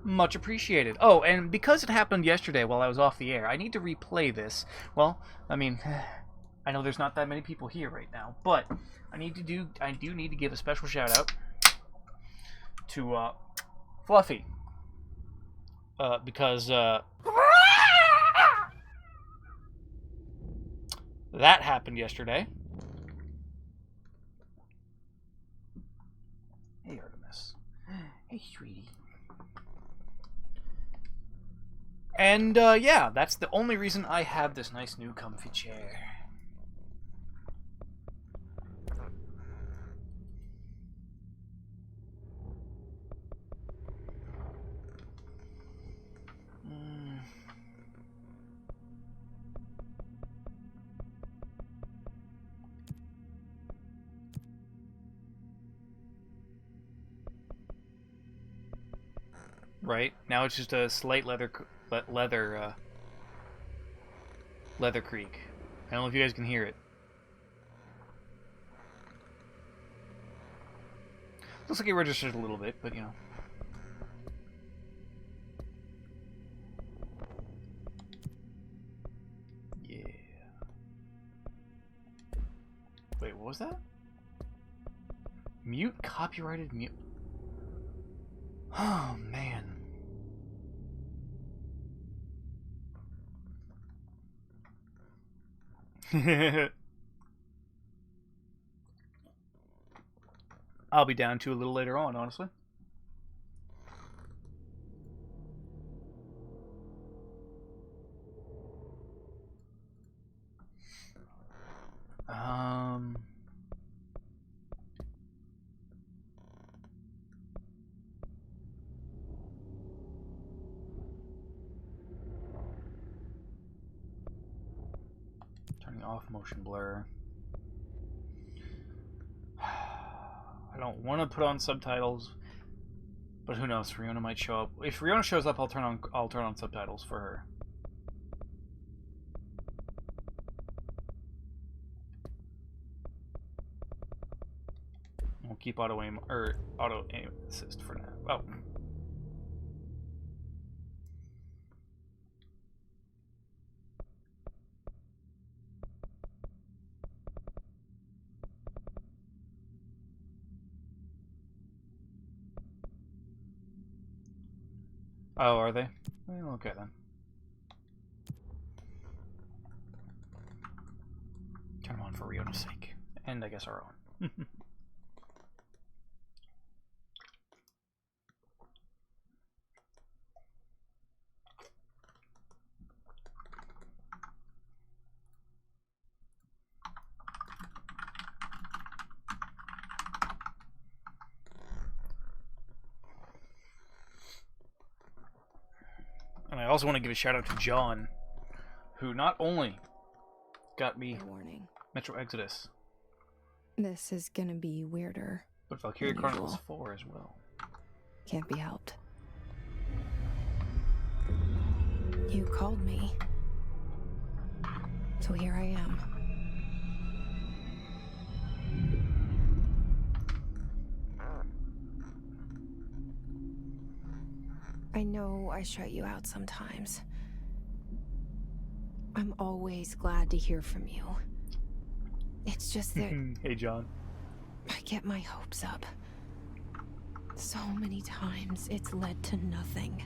Much appreciated. Oh, and because it happened yesterday while I was off the air, I need to replay this. Well, I mean, I know there's not that many people here right now, but I do need to give a special shout out to Fluffy. Because that happened yesterday. Hey, Artemis. Hey, sweetie. And, yeah, that's the only reason I have this nice new comfy chair. Right? Now it's just a slight leather creak. I don't know if you guys can hear it. Looks like it registered a little bit, but you know. Yeah. Wait, what was that? Mute copyrighted mute. Oh, man. I'll be down to a little later on, honestly. Turning off motion blur. I don't want to put on subtitles, but who knows? Riona might show up. If Riona shows up, I'll turn on subtitles for her. We'll keep auto aim assist for now. Oh. Oh, are they? Well, okay then. Turn them on for Riona's sake. And I guess our own. And I also want to give a shout out to John, who not only got me warning. Metro Exodus, This is gonna be weirder. but Valkyria Chronicles 4 as well. Can't be helped. You called me. So here I am. I know I shut you out sometimes. I'm always glad to hear from you. It's just that Hey, John. I get my hopes up. So many times it's led to nothing.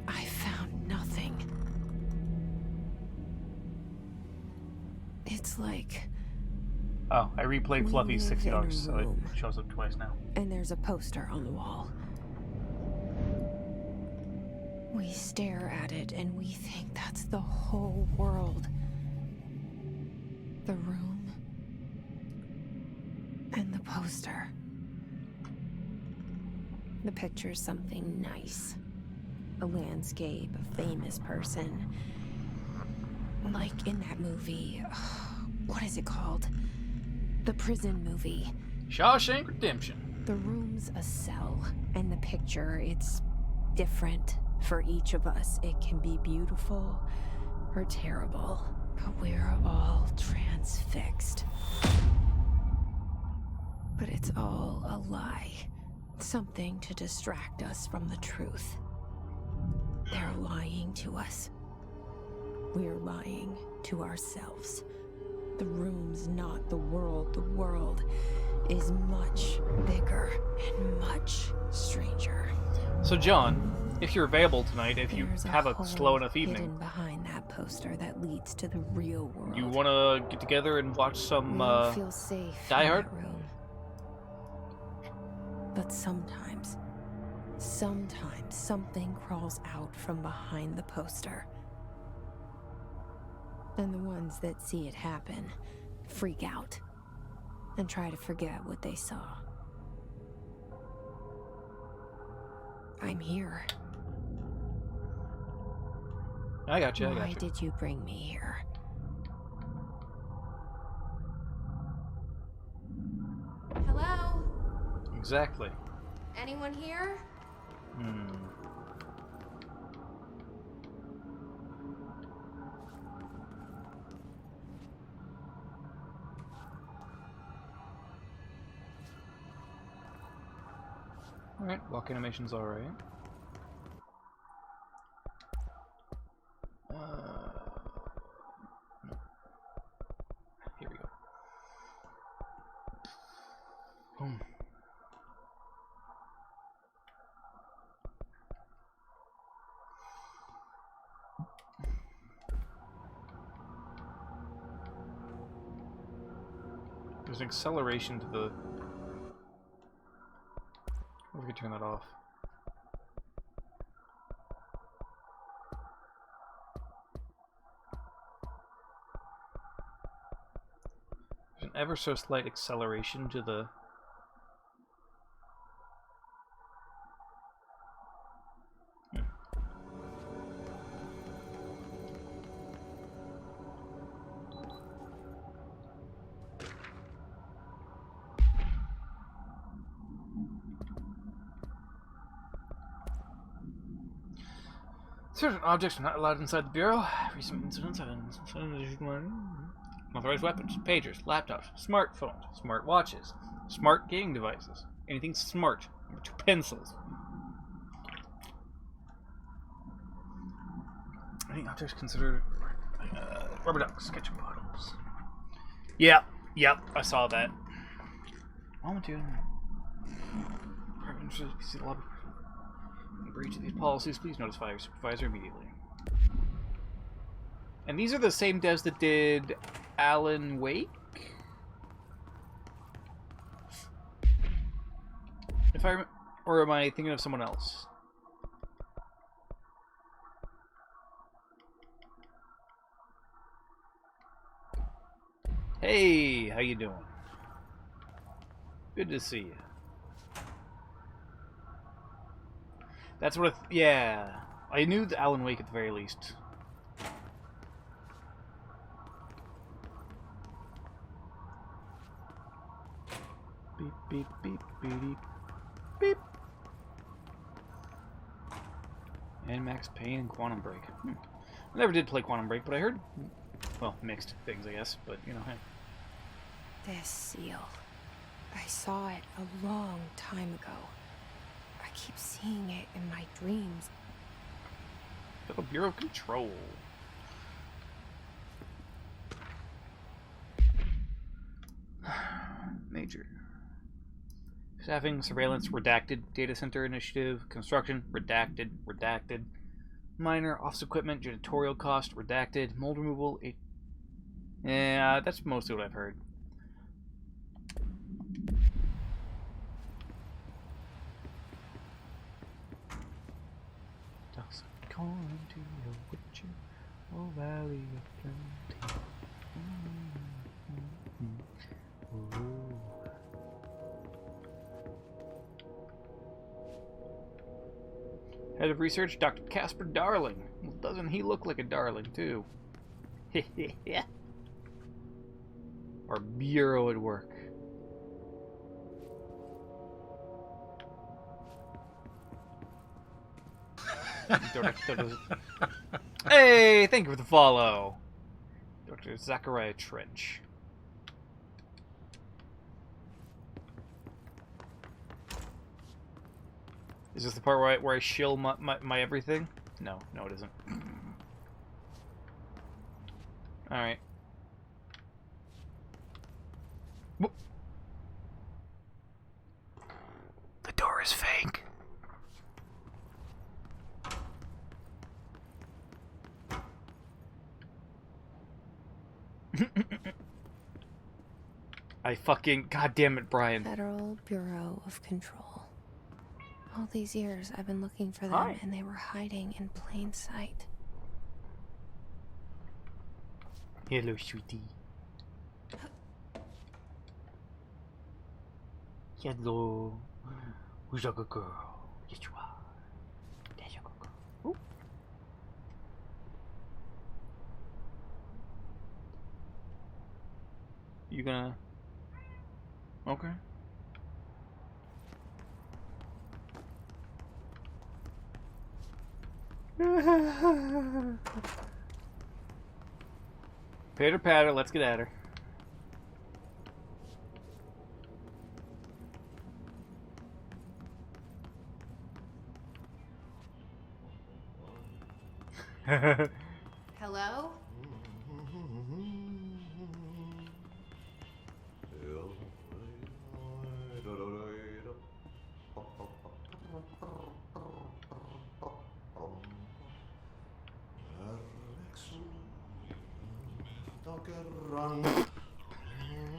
I found nothing. It's like... Oh, I replayed Fluffy's live in a $60, so it room. shows up twice now. And there's a poster on the wall. We stare at it and we think that's the whole world. The room and the poster. The picture's something nice. A landscape, a famous person. Like in that movie, what is it called? The prison movie. Shawshank Redemption. The room's a cell, and the picture, it's different for each of us. It can be beautiful or terrible, but we're all transfixed. But it's all a lie. Something to distract us from the truth. They're lying to us. We're lying to ourselves. The room's not the world. The world is much bigger and much stranger. So, John, if you're available tonight, if you There's have a hole slow enough hidden evening, behind that poster that leads to the real world. you want to get together and watch some We don't feel safe Die in Hard? that room. But sometimes something crawls out from behind the poster. And the ones that see it happen freak out and try to forget what they saw. I'm here. I got you. Why did you bring me here? Hello? Exactly. Anyone here? Alright, walk animation's alright. Here we go. Boom. There's an acceleration to the... We could turn that off. There's an ever so slight acceleration to the... Certain objects are not allowed inside the Bureau. Recent incidents have unauthorized weapons, pagers, laptops, smartphones, smart watches, smart gaming devices, anything smart. Number 2, pencils. Any objects considered rubber ducks, ketchup bottles. Yep, I saw that. Moment to. PC lobby. In breach of these policies, please notify your supervisor immediately. And these are the same devs that did Alan Wake? If I or am I thinking of someone else? Hey, how you doing? Good to see you. That's what yeah. I knew the Alan Wake at the very least. Beep, beep, beep, beep, beep. And Max Payne and Quantum Break. I never did play Quantum Break, but I heard, well, mixed things, I guess. But, you know, hey. This seal. I saw it a long time ago. I keep seeing it in my dreams. Federal Bureau of Control. Major. Staffing, surveillance, redacted. Data center initiative, construction, redacted, redacted. Minor, office equipment, janitorial cost, redacted. Mold removal, yeah, that's mostly what I've heard. Toss a coin to your witcher, oh valley of plenty. Head of research, Dr. Casper Darling. Well, doesn't he look like a darling, too? Our bureau at work. Hey, thank you for the follow. Dr. Zachariah Trench. Is this the part where I shill my everything? No, no it isn't. Alright. The door is fake. I fucking... God damn it, Brian. Federal Bureau of Control. All these years I've been looking for them, Hi. and they were hiding in plain sight. Hello, sweetie. Hello. Who's a good girl? Yes, you are. There's a good girl. Ooh. You gonna... Okay. Patter patter, let's get at her. Hello?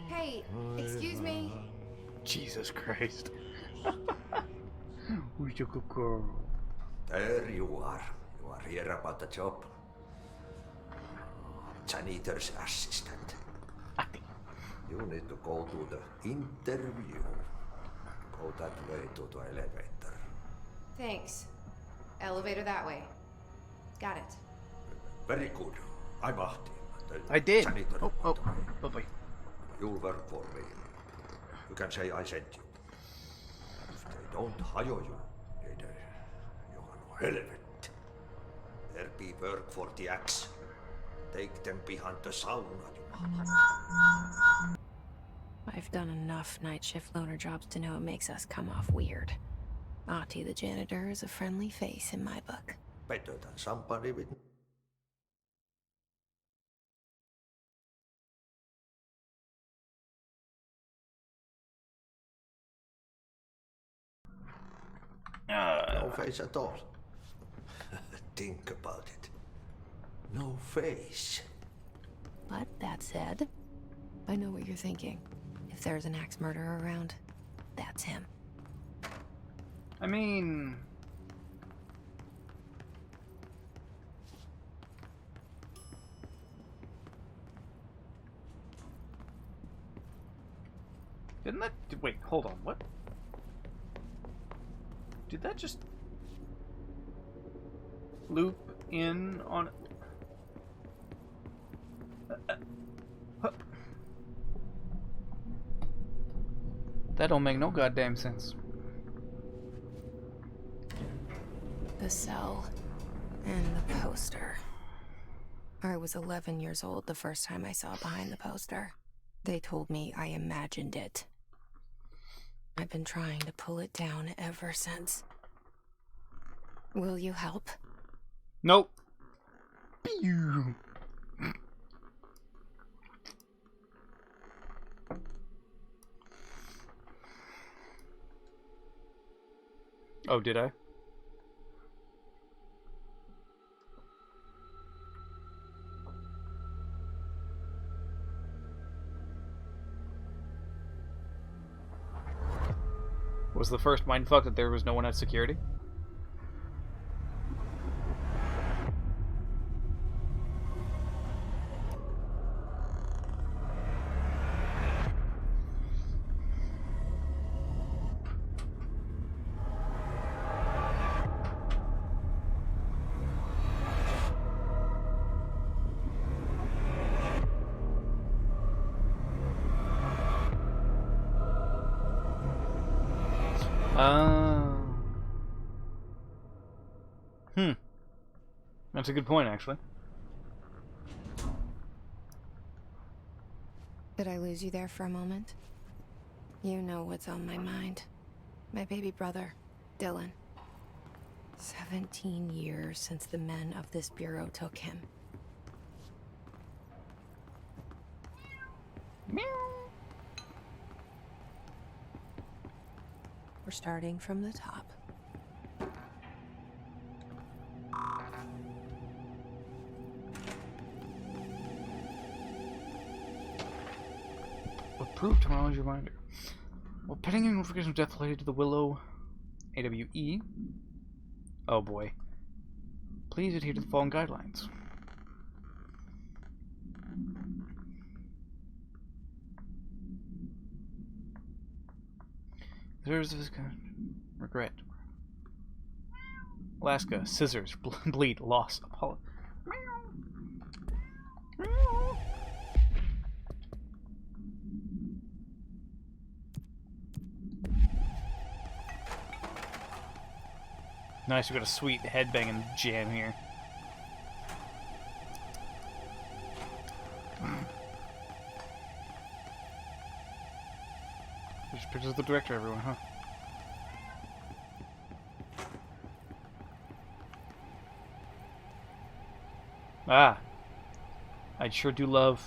Hey, excuse me. Jesus Christ. Who's a good girl? There you are. You are here about the job. Janitor's assistant. You need to go to the interview. Go that way to the elevator. Thanks. Elevator that way. Got it. Very good. I'm Ahti. the I did. Janitor, Oh, by the way. lovely. You'll work for me. You can say I sent you. If they don't hire you, then you are no helvet. There be work for the axe. Take them behind the sauna, you I've done enough night shift loner jobs to know it makes us come off weird. Ahti the janitor is a friendly face in my book. better than somebody with... No face at all. Think about it. No face. But that said, I know what you're thinking. If there's an axe murderer around, that's him. I mean... Didn't that... Wait, hold on, what? Did that just... loop in on... Huh. That don't make no goddamn sense. The cell and the poster. I was 11 years old the first time I saw behind the poster. They told me I imagined it. I've been trying to pull it down ever since. Will you help? Nope. Pew. Oh, did I? Was the first mindfuck that there was no one at security? That's a good point, actually. Did I lose you there for a moment? You know what's on my mind. My baby brother, Dylan. 17 years since the men of this bureau took him. Meow. We're starting from the top. Approved terminology reminder. While pending a notification of death related to the Willow AWE. Oh boy. Please adhere to the following guidelines. There's this regret. Alaska, scissors, bleed, loss, Apollo. Nice, we got a sweet headbanging jam here. There's pictures of the director, everyone, huh? Ah. I sure do love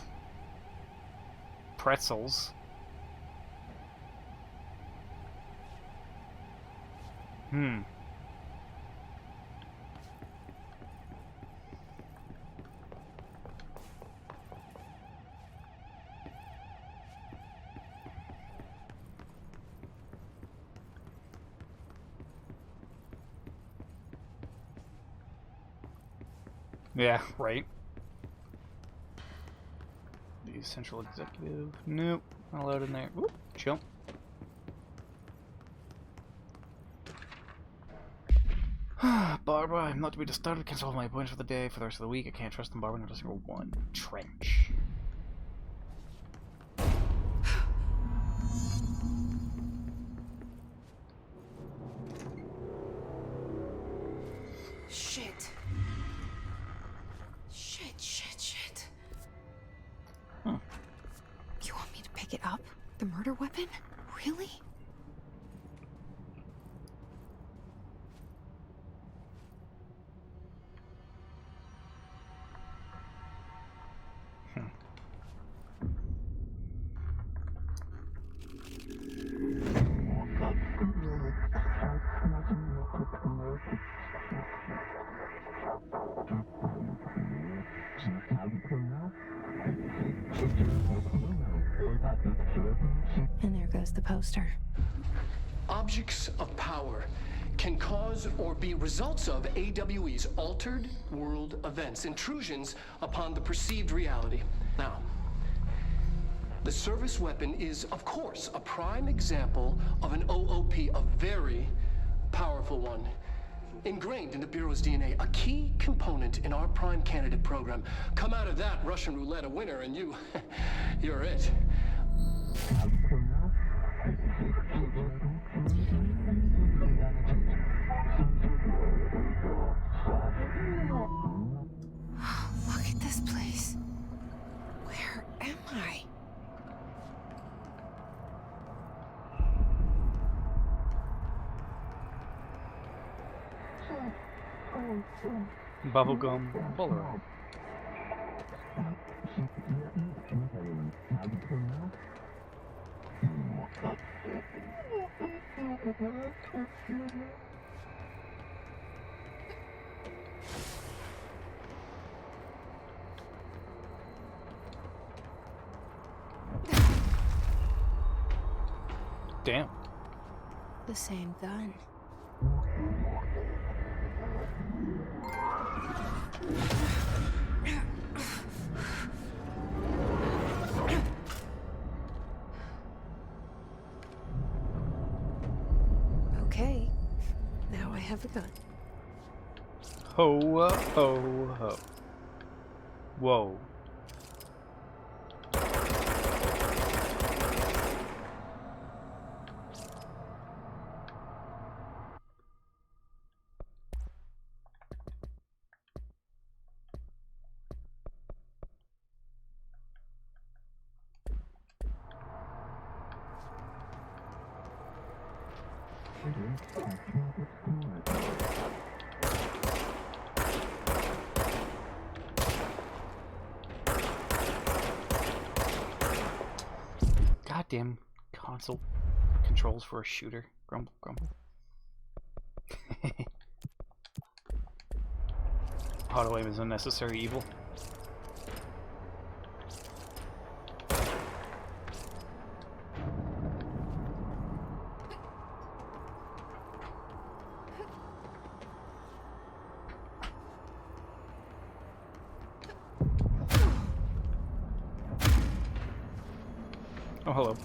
pretzels. Yeah, right. The central executive. Nope, not allowed in there. Whoop, chill. Barbara, I'm not to be disturbed. Cancel all my appointments for the day. For the rest of the week, I can't trust them. Barbara, not a single one. Trench. Shit. Shit. Huh. You want me to pick it up? The murder weapon? Really? And there goes the poster. Objects of power can cause or be results of AWE's altered world events, intrusions upon the perceived reality. Now, the service weapon is, of course, a prime example of an OOP, a very powerful one. Ingrained in the Bureau's DNA, a key component in our prime candidate program. Come out of that Russian roulette a winner and you're it. Look at this place. Where am I? Bubblegum Polaroid. Damn. The same gun. Okay, now I have a gun. Ho, ho, ho. Whoa. Goddamn console controls for a shooter. Grumble, grumble. Auto aim is unnecessary evil. Oh, hello.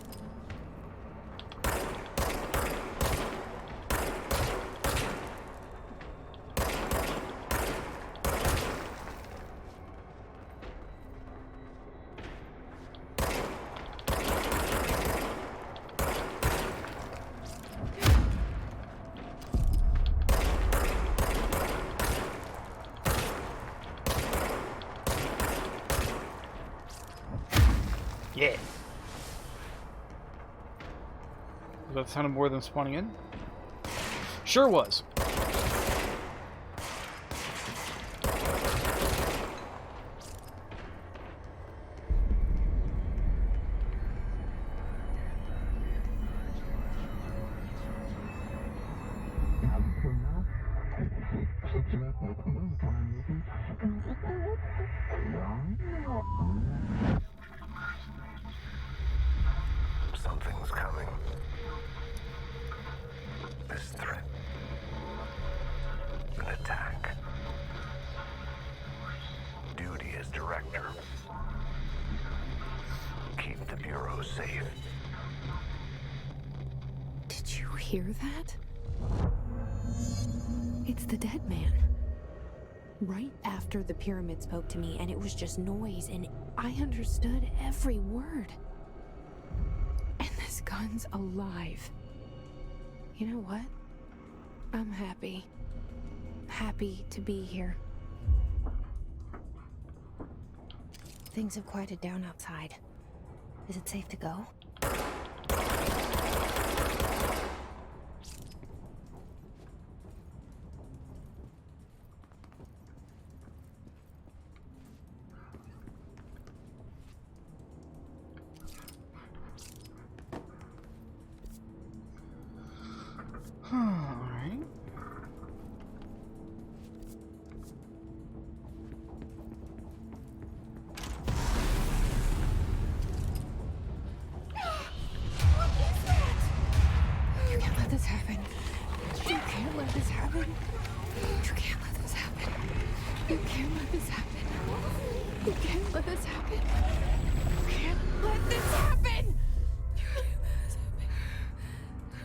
Yeah. That sounded more than spawning in? Sure was. Something's coming. This threat. An attack. Duty as director. Keep the Bureau safe. Did you hear that? It's the dead man. Right after the pyramid spoke to me, and it was just noise, and I understood every word. And this gun's alive. You know what? I'm happy. Happy to be here. Things have quieted down outside. Is it safe to go? Alright. You can't let this happen. You can't let this happen. You can't let this happen. You can't let this happen. You can't let this happen. You can't let this happen.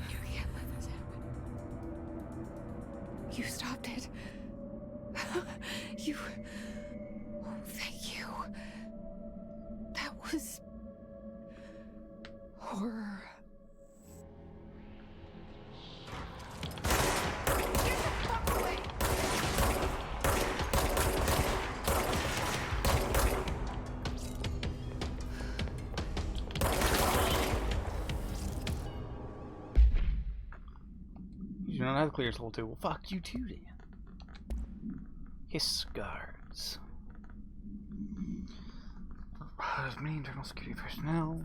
You can't let this happen. You stopped it. You. Oh, thank you. That was horror. You do not have clear level 2. Well, fuck you too, then. Hiss guards. There's many internal security personnel.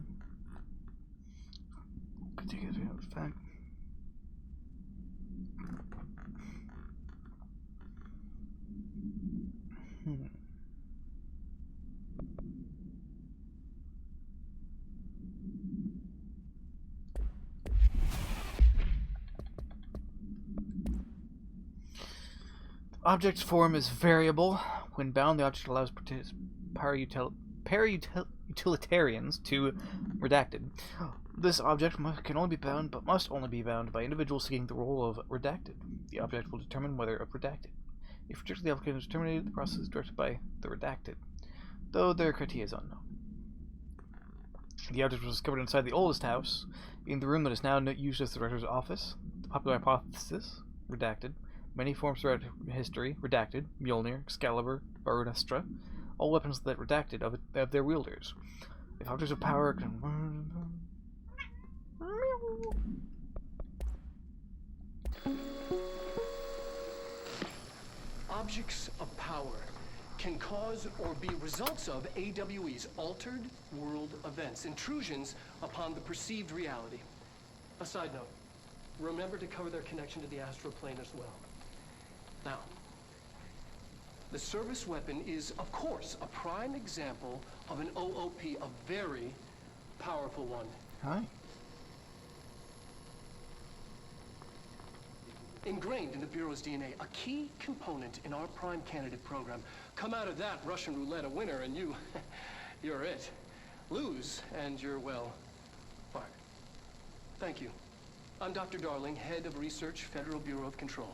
Continue to fact. Object's form is variable. When bound, the object allows utilitarians to redacted. This object can only be bound, but must only be bound by individuals seeking the role of redacted. The object will determine whether of redacted. If rejected, the application is terminated. The process is directed by the redacted, though their criteria is unknown. The object was discovered inside the oldest house, in the room that is now used as the director's office. The popular hypothesis, redacted. Many forms throughout history, redacted, Mjolnir, Excalibur, Barunestra, all weapons that redacted of their wielders. If objects of power can... Objects of power can cause or be results of AWE's altered world events, intrusions upon the perceived reality. A side note, remember to cover their connection to the astral plane as well. Now, the service weapon is, of course, a prime example of an OOP, a very powerful one. Hi. Ingrained in the Bureau's DNA, a key component in our prime candidate program. Come out of that Russian roulette a winner and you're it. Lose and you're, well, fired. Thank you. I'm Dr. Darling, head of research, Federal Bureau of Control.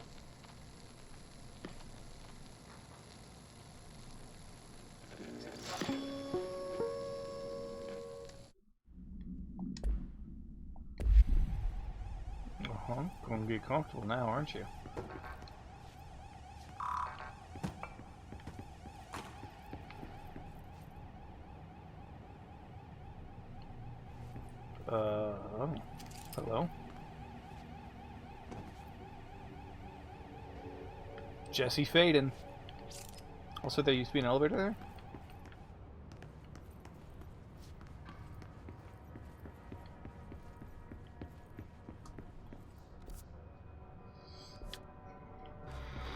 Gonna get comfortable now, aren't you? Oh. Hello? Jesse Faden. Also, there used to be an elevator there?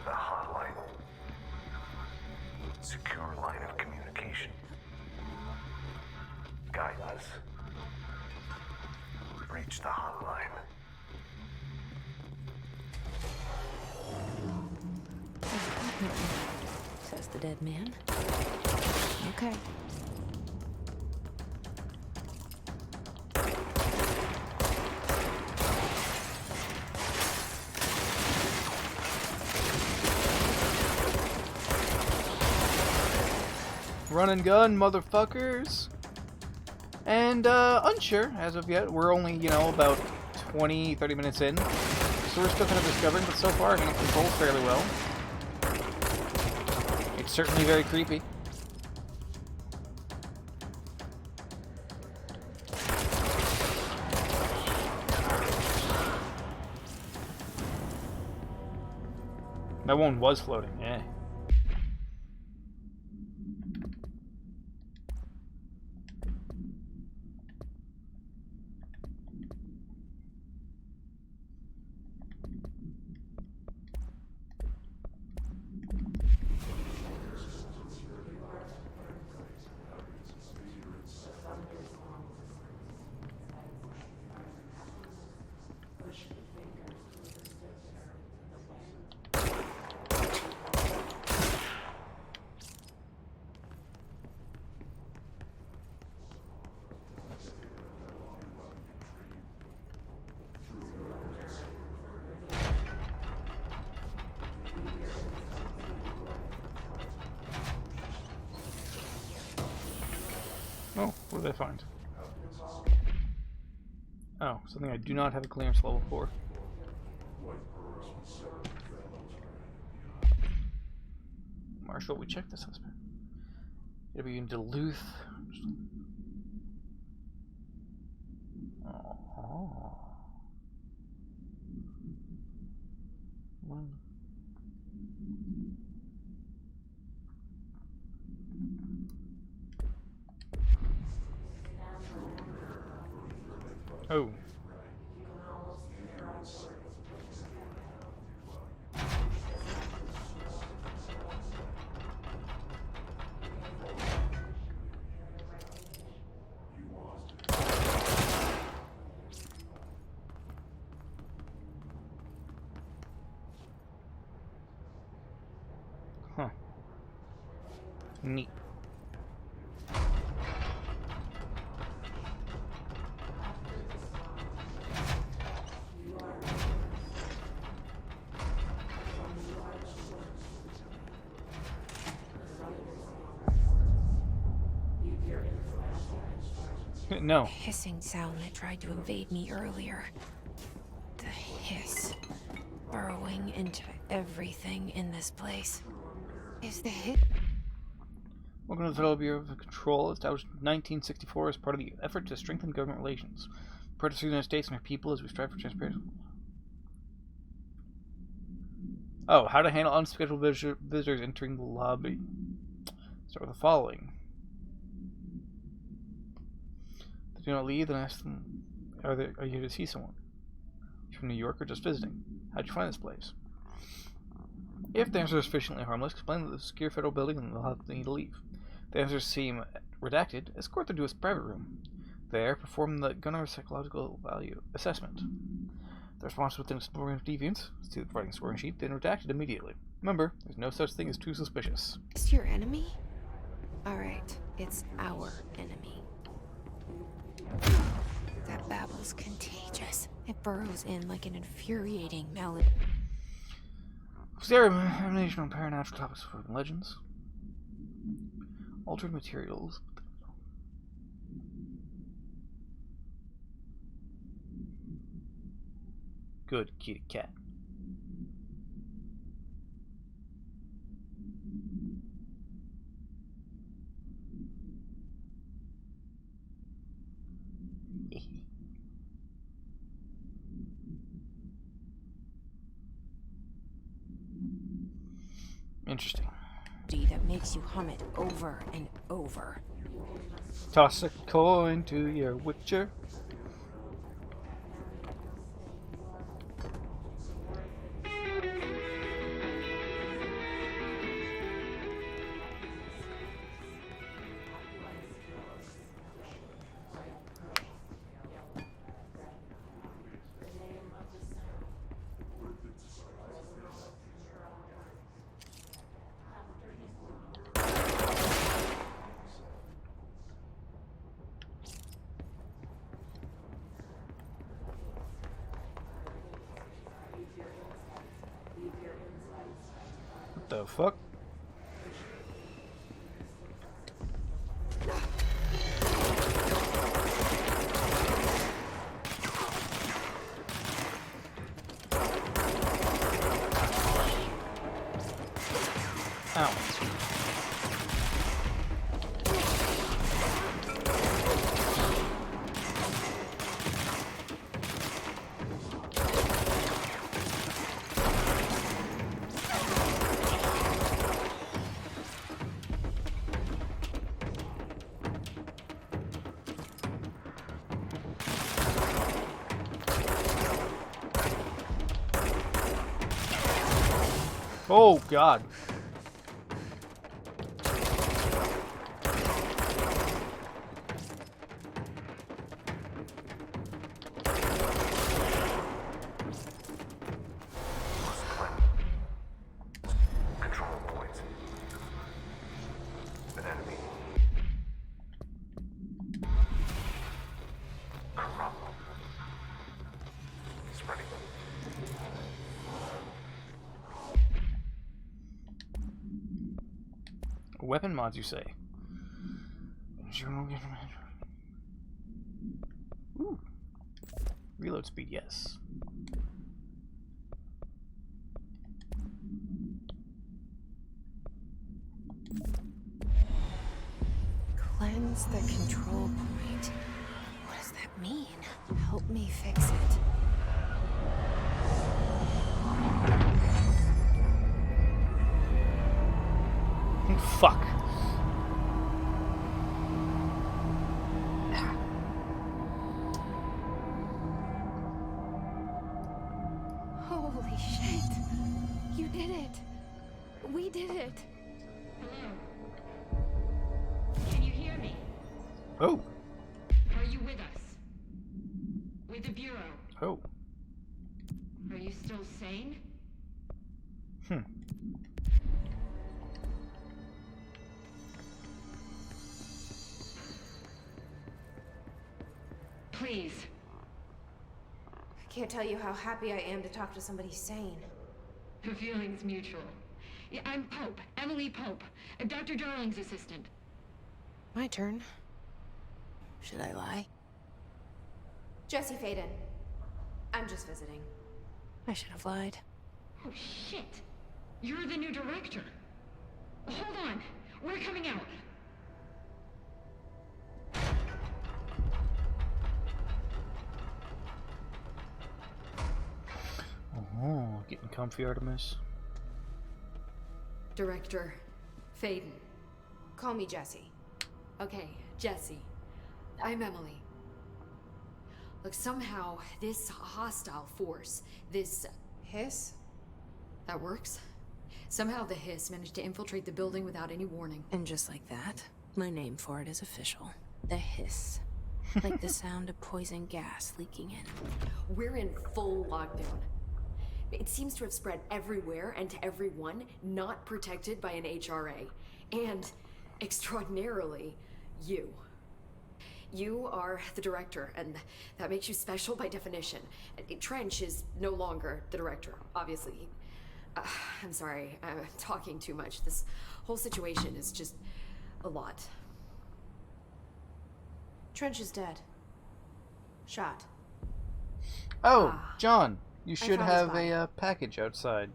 The hotline. Secure line of communication. Guidance. Reach the hotline. Says the dead man. Okay. Run and gun, motherfuckers! And, unsure as of yet. We're only, you know, about 20-30 minutes in. So we're still kind of discovering, but so far, I mean, it controls fairly well. It's certainly very creepy. That one was floating, yeah. Oh, what did I find? Oh, something I do not have a clearance level for. Marshall, we checked the suspect. It'll be in Duluth. Oh. One. Oh. Huh. Neat. No. Hissing sound that tried to invade me earlier. The hiss. Burrowing into everything in this place. Is the hit? Welcome to the Federal Bureau of Control, established in 1964 as part of the effort to strengthen government relations. Protect the United States and our people as we strive for transparency. Oh, how to handle unscheduled visitors entering the lobby. Start with the following. They do not leave, then ask them, are you here to see someone? You from New York or just visiting? How'd you find this place? If the answer is sufficiently harmless, explain that this is a secure federal building and they'll have to need to leave. If the answers seem redacted, escort them to his private room. There, perform the Gunnar psychological value assessment. The response within exploring of deviants is to the writing scoring sheet, then redacted immediately. Remember, there's no such thing as too suspicious. It's your enemy? Alright, it's our enemy. That babble's contagious. It burrows in like an infuriating melon. Examination on paranatural topics for legends. Altered materials. Good kitty cat. Interesting. That makes you hum it over and over. Toss a coin to your witcher. What the fuck? Ow. Oh, God. Control points. An enemy. Corrupt. Spreading. Weapon mods, you say? Ooh. Reload speed, yes. Cleanse the control point. What does that mean? Help me fix it. Fuck. Holy shit. You did it. We did it. Hello? Can you hear me? Oh. Are you with us? With the Bureau? Oh. Are you still sane? Hmm. Please. I can't tell you how happy I am to talk to somebody sane. The feeling's mutual. Yeah, I'm Pope. Emily Pope. Dr. Darling's assistant. My turn. Should I lie? Jesse Faden. I'm just visiting. I should have lied. Oh, shit. You're the new director. Hold on. We're coming out. Oh, getting comfy, Artemis. Director Faden. Call me Jessie. Okay, Jesse. I'm Emily. Look, somehow this hostile force, this... Hiss? that works? Somehow the Hiss managed to infiltrate the building without any warning. And just like that, my name for it is official. The Hiss. Like the sound of poison gas leaking in. We're in full lockdown. It seems to have spread everywhere and to everyone not protected by an HRA. And, extraordinarily, you. You are the director, and that makes you special by definition. Trench is no longer the director, obviously. I'm sorry, I'm talking too much. This whole situation is just a lot. Trench is dead. Shot. Oh, John, you I should found his have body. a package outside.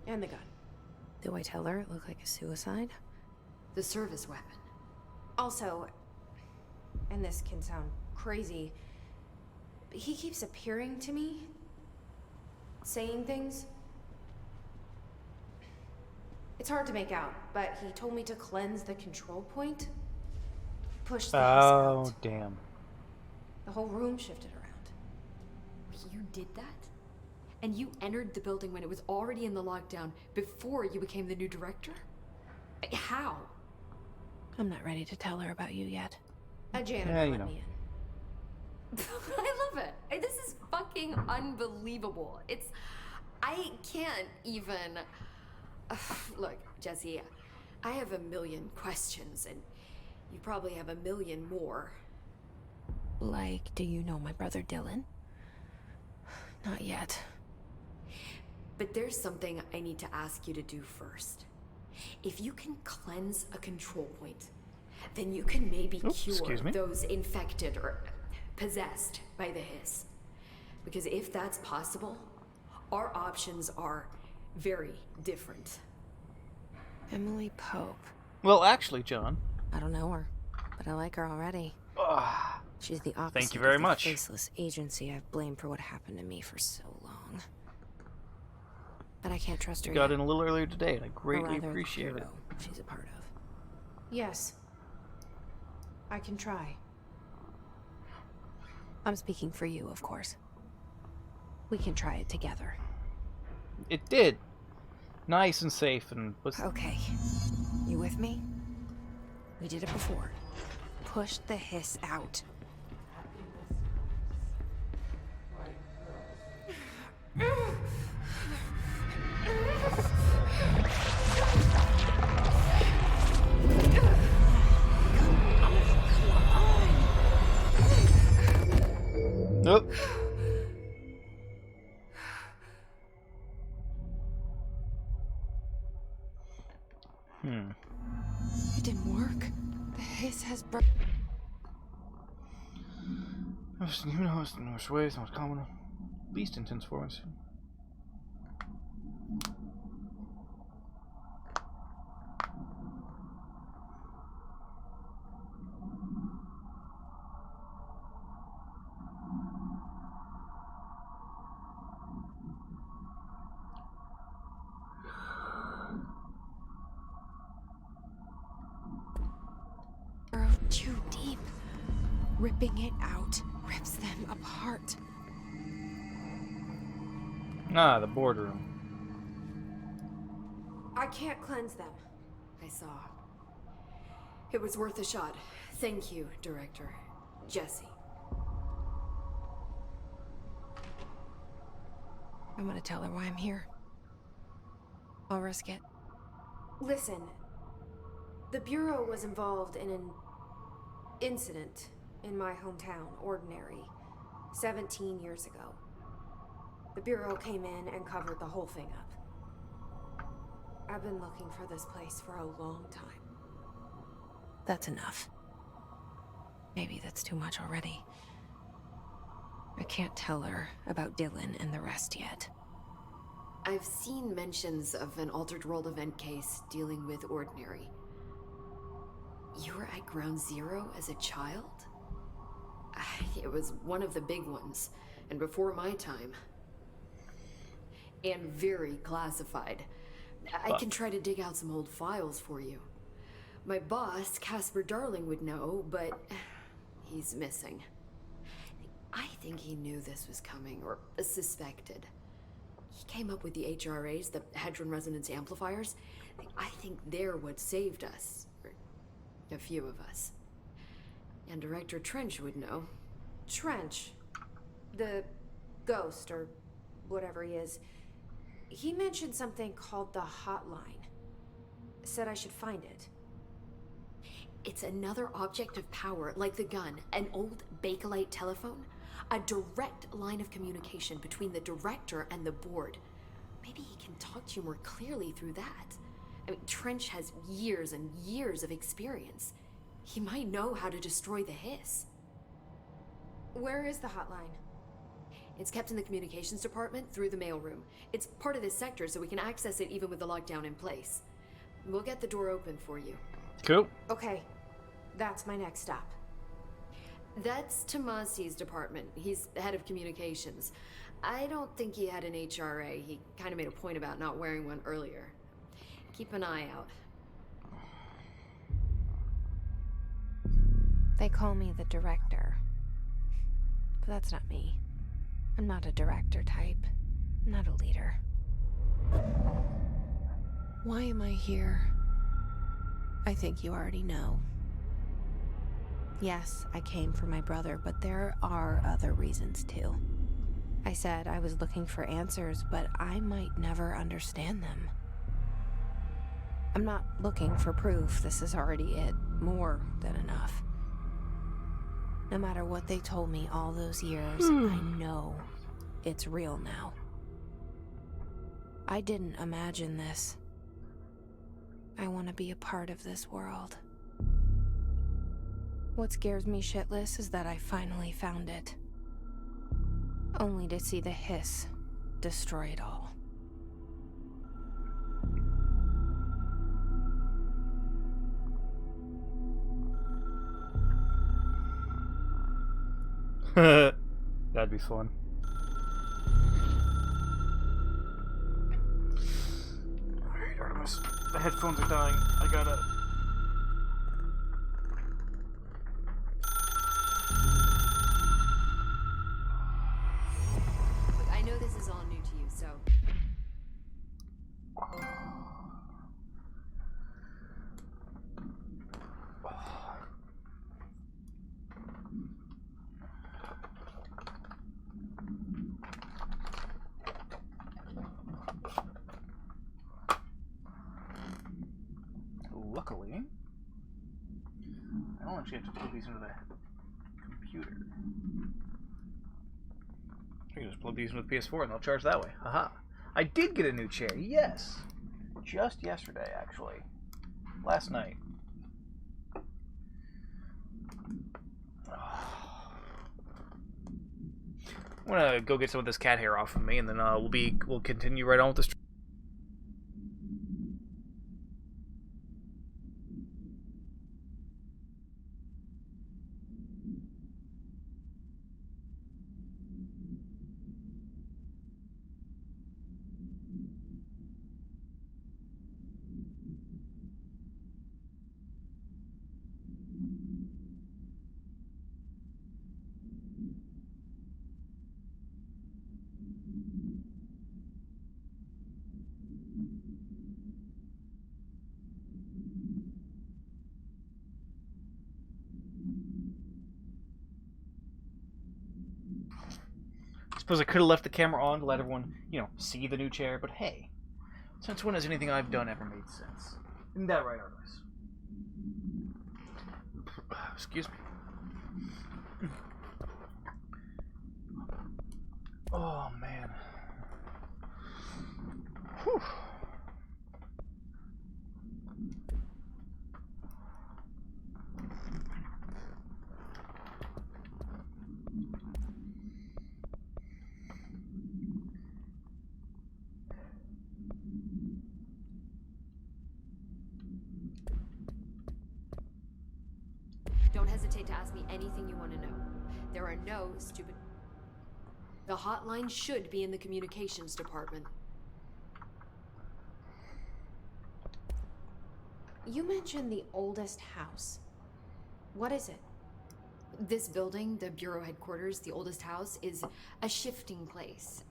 And the gun. Do I tell her it looked like a suicide? The service weapon. Also, and this can sound crazy, but he keeps appearing to me, saying things. It's hard to make out, but he told me to cleanse the control point. Push the hiss Oh, out. damn. The whole room shifted around. You did that? And you entered the building when it was already in the lockdown before you became the new director? How? I'm not ready to tell her about you yet. A janitor Yeah, you let know. me in. I love it. This is fucking unbelievable. I can't even... Look, Jesse, I have a million questions, and you probably have a million more. Like, do you know my brother Dylan? Not yet. But there's something I need to ask you to do first. If you can cleanse a control point, then you can maybe excuse cure me. those infected or possessed by the Hiss. Because if that's possible, our options are very different. Emily Pope. Well, actually, John. I don't know her, but I like her already. Ah, She's the opposite you very of the much. faceless agency I've blamed for what happened to me for so long. But I can't trust her got yet. in a little earlier today, and I Or greatly rather, the appreciate it. bureau she's a part of. Yes. I can try. I'm speaking for you, of course. We can try it together. It did. Nice and safe, and was Okay. You with me? We did it before. Push the Hiss out. Nope. It didn't work. The Hiss has You know, it's the most ways, the most common, least intense forms. burrowed too deep. Ripping it out rips them apart. Ah, the boardroom. I can't cleanse them. I saw. It was worth a shot. Thank you, Director. Jesse. I'm gonna tell her why I'm here. I'll risk it. Listen, the Bureau was involved in an incident in my hometown, Ordinary, 17 years ago. The Bureau came in and covered the whole thing up. I've been looking for this place for a long time. That's enough. Maybe that's too much already. I can't tell her about Dylan and the rest yet. I've seen mentions of an Altered World event case dealing with Ordinary. You were at Ground Zero as a child? It was one of the big ones, and before my time. And very classified. I can try to dig out some old files for you. My boss, Casper Darling, would know, but he's missing. I think he knew this was coming, or suspected. He came up with the HRAs, the Hadron Resonance Amplifiers. I think they're what saved us. Or a few of us. And Director Trench would know. Trench. The ghost, or whatever he is. He mentioned something called the Hotline. Said I should find it. It's another object of power, like the gun, an old Bakelite telephone. A direct line of communication between the director and the board. Maybe he can talk to you more clearly through that. I mean, Trench has years and years of experience. He might know how to destroy the hiss. Where is the hotline? It's kept in the communications department through the mailroom. It's part of this sector, so we can access it even with the lockdown in place. We'll get the door open for you. Cool. Okay, that's my next stop. That's Tomasi's department. He's head of communications. I don't think he had an HRA. He kind of made a point about not wearing one earlier. Keep an eye out. They call me the director. But that's not me. I'm not a director type. I'm not a leader. Why am I here? I think you already know. Yes, I came for my brother, but there are other reasons too. I said I was looking for answers, but I might never understand them. I'm not looking for proof. This is already it. More than enough. No matter what they told me all those years, I know it's real now. I didn't imagine this. I want to be a part of this world. What scares me shitless is that I finally found it. Only to see the hiss destroy it all. That'd be fun. Alright, Artemis. The headphones are dying. I gotta... Look, I know this is all new to you, so... Luckily, I don't actually have to plug these into the computer. I can just plug these into the PS4 and they'll charge that way. Haha. I did get a new chair, yes! Just yesterday, actually. Last night. I'm gonna go get some of this cat hair off of me, and then we'll continue right on with this. I suppose I could have left the camera on to let everyone, see the new chair, but hey, since when has anything I've done ever made sense? Isn't that right, Artemis? Excuse me. Oh, man. Whew. Don't hesitate to ask me anything you want to know. There are no stupid... The hotline should be in the communications department. You mentioned the oldest house. What is it? This building, the Bureau headquarters, the oldest house, is a shifting place.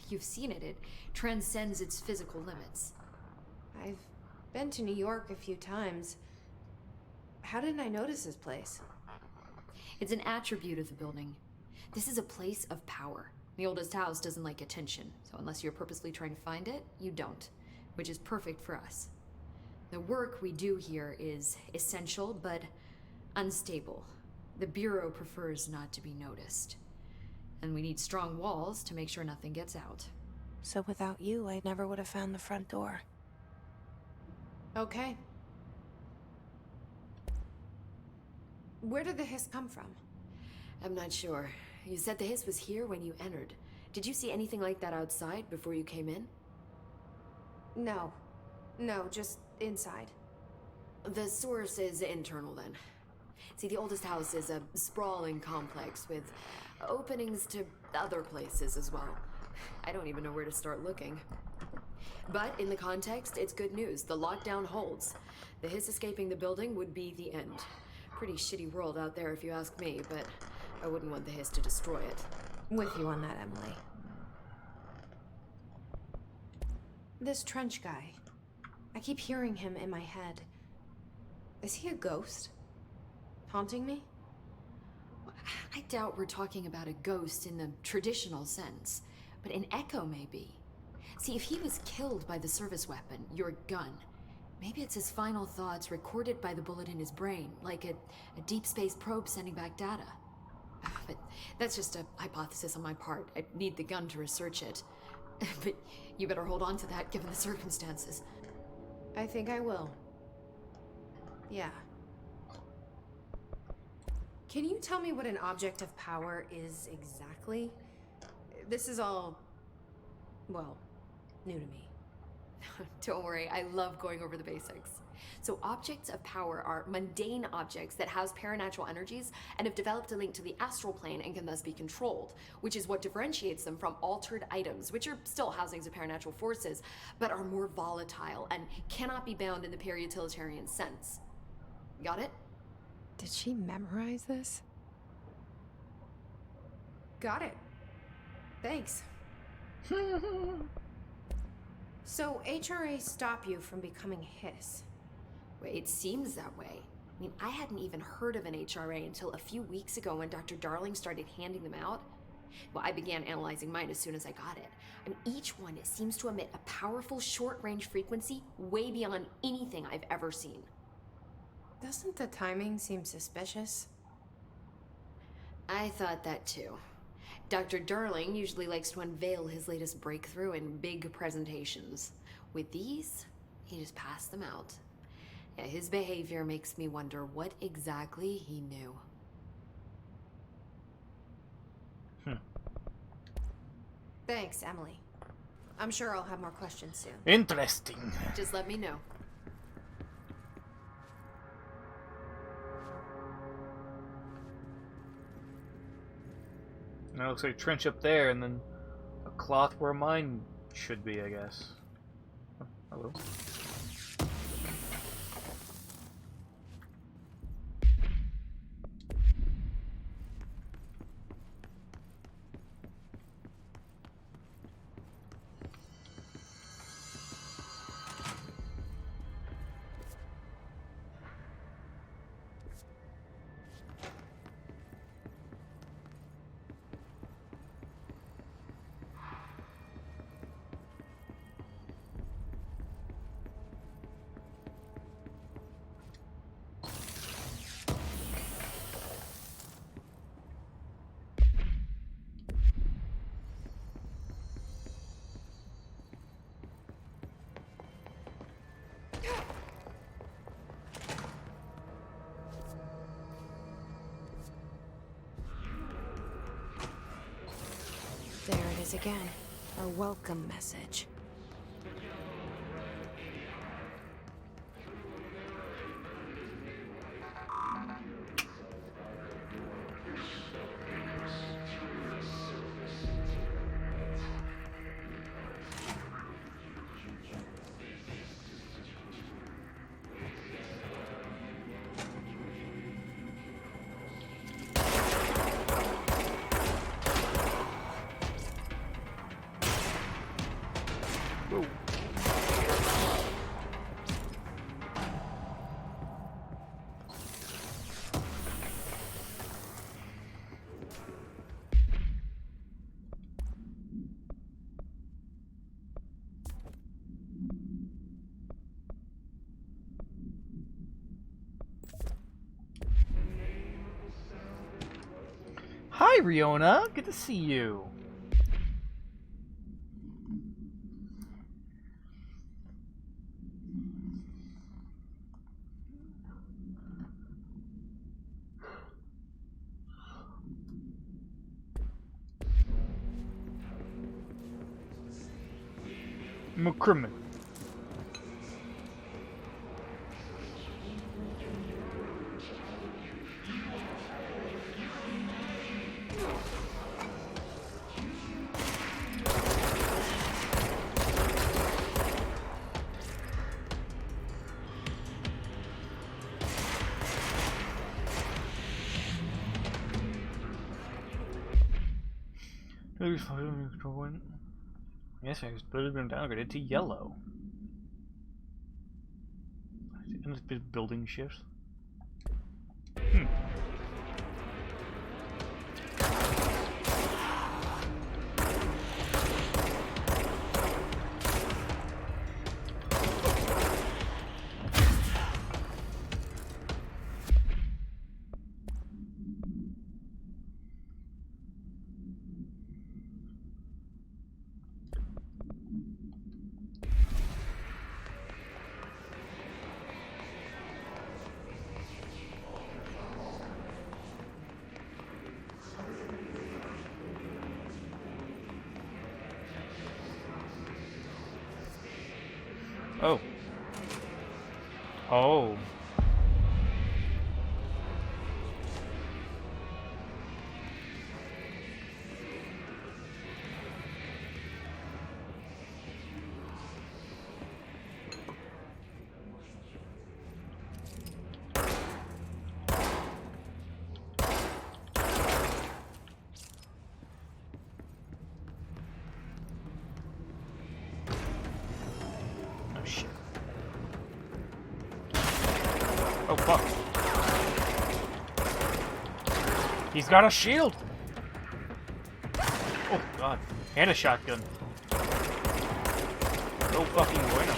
You've seen it. It transcends its physical limits. I've been to New York a few times. How didn't I notice this place? It's an attribute of the building. This is a place of power. The oldest house doesn't like attention, so unless you're purposely trying to find it, you don't, which is perfect for us. The work we do here is essential, but unstable. The Bureau prefers not to be noticed. And we need strong walls to make sure nothing gets out. So without you, I never would have found the front door. Okay. Where did the hiss come from? I'm not sure. You said the hiss was here when you entered. Did you see anything like that outside before you came in? No. No, just inside. The source is internal then. See, the oldest house is a sprawling complex with openings to other places as well. I don't even know where to start looking. But in the context, it's good news. The lockdown holds. The hiss escaping the building would be the end. Pretty shitty world out there if you ask me, but I wouldn't want the hiss to destroy it. With you on that, Emily. This Trench guy. I keep hearing him in my head. Is he a ghost? Haunting me? I doubt we're talking about a ghost in the traditional sense, but an echo maybe. See, if he was killed by the service weapon, your gun, maybe it's his final thoughts recorded by the bullet in his brain, like a deep space probe sending back data. But that's just a hypothesis on my part. I'd need the gun to research it. But you better hold on to that given the circumstances. I think I will. Yeah. Can you tell me what an object of power is exactly? This is all, well, new to me. Don't worry, I love going over the basics. So objects of power are mundane objects that house paranatural energies and have developed a link to the astral plane and can thus be controlled, which is what differentiates them from altered items, which are still housings of paranatural forces, but are more volatile and cannot be bound in the peri-utilitarian sense. Got it? Did she memorize this? Got it. Thanks. So HRA stop you from becoming Hiss? Well, it seems that way. I mean, I hadn't even heard of an HRA until a few weeks ago when Dr. Darling started handing them out. Well, I began analyzing mine as soon as I got it. I mean, each one seems to emit a powerful short-range frequency way beyond anything I've ever seen. Doesn't the timing seem suspicious? I thought that too. Dr. Darling usually likes to unveil his latest breakthrough in big presentations. With these, he just passed them out. Yeah, his behavior makes me wonder what exactly he knew. Thanks, Emily. I'm sure I'll have more questions soon. Interesting. Just let me know. Now it looks like a trench up there, and then a cloth where mine should be, I guess. Oh, hello. There it is again. A welcome message. Whoa. Hi, Riona. Good to see you. McCrimmon. Yes, I was been downgraded to yellow. And it's building shifts. Oh. Oh. Oh shit. Oh fuck. He's got a shield! Oh god. And a shotgun. No fucking bueno.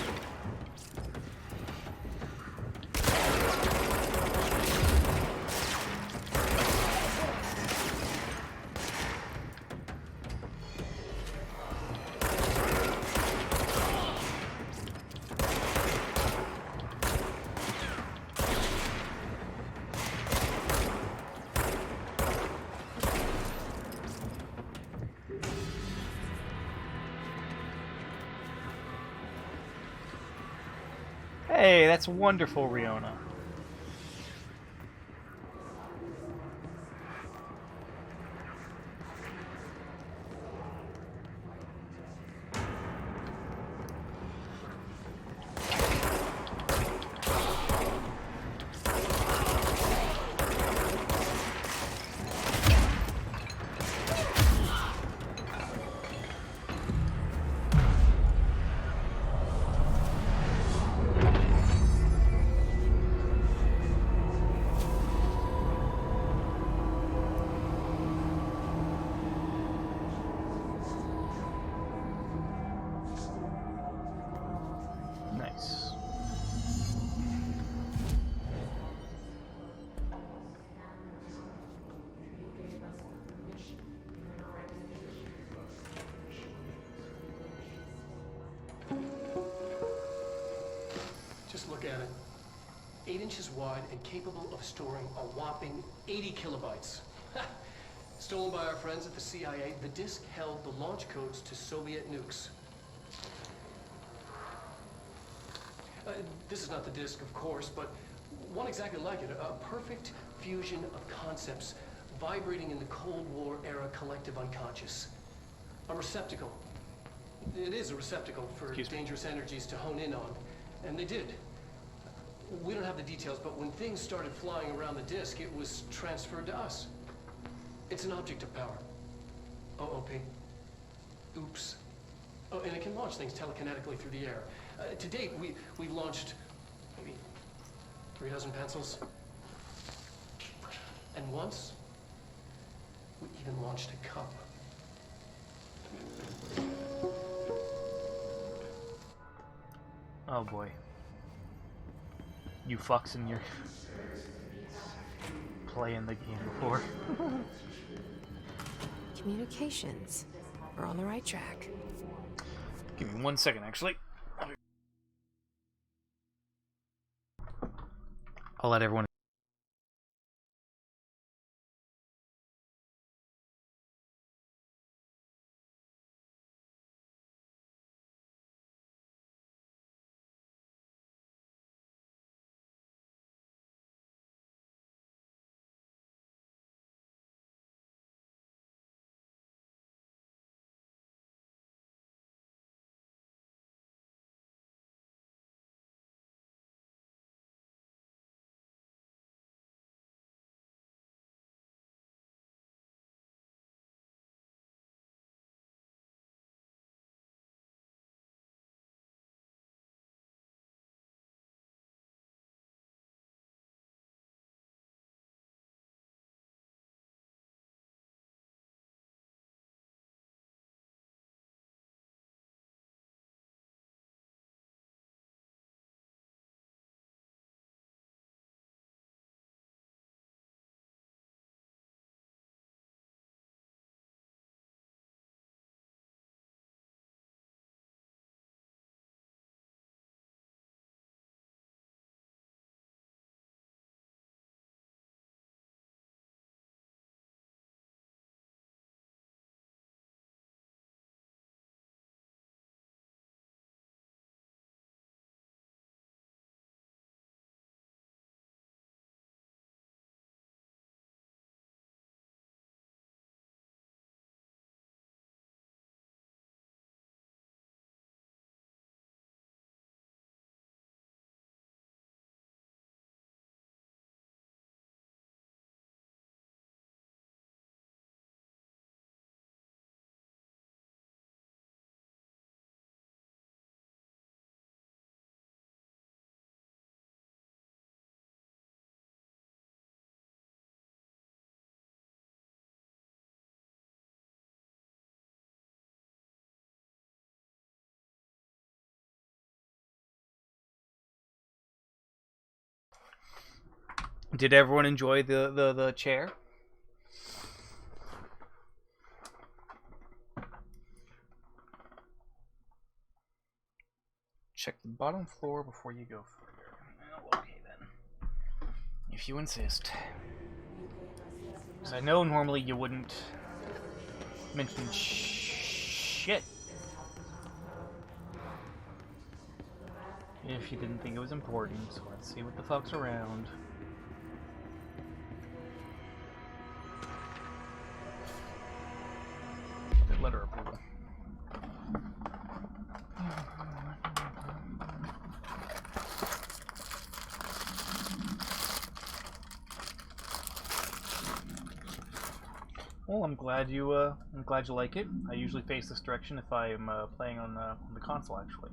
Hey, that's wonderful, Riona. Nice. Just look at it. 8 inches wide and capable of storing a whopping 80 kilobytes. Stolen by our friends at the CIA, the disk held the launch codes to Soviet nukes. This is not the disk, of course, but one exactly like it. A perfect fusion of concepts vibrating in the Cold War era collective unconscious. A receptacle. It is a receptacle for dangerous energies to hone in on. And they did. We don't have the details, but when things started flying around the disk, it was transferred to us. It's an object of power. OOP. Oops. Oh, and it can launch things telekinetically through the air. To date, we've launched maybe 3 dozen pencils. And once, we even launched a cup. Oh boy. You fucks in your playing the game before. Communications. We're on the right track. Give me 1 second, actually. I'll let everyone. Did everyone enjoy the chair? Check the bottom floor before you go further. Oh, okay then. If you insist. Because I know normally you wouldn't mention shit if you didn't think it was important. So let's see what the fuck's around. Letter approval. Well, I'm glad you like it. I usually face this direction if I'm playing on the console, actually.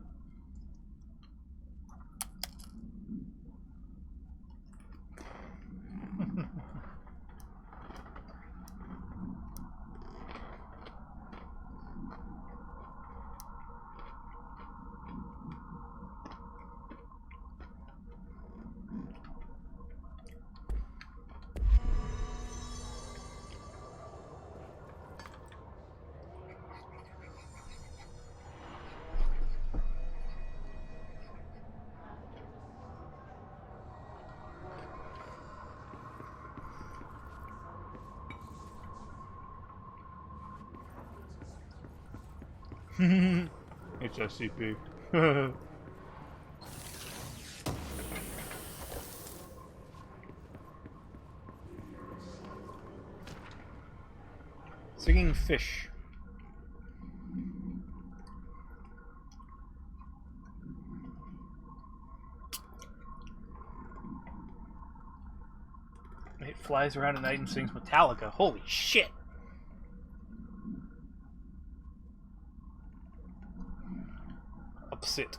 It's SCP. Singing fish. It flies around at night and sings Metallica. Holy shit! opposite.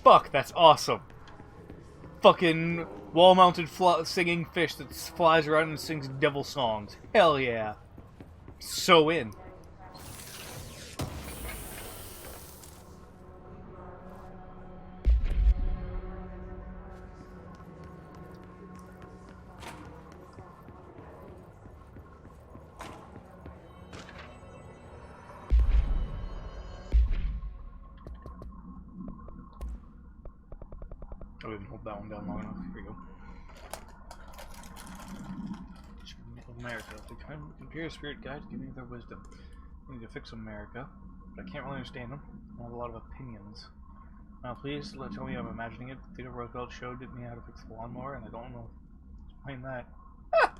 Fuck, that's awesome. Fucking wall-mounted singing fish that flies around and sings devil songs. Hell yeah. So in. I didn't hold that one down long enough. Here we go. America. The computer spirit guides give me their wisdom. I need to fix America, but I can't really understand them. I have a lot of opinions. Now, please tell me I'm imagining it. Theodore Roosevelt showed me how to fix the lawnmower, and I don't know. Explain that. Ah!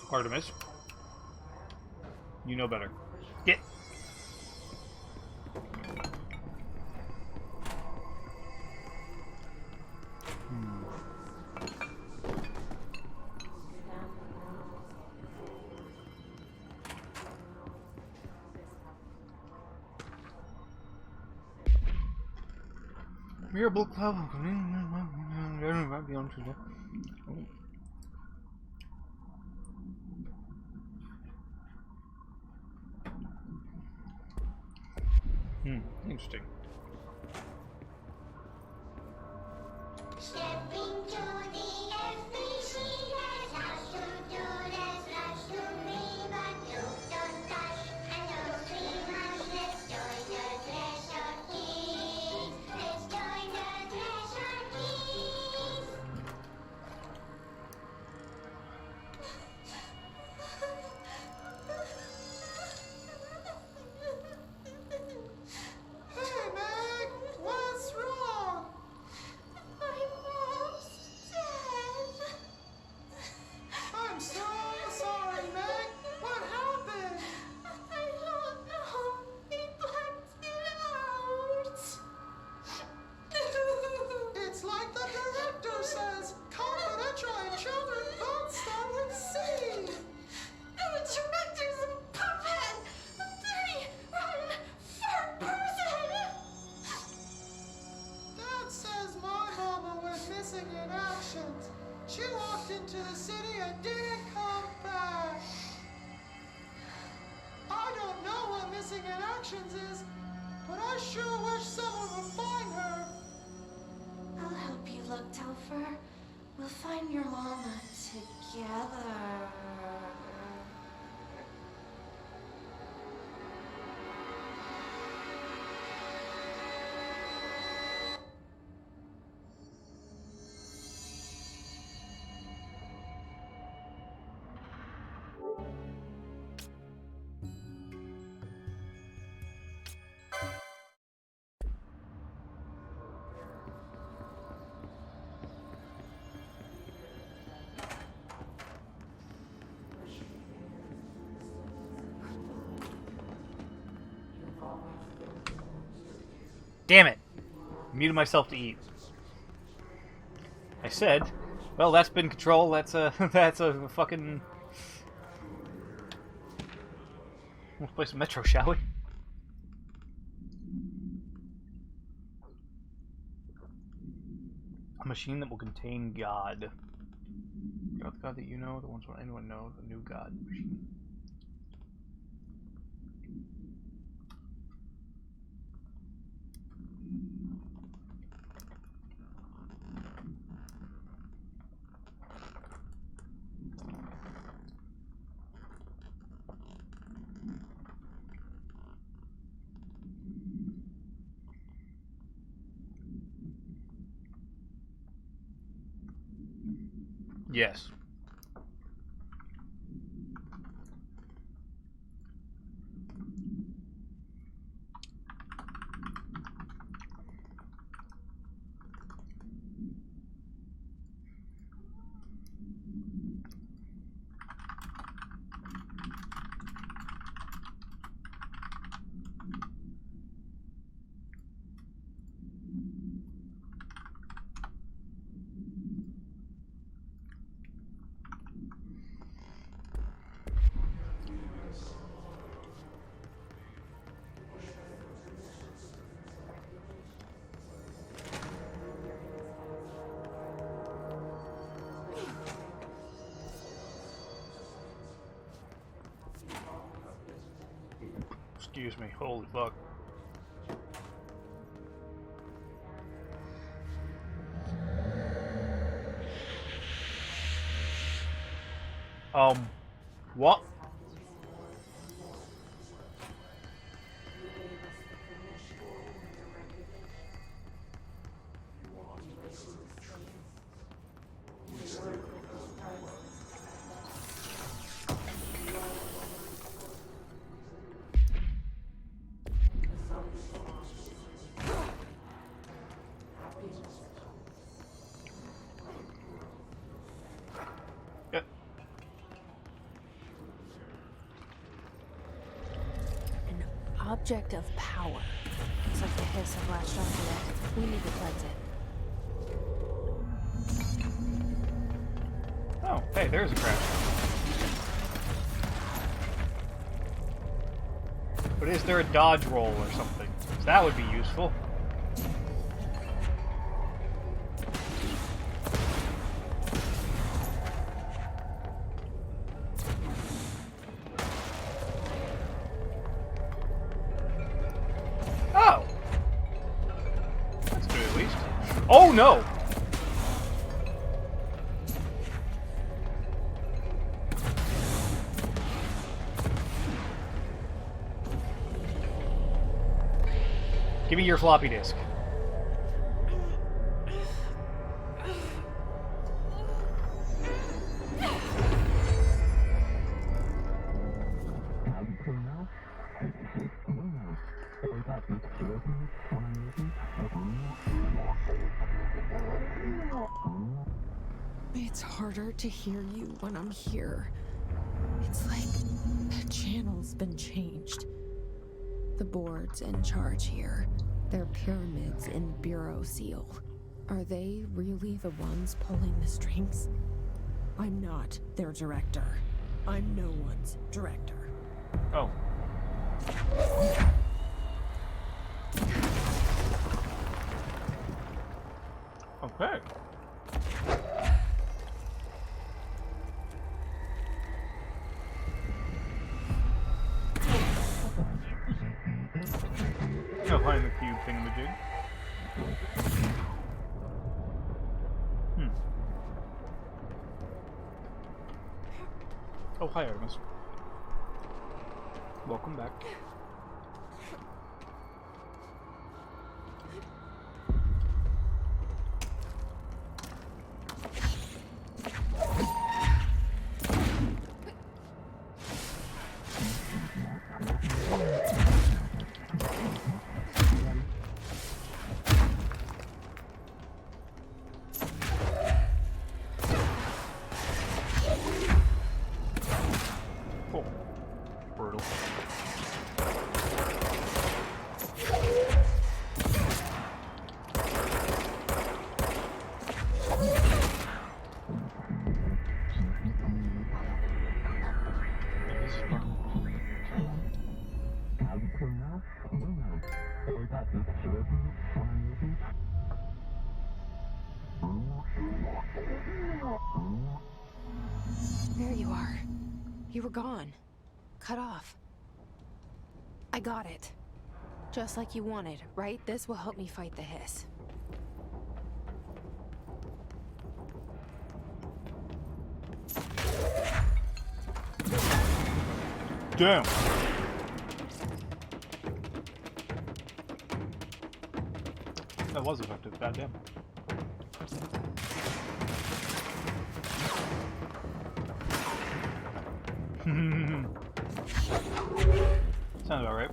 Artemis. You know better. Get. Mirable cloud. Interesting. Stepping to the FBC, there's lots to do, there's lots to be, but you don't touch and don't scream much. Let's join the Treasure Keys. Let's join the Treasure Keys. Hey, Meg! What's wrong? My mom's dead. I'm so sorry, Meg. What happened? I don't know. They blacked it out. It's like the director says. Confidential and children don't start with C. The director's a puppet. A dirty, rotten, fat person. Dad says my mama went missing in action. She walked into the city and didn't come back. I don't know what missing in actions is, but I sure wish someone would find her. I'll help you look, Telfer. We'll find your mama together. Damn it! Muted myself to eat. I said, well, that's been Control. That's a that's a fucking. Let's play some Metro, shall we? A machine that will contain God. The God that you know, the ones where anyone knows, a new God machine. Yes. Excuse me. Holy fuck. What? Object of power. Looks like the hiss have latched onto it. We need to cleanse it. Oh, hey, there's a crash. But is there a dodge roll or something? 'Cause that would be useful. Oh! That's good at least. Oh no! Give me your floppy disk. It's harder to hear you when I'm here. It's like the channel's been changed. The board's in charge here. They're pyramids in Bureau Seal. Are they really the ones pulling the strings? I'm not their director. I'm no one's director. Oh. Okay. I'll find the cube thingamajig. Oh, hi, Artemis. Welcome back. Oh, brutal. This is fun. There you are. You were gone. Cut off. I got it. Just like you wanted, right? This will help me fight the hiss. Damn. That was effective, goddamn. Sounds about right.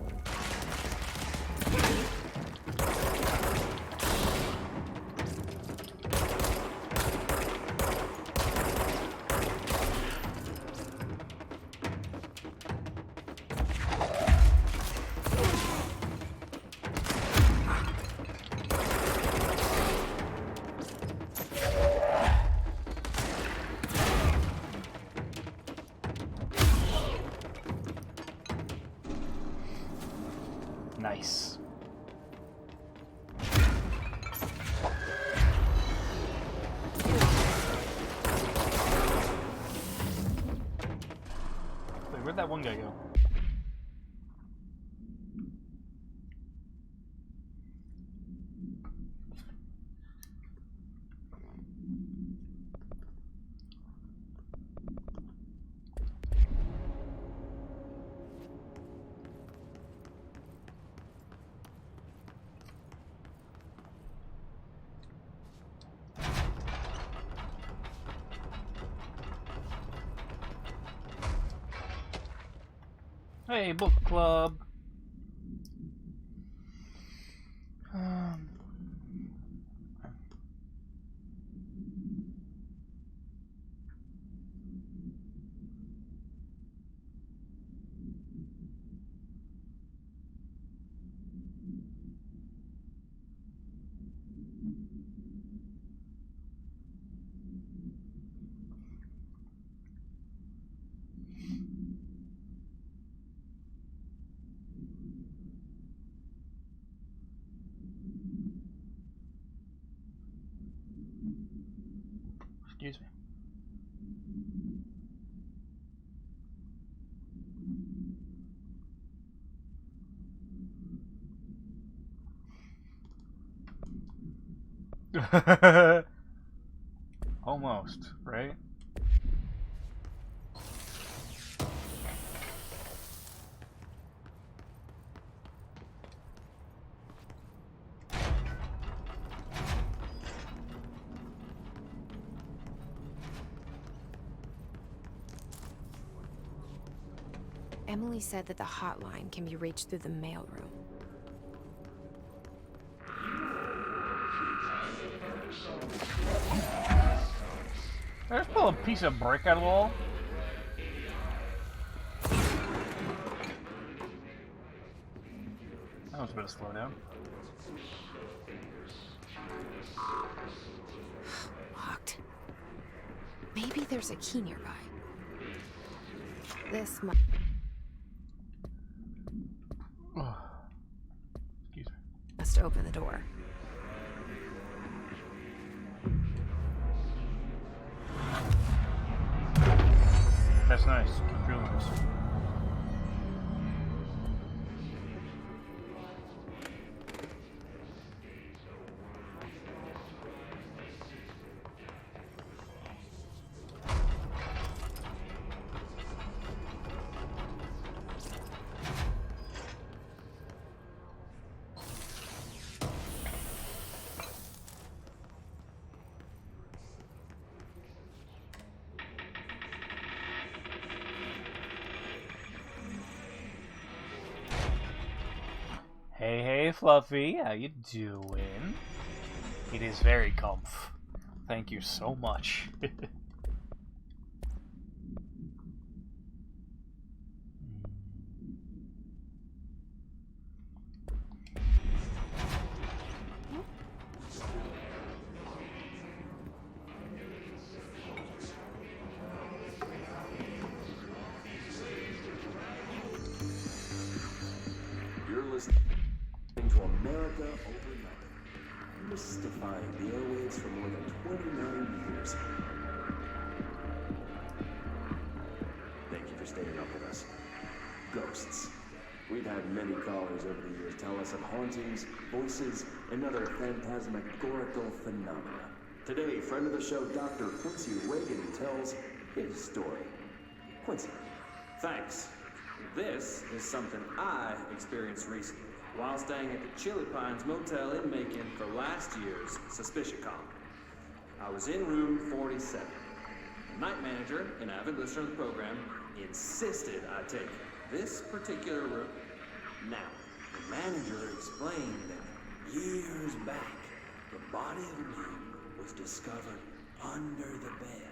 Nice. Wait, where'd that one guy go? Hey, book club. Excuse me. Almost, right? Emily said that the hotline can be reached through the mailroom. I just pull a piece of brick out of the wall. That was a bit of slowdown. Locked. Maybe there's a key nearby. This must... Excuse me. must open the door. That's nice. Real nice. Hey, hey, Fluffy, how you doing? It is very comf. Thank you so much. You're listening to America Overnight, mystifying the airwaves for more than 29 years. Thank you for staying up with us. Ghosts. We've had many callers over the years tell us of hauntings, voices, and other phantasmagorical phenomena. Today, friend of the show, Dr. Quincy Reagan, tells his story. Quincy, thanks. This is something I experienced recently while staying at the Chili Pines Motel in Macon for last year's SuspiciaCon. I was in room 47. The night manager, an avid listener of the program, insisted I take this particular room. Now, the manager explained that years back, the body of a man was discovered under the bed,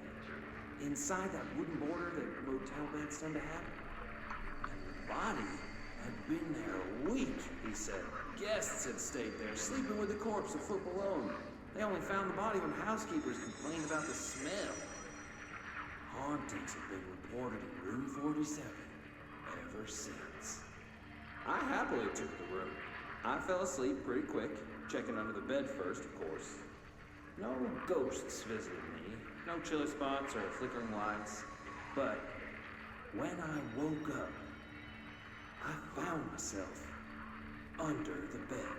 inside that wooden border that motel beds tend to have. Body had been there a week, he said. Guests had stayed there, sleeping with the corpse a foot below them. They only found the body when housekeepers complained about the smell. Hauntings have been reported in room 47 ever since. I happily took the room. I fell asleep pretty quick, checking under the bed first, of course. No ghosts visited me, no chilly spots or flickering lights. But when I woke up, I found myself under the bed.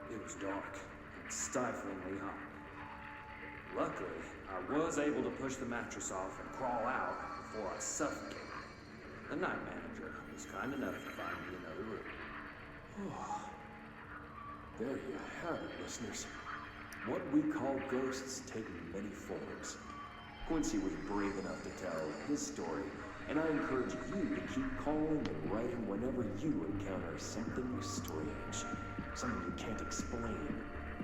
It was dark and stiflingly hot. Luckily, I was able to push the mattress off and crawl out before I suffocated. The night manager was kind enough to find me another room. There you have it, listeners. What we call ghosts take many forms. Quincy was brave enough to tell his story And I encourage you to keep calling and writing whenever you encounter something strange, something you can't explain.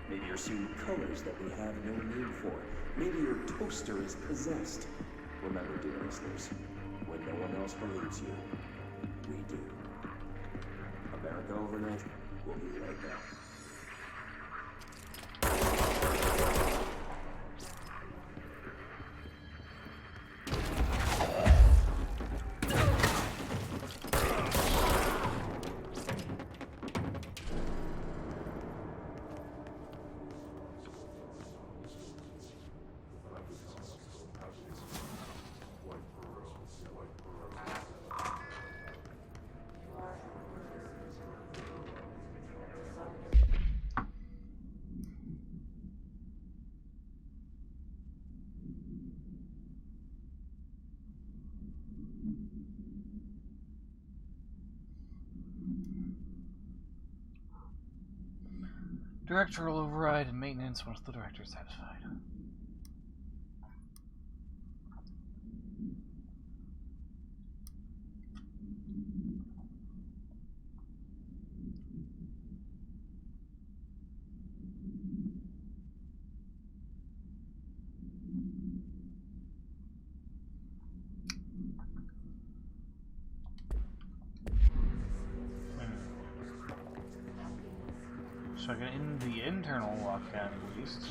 Maybe you're seeing colors that we have no name for. Maybe your toaster is possessed. Remember, dear listeners, when no one else believes you, we do. America Overnight will be right back. Director will override and maintenance once the director is satisfied. So I get in the internal lockdown at least.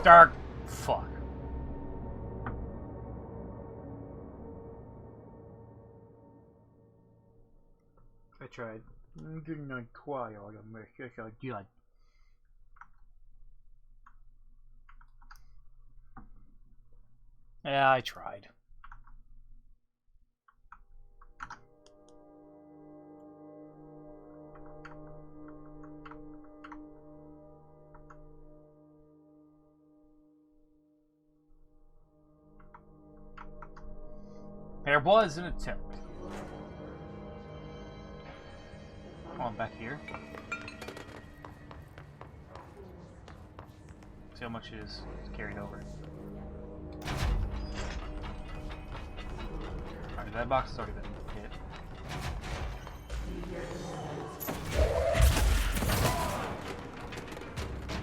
Dark fuck. I tried. I'm getting not quiet on the mess. I did. Yeah, I tried. There was an attempt. Come on, back here. See how much it is carried over. Alright, that box has already been hit.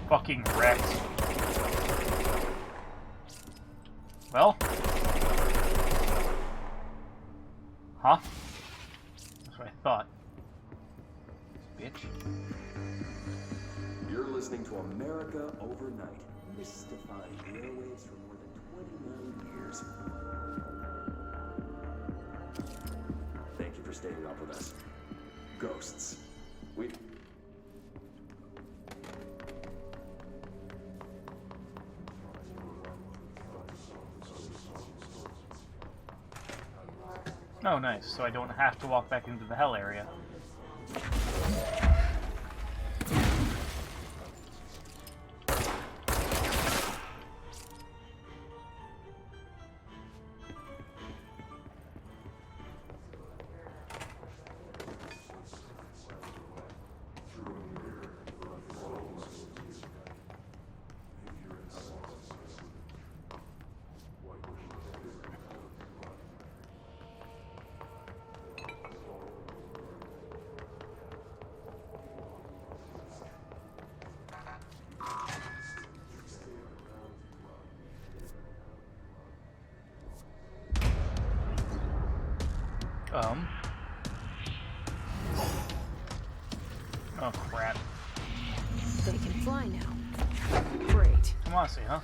Fucking wrecked. Well. Huh? That's what I thought. Bitch. You're listening to America Overnight, mystifying the airwaves for more than 29 years. Thank you for staying up with us. Ghosts. We... Oh, nice. So I don't have to walk back into the hell area. Oh crap. They can fly now. Great. Come on, see, huh?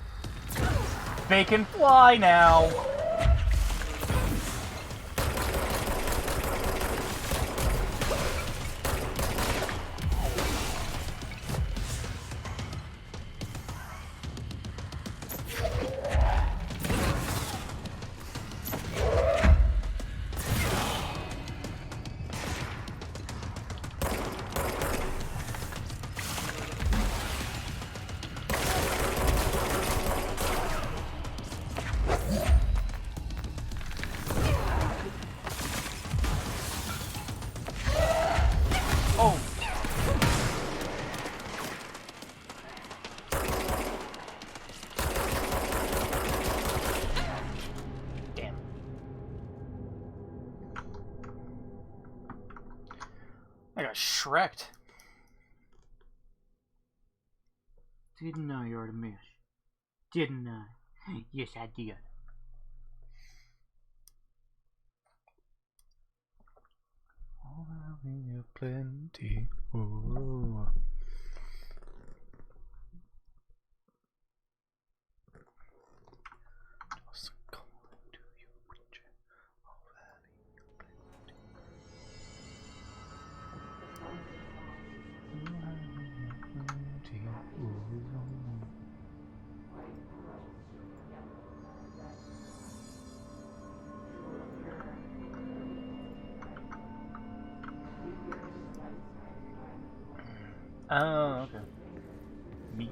They can fly now! got Shrek'd. Didn't I, Artemis? Didn't I? Yes, I did. Oh, we have plenty. Oh. Oh, okay. Meat.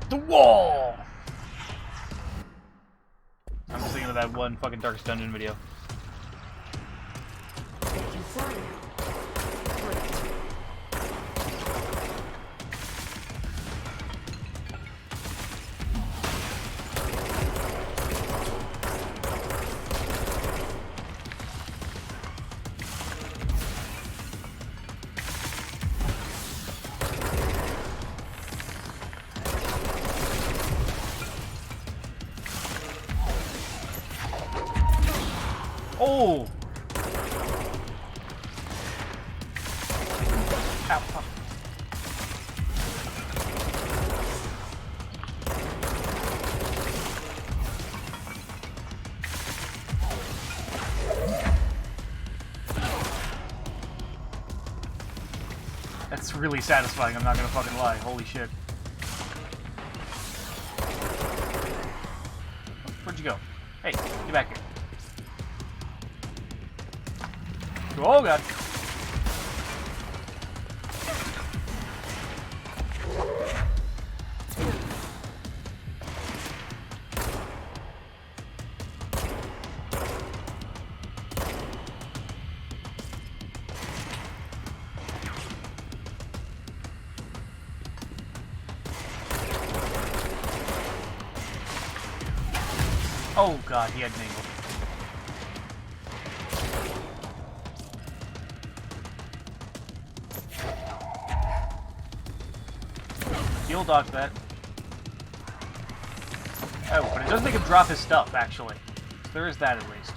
The wall! I'm just thinking of that one fucking Darkest Dungeon video. They can fly now. Great. Oh! Ow, fuck. That's really satisfying, I'm not gonna fucking lie. Holy shit. Where'd you go? Hey, get back here. Oh god. Oh god, he had an angle. He'll dodge that. Oh, but it does make him drop his stuff, actually. So there is that, at least.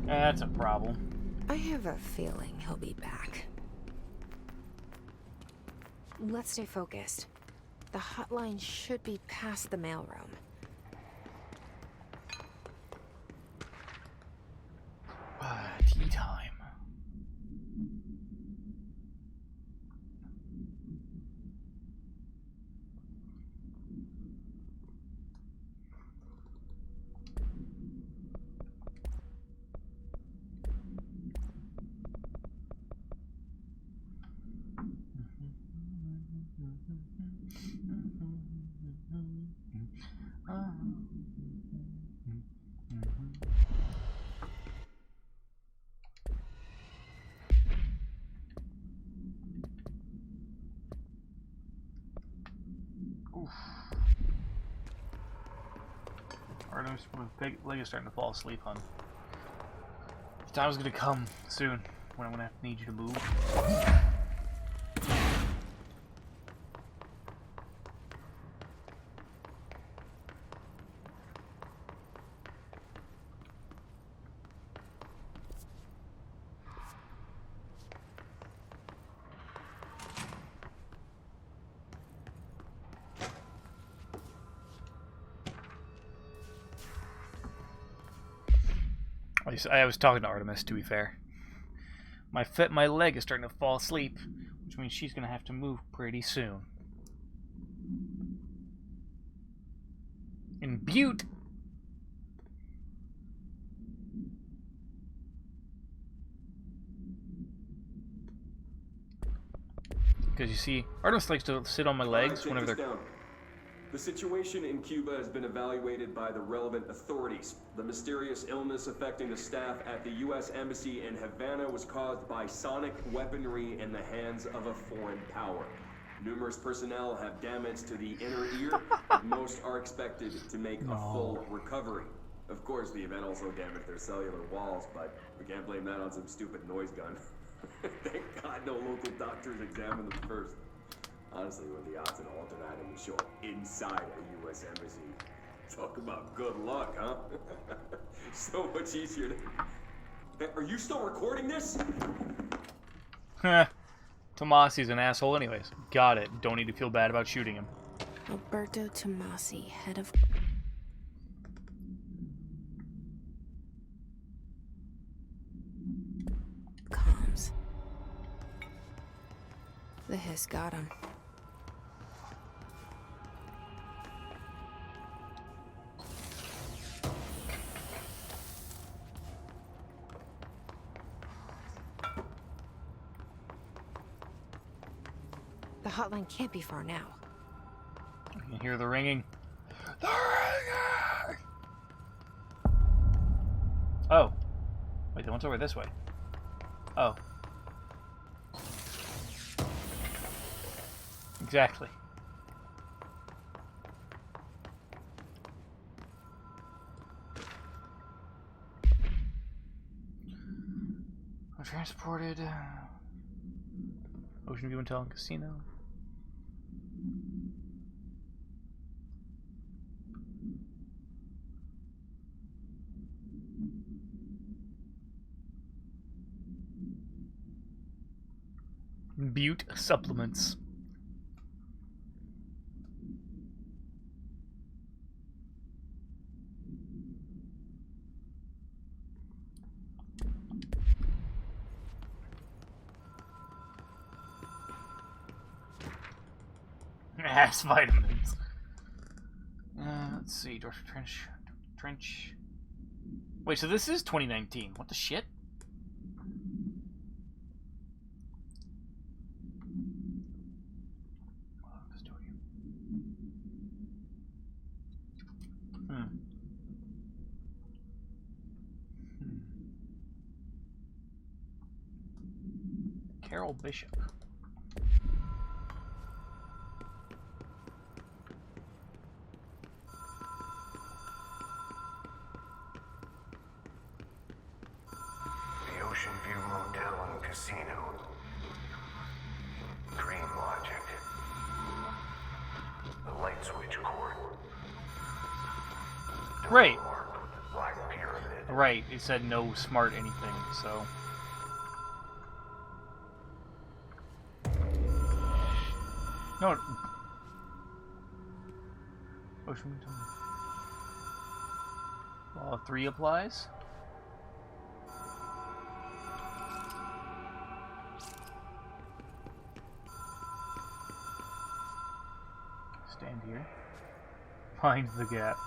That's a problem. I have a feeling he'll be back. Let's stay focused. The hotline should be past the mailroom. Tea time. Artemis, my leg is starting to fall asleep, hon. The time's gonna come soon when I'm gonna have to need you to move. I was talking to Artemis, to be fair. My leg is starting to fall asleep, which means she's gonna have to move pretty soon. In Butte. Because you see, Artemis likes to sit on my legs All right, whenever take they're... this down. The situation in Cuba has been evaluated by the relevant authorities. The mysterious illness affecting the staff at the U.S. Embassy in Havana was caused by sonic weaponry in the hands of a foreign power. Numerous personnel have damage to the inner ear, but most are expected to make a full recovery. Of course, the event also damaged their cellular walls, but we can't blame that on some stupid noise gun. Thank God no local doctors examined them first. Honestly, when the odds and alternate item would show up inside a U.S. embassy, talk about good luck, huh? So much easier to... Hey, are you still recording this? Heh. Tomasi's an asshole anyways. Got it. Don't need to feel bad about shooting him. Alberto Tomasi, head of... comms. The hiss got him. The hotline can't be far now. I can hear the ringing. The ringing! Oh. Wait, the one's over this way. Oh. Exactly. I'm transported. Ocean View Hotel and Casino. Butte supplements. Ass vitamins. Let's see. Trench. Wait, so this is 2019. What the shit? Carol Bishop. The Ocean View Motel and Casino. Dream Logic. The light switch cord. Right. Black Pyramid. Right. It said no smart anything, so. No. Ocean. Law of 3 applies. Stand here. Find the gap.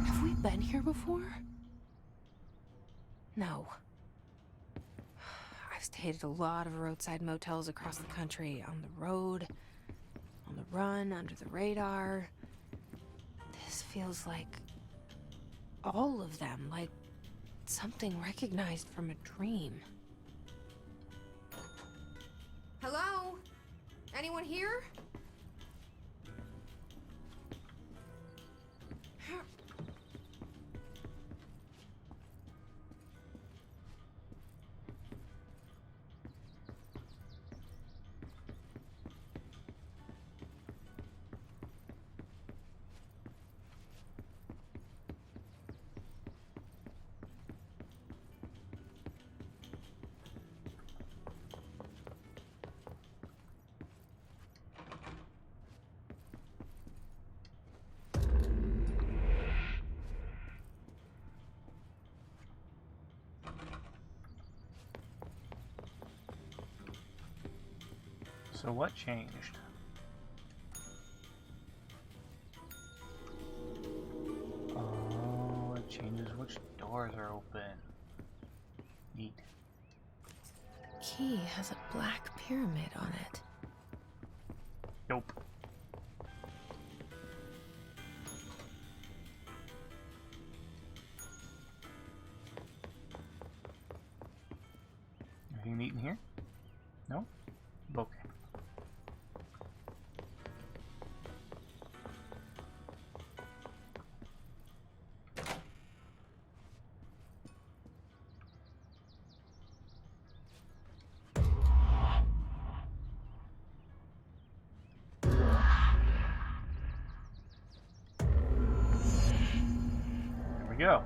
Have we been here before? No. I've stayed at a lot of roadside motels across the country, on the road, on the run, under the radar. This feels like all of them, like something recognized from a dream. Hello? Anyone here? So what changed? Oh, it changes which doors are open. Neat. Key has a black pyramid on it. Nope. Anything neat in here? No? Okay. There we go.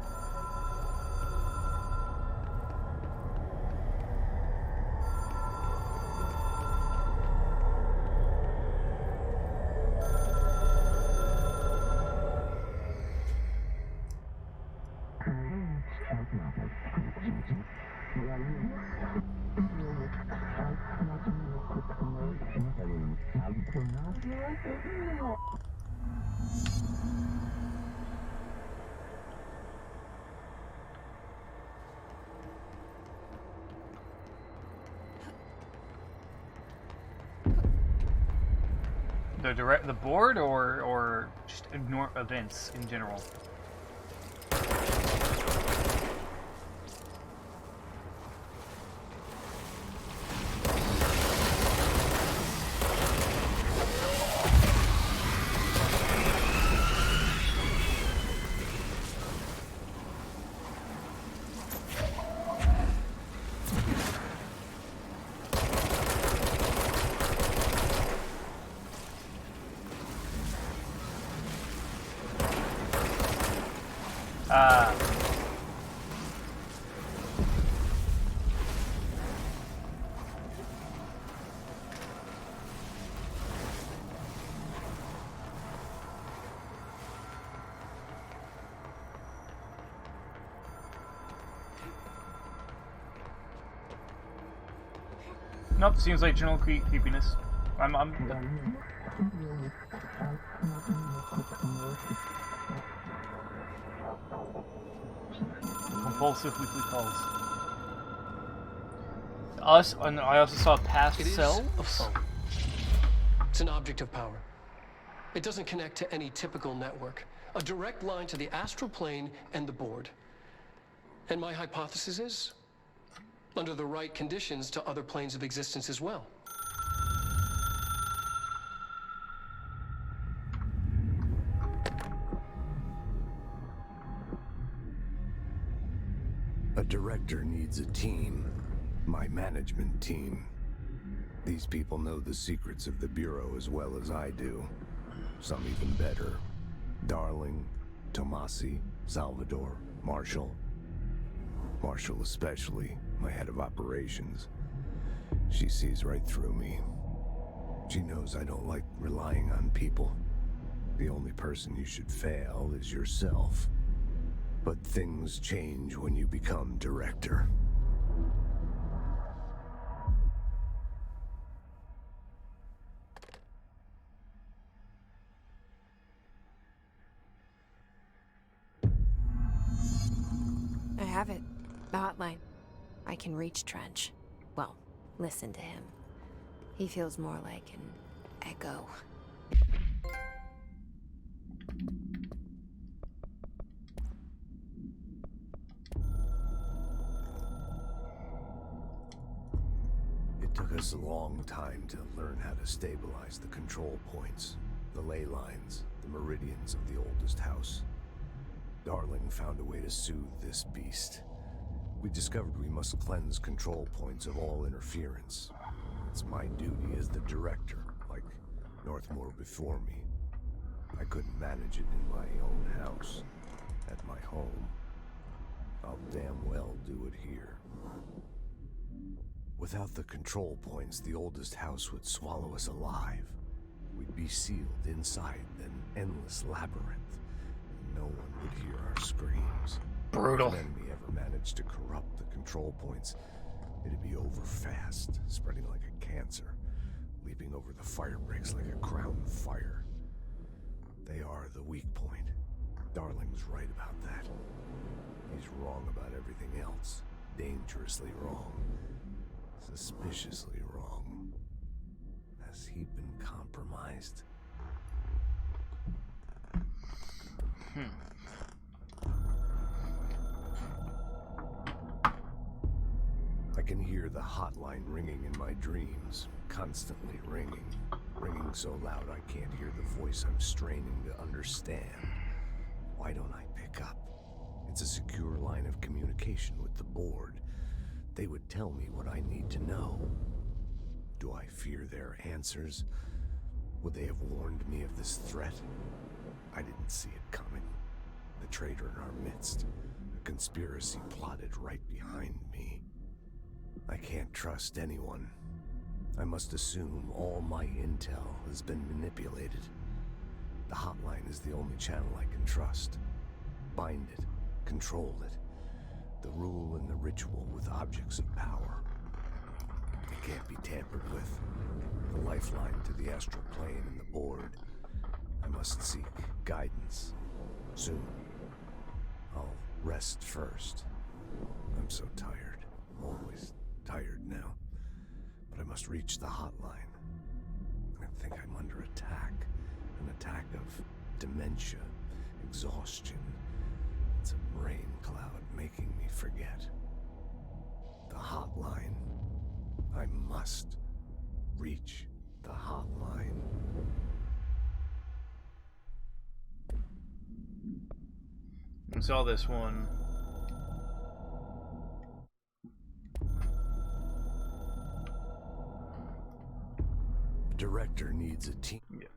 The board or just ignore events in general? Nope, seems like general creepiness. I'm compulsive weekly calls. Us, and I also saw past selves. It's an object of power. It doesn't connect to any typical network. A direct line to the astral plane and the board. And my hypothesis is, under the right conditions, to other planes of existence as well. A director needs a team. My management team. These people know the secrets of the Bureau as well as I do. Some even better. Darling, Tomasi, Salvador, Marshall. Marshall especially, my head of operations. She sees right through me. She knows I don't like relying on people. The only person you should fail is yourself. But things change when you become director. I have it. The hotline. I can reach Trench. Well, listen to him. He feels more like an echo. It took us a long time to learn how to stabilize the control points, the ley lines, the meridians of the oldest house. Darling found a way to soothe this beast. We discovered we must cleanse control points of all interference. It's my duty as the director, like Northmore before me. I couldn't manage it in my own house, at my home. I'll damn well do it here. Without the control points, the oldest house would swallow us alive. We'd be sealed inside an endless labyrinth. No one would hear our screams. Brutal. If an enemy ever managed to corrupt the control points, it'd be over fast, spreading like a cancer, leaving sweeping over the fire breaks like a crown fire. They are the weak point. Darling's right about that. He's wrong about everything else. Dangerously wrong. Suspiciously wrong. Has he been compromised? I can hear the hotline ringing in my dreams, constantly ringing. Ringing so loud I can't hear the voice I'm straining to understand. Why don't I pick up? It's a secure line of communication with the board. They would tell me what I need to know. Do I fear their answers? Would they have warned me of this threat? I didn't see it coming. The traitor in our midst. A conspiracy plotted right behind me. I can't trust anyone. I must assume all my intel has been manipulated. The hotline is the only channel I can trust. Bind it, control it. The rule and the ritual with objects of power. It can't be tampered with. The lifeline to the astral plane and the board. I must seek guidance. Soon. I'll rest first. I'm so tired. Always tired now. But I must reach the hotline. I think I'm under attack. An attack of dementia, exhaustion. It's a brain cloud making me forget. The hotline. I must reach the hotline. I saw this one. The director needs a team. Yeah.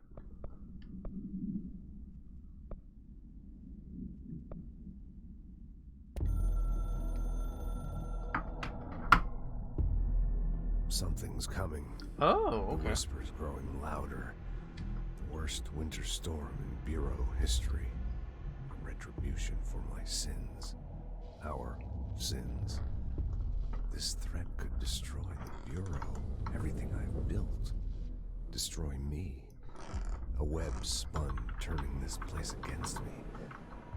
Something's coming. Oh, okay. The whispers growing louder. The worst winter storm in Bureau history. A retribution for my sins. Our sins. This threat could destroy the Bureau. Everything I've built. Destroy me. A web spun, turning this place against me.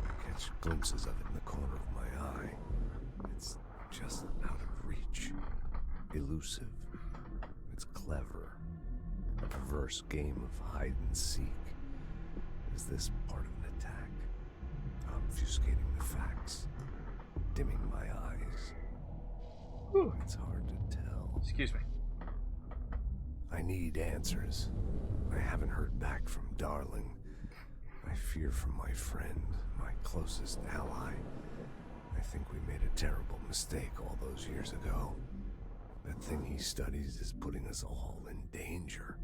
I catch glimpses of it in the corner of my eye. It's just out of reach. Elusive. It's clever. A perverse game of hide and seek. Is this part of an attack? Obfuscating the facts. Dimming my eyes. Whew. It's hard to tell. Excuse me. I need answers. I haven't heard back from Darling. I fear for my friend, my closest ally. I think we made a terrible mistake all those years ago. That thing he studies is putting us all in danger.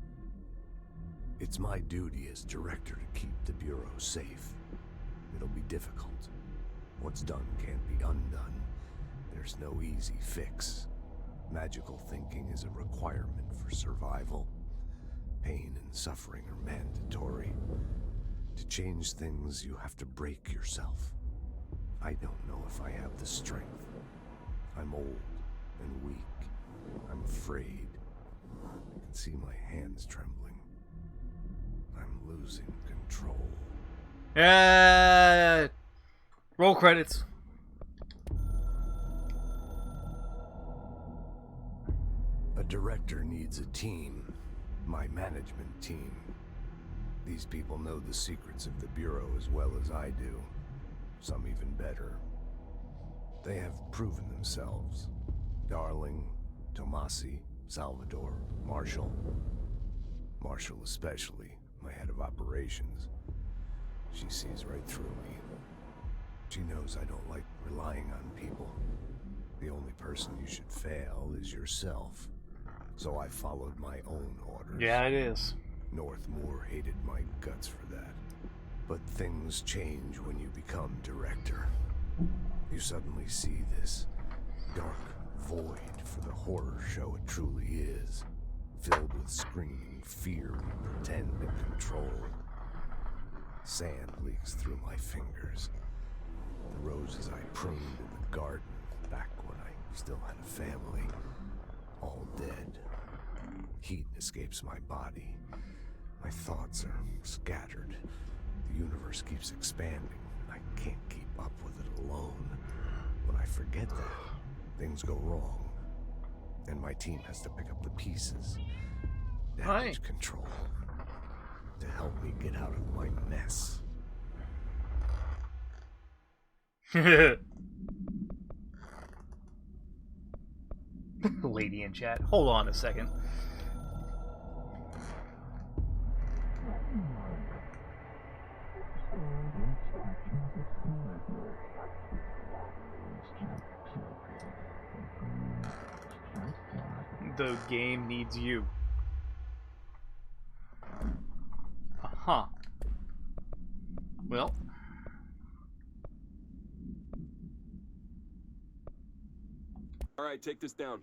It's my duty as director to keep the Bureau safe. It'll be difficult. What's done can't be undone. There's no easy fix. Magical thinking is a requirement for survival. Pain and suffering are mandatory. To change things, you have to break yourself. I don't know if I have the strength. I'm old and weak. I'm afraid. I can see my hands trembling. I'm losing control. Roll credits. A director needs a team. My management team. These people know the secrets of the Bureau as well as I do. Some even better. They have proven themselves. Darling, Tomasi, Salvador, Marshall. Marshall especially, my head of operations. She sees right through me. She knows I don't like relying on people. The only person you should fail is yourself. So I followed my own orders. Yeah, it is. Northmoor hated my guts for that. But things change when you become director. You suddenly see this dark void for the horror show it truly is. Filled with screaming fear we pretend to control. Sand leaks through my fingers. The roses I pruned in the garden back when I still had a family. All dead. heat escapes my body. My thoughts are scattered. The universe keeps expanding. I can't keep up with it alone. When I forget that, things go wrong. And my team has to pick up the pieces. Damage control. To help me get out of my mess. Lady in chat. Hold on a second. The game needs you. Uh-huh. Well. All right, take this down.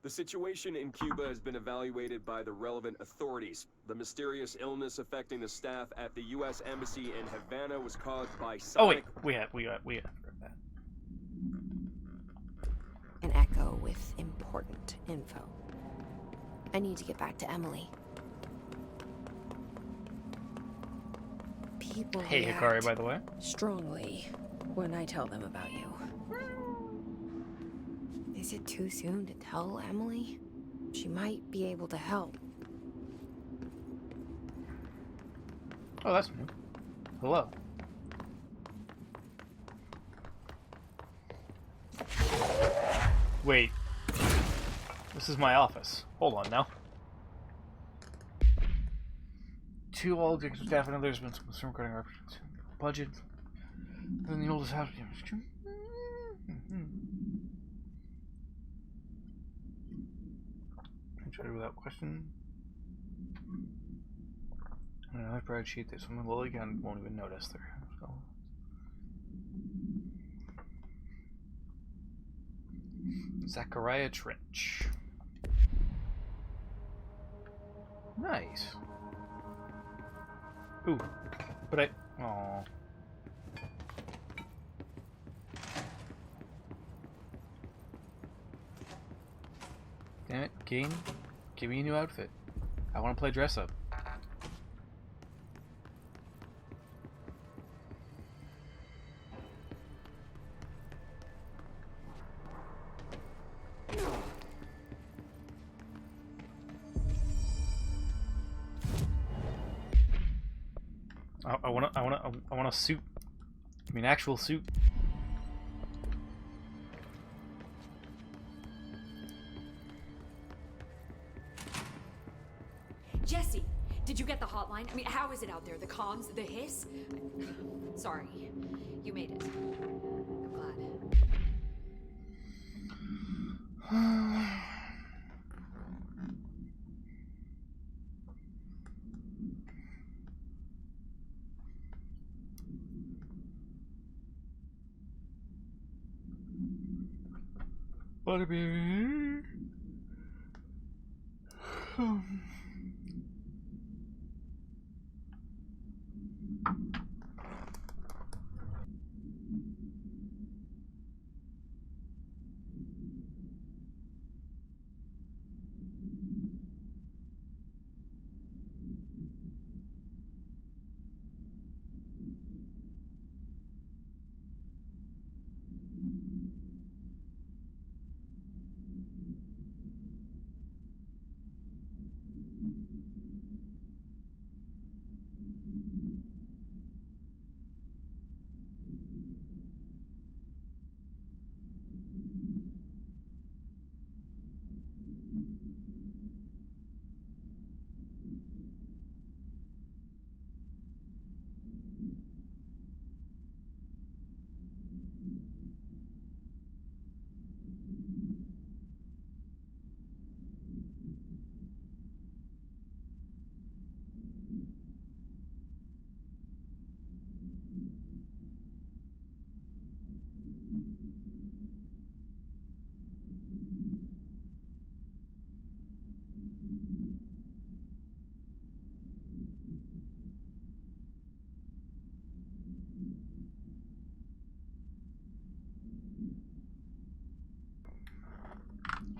The situation in Cuba has been evaluated by the relevant authorities. The mysterious illness affecting the staff at the U.S. Embassy in Havana was caused by sonic... Oh wait, we have heard that. An echo with important info. I need to get back to Emily. People Hey, react Hikari, by the way. strongly when I tell them about you. Is it too soon to tell Emily? She might be able to help. Oh, that's new. Hello. Wait. This is my office. Hold on now. Two all executive staff and others have been some concern regarding our budget. Then the oldest house. Try it without question. Another spreadsheet that someone will again won't even notice there. So. Zachariah Trench. Nice. Ooh, but Aww. Damn it, game. Give me a new outfit. I want to play dress up. I want a suit. I mean, actual suit. Jesse, did you get the hotline? I mean, how is it out there? The comms, the hiss? Sorry, you made it. I'm glad. Butterbeer.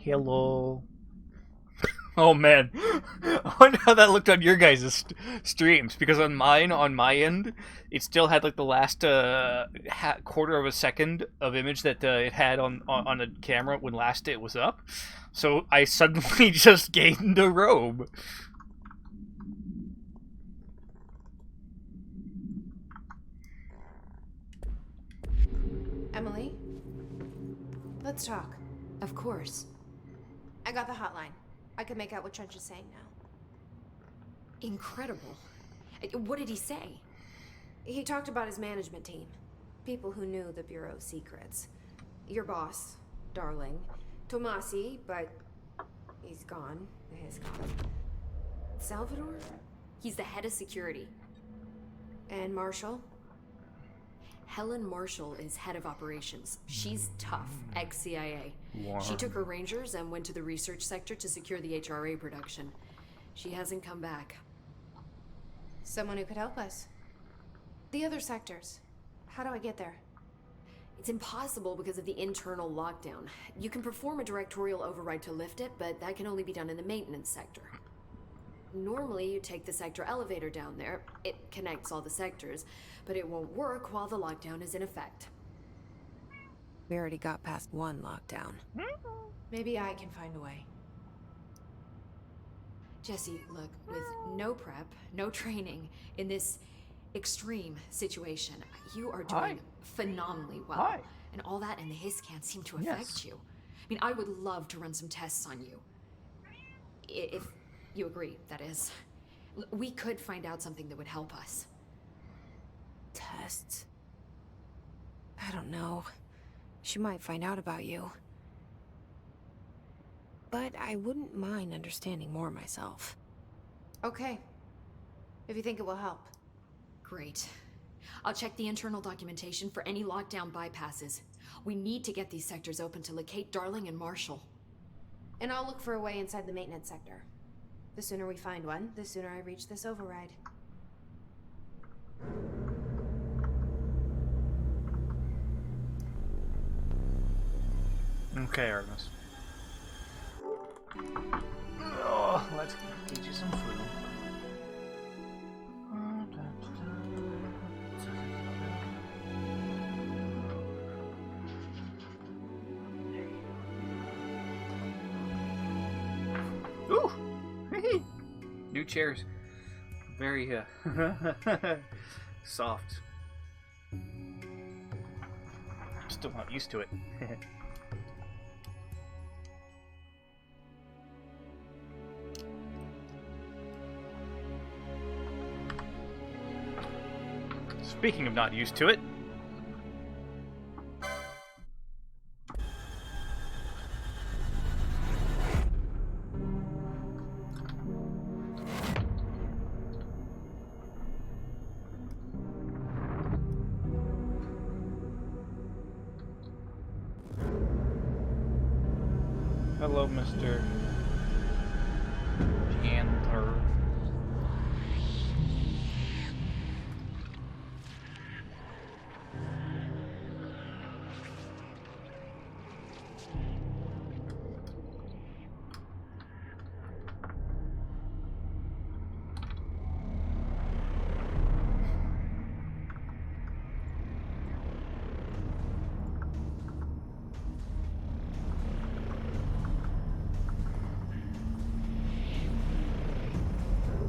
Hello. Oh man, I wonder how that looked on your guys' streams, because on mine, on my end, it still had like the last quarter of a second of image that it had on the camera when last it was up. So I suddenly just gained a robe. Emily, let's talk. Of course. I got the hotline. I can make out what Trench is saying now. Incredible. What did he say? He talked about his management team. People who knew the Bureau's secrets. Your boss, Darling. Tomasi, but he's gone. He's gone. Salvador? He's the head of security. And Marshall? Helen Marshall is head of operations. She's tough, ex-CIA. She took her Rangers and went to the research sector to secure the HRA production. She hasn't come back. Someone who could help us. The other sectors. How do I get there? It's impossible because of the internal lockdown. You can perform a directorial override to lift it, but that can only be done in the maintenance sector. Normally, you take the sector elevator down there. It connects all the sectors, but it won't work while the lockdown is in effect. We already got past one lockdown. Maybe I can find a way. Jesse, look, with no prep, no training, in this extreme situation, you are doing phenomenally well. Hi. And all that and the hiss can't seem to affect you. I mean, I would love to run some tests on you. If you agree, that is. We could find out something that would help us. Tests? I don't know. She might find out about you. But I wouldn't mind understanding more myself. Okay. If you think it will help. Great. I'll check the internal documentation for any lockdown bypasses. We need to get these sectors open to locate Darling and Marshall. And I'll look for a way inside the maintenance sector. The sooner we find one, the sooner I reach this override. Okay, Artemis. Oh, let's get you some food. Ooh! New chairs. Very, soft. Still not used to it. Speaking of not used to it. Hello, Mr. Panther.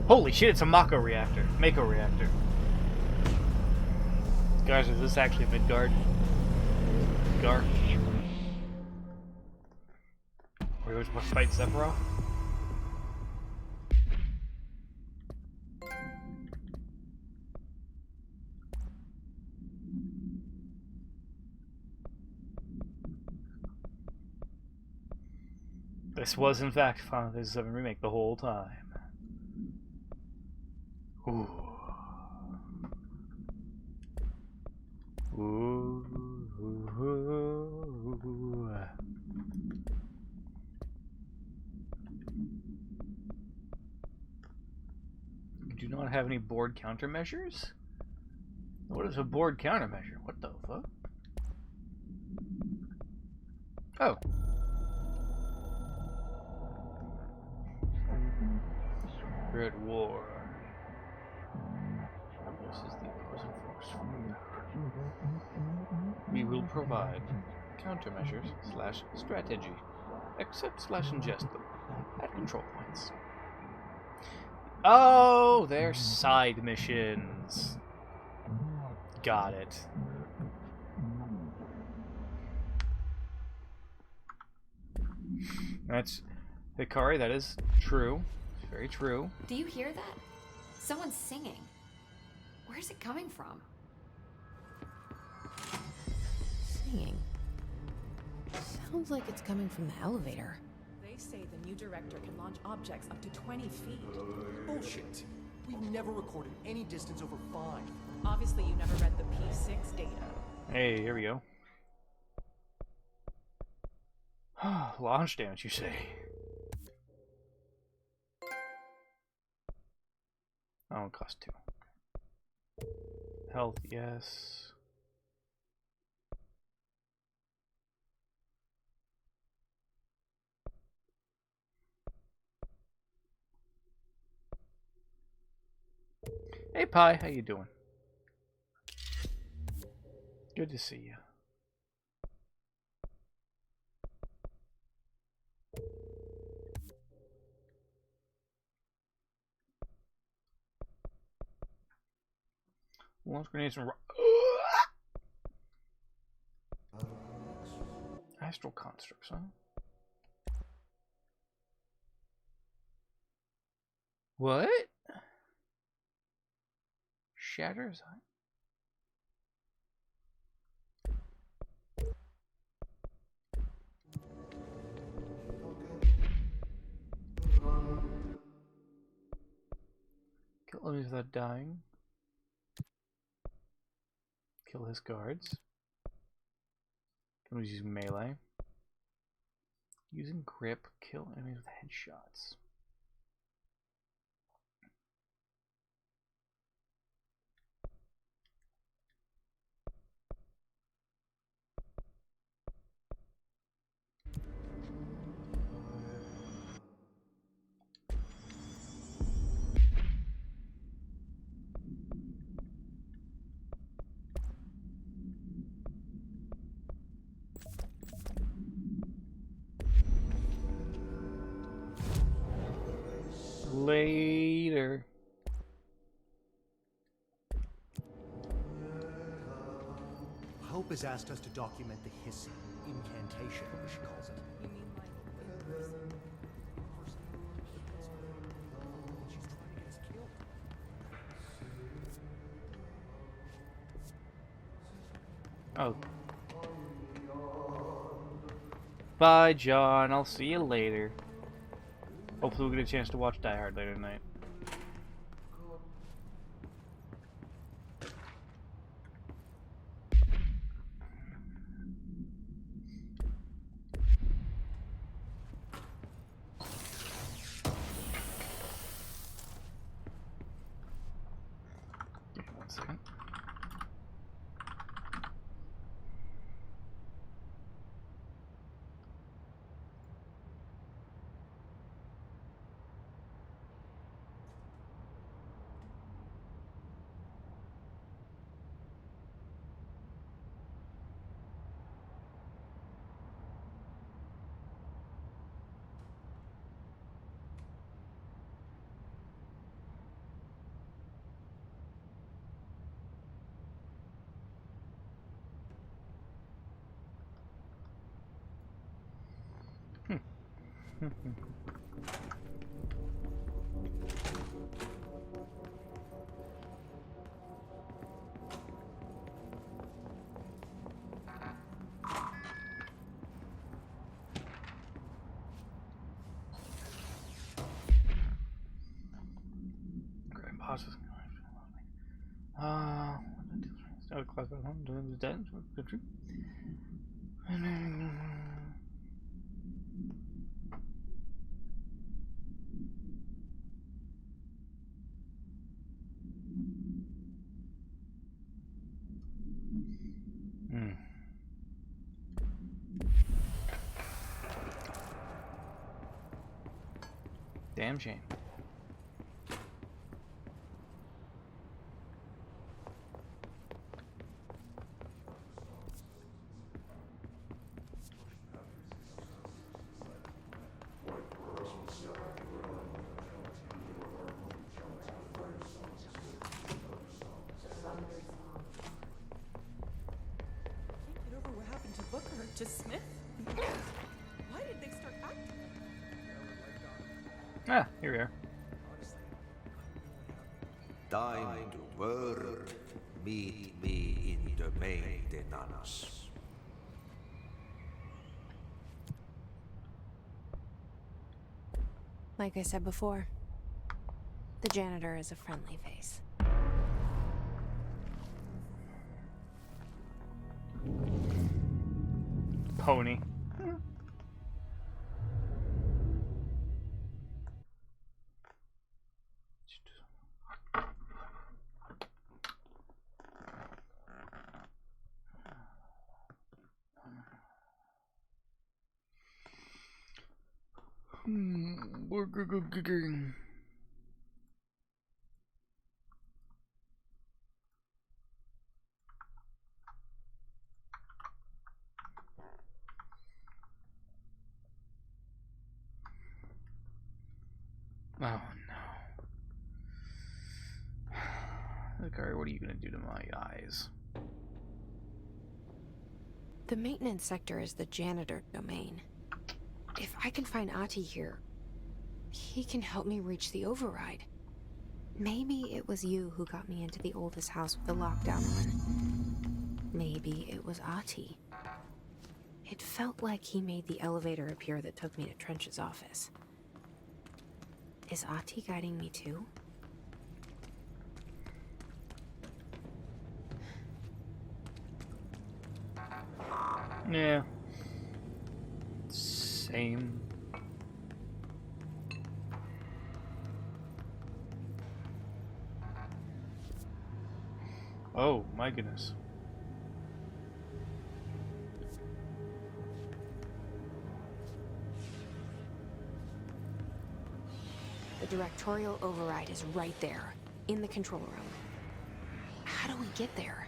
Holy shit, it's a Mako reactor. Mako reactor. Guys, is this actually Midgard? Midgard? We're going to fight Sephiroth? This was in fact Final Fantasy VII Remake the whole time. Ooh. Ooh. You do not have any board countermeasures? What is a board countermeasure? What the fuck? Oh. We're at war. This is the opposing force. We will provide countermeasures / strategy. Accept / ingest them at control points. Oh, they're side missions. Got it. That's Hikari, that is true. Very true. Do you hear that? Someone's singing. Where's it coming from? Singing. Sounds like it's coming from the elevator. They say the new director can launch objects up to 20 feet. Bullshit. We've never recorded any distance over 5. Obviously, you never read the P6 data. Hey, here we go. Launch damage, you say? Oh, it costs 2. Health, yes. Hey, Pi, how you doing? Good to see you. Launch grenades and astral constructs, huh? What? Shatters? Kill enemies without dying. Kill his guards. Someone's using melee. Using grip, kill enemies with headshots. Later. Hope has asked us to document the hissing incantation, she calls it. You mean like in person? She's trying to get us killed. Oh. Bye, John. I'll see you later. Hopefully we'll get a chance to watch Die Hard later tonight. Give me 1 second. Great pauses. Started class by home, doing the dead country. Damn shame. Ah, here we are. Time to work. Meet me in the maintenance. Like I said before, the janitor is a friendly face. Pony. Oh no. Okay, what are you gonna do to my eyes? The maintenance sector is the janitor domain. If I can find Ahti here, he can help me reach the override. Maybe it was you who got me into the oldest house with the lockdown on. Maybe it was Ahti. It felt like he made the elevator appear that took me to Trench's office. Is Ahti guiding me too? Yeah. Same. Oh, my goodness. The directorial override is right there, in the control room. How do we get there?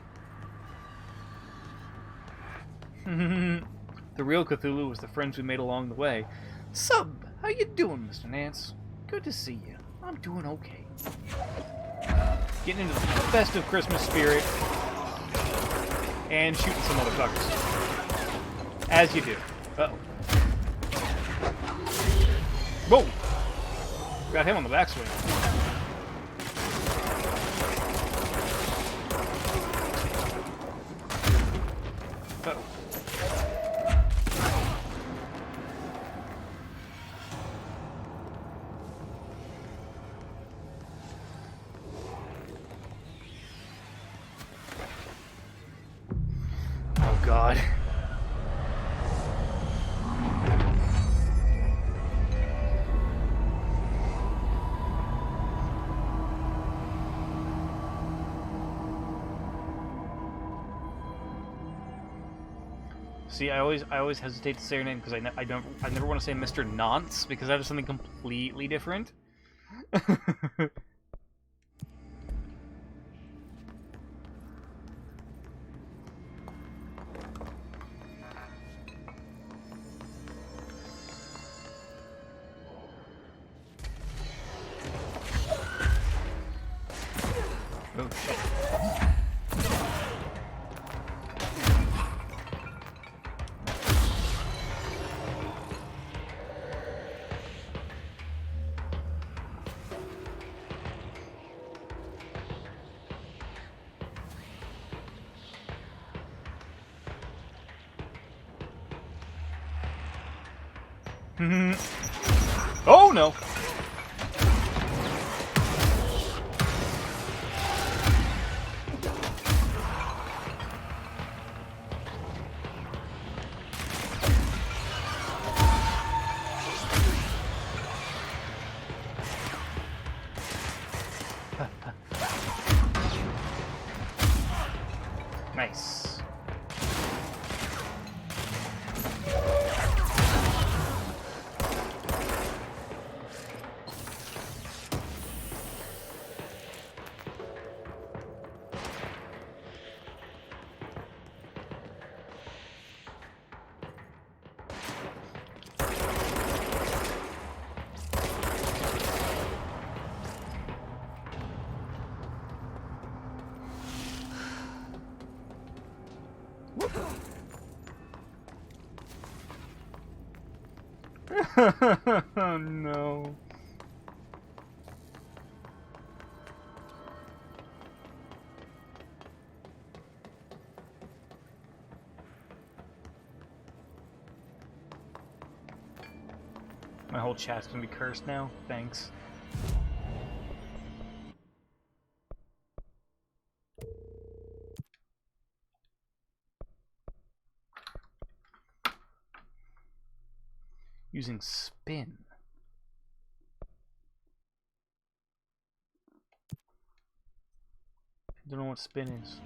The real Cthulhu was the friends we made along the way. Sub, how you doing, Mr. Nance? Good to see you. I'm doing okay. Getting into the festive Christmas spirit and shooting some motherfuckers. As you do. Uh-oh. Whoa! Got him on the backswing. Uh-oh. Oh God. See, I always hesitate to say her name because I never want to say Mr. Nance because that is something completely different. Oh shit. Oh no! Nice. Oh no. whole chat's gonna be cursed now. Thanks. Using spin. Don't know what spin is.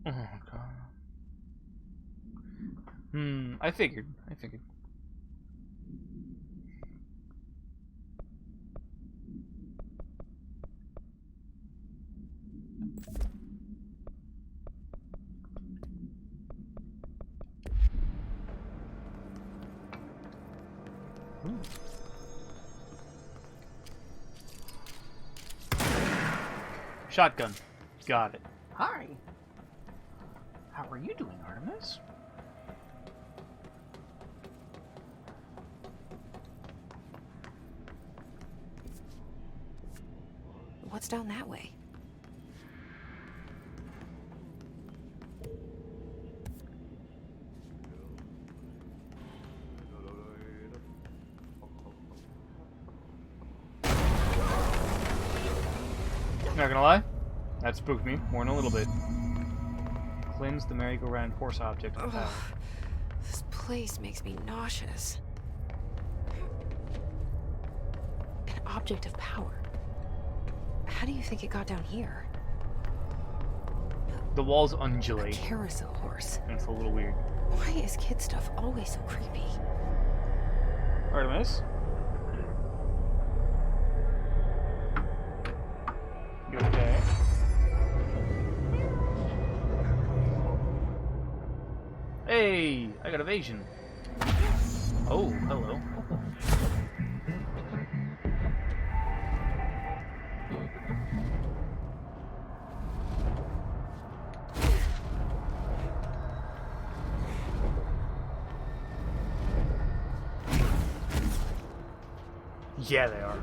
Oh god. I figured. Shotgun. Got it. Hi. How are you doing, Artemis? What's down that way? Not gonna lie, that spooked me more than a little bit. Cleanse the merry-go-round force object of power. This place makes me nauseous. An object of power. How do you think it got down here? The walls undulate. A carousel horse. And it's a little weird. Why is kid stuff always so creepy? Artemis? You okay? Hey! I got evasion. Oh, hello. Yeah, they are.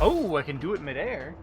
Oh, I can do it midair.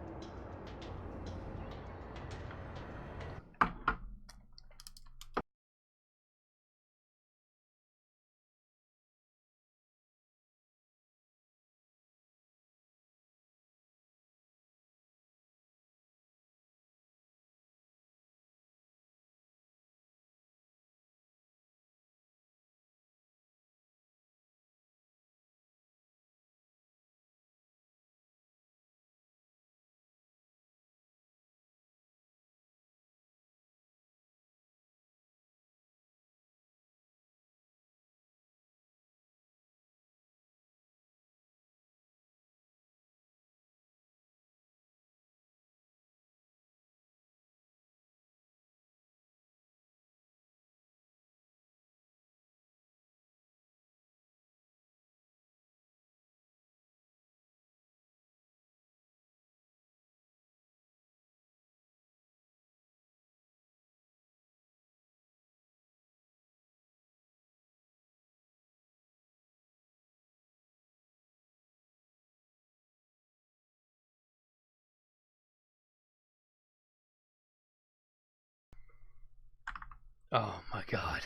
Oh my god.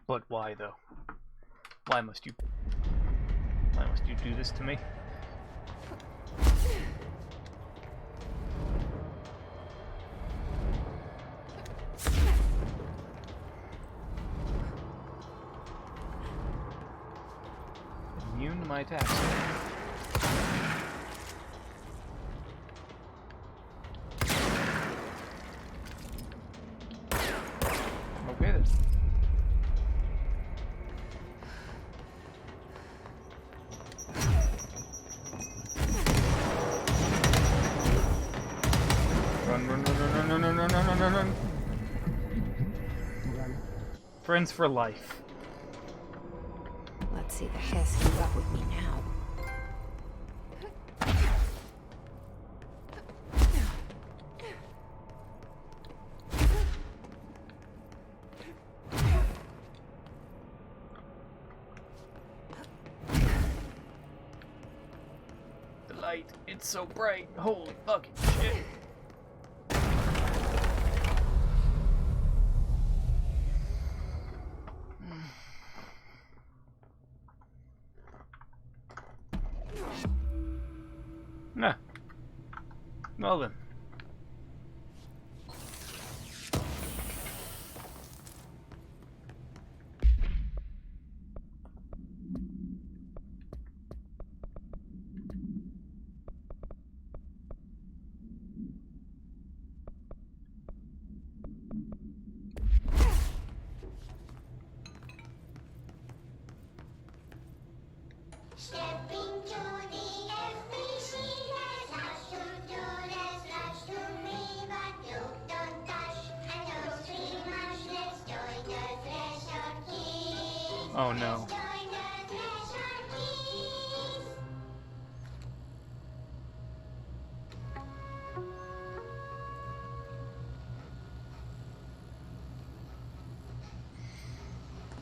But why though? Why must you do this to me? Immune to my attacks. Okay then. Run. Friends for life. Let's see the hiss keep up with me now. bright. It's so bright. Holy fucking shit. Nah. Well then. Step into the FBC, let's rush to do, let's rush to me, but you don't touch, and those 3 months, let's join the Treasure Keys. Oh no. Let's join the Treasure Keys.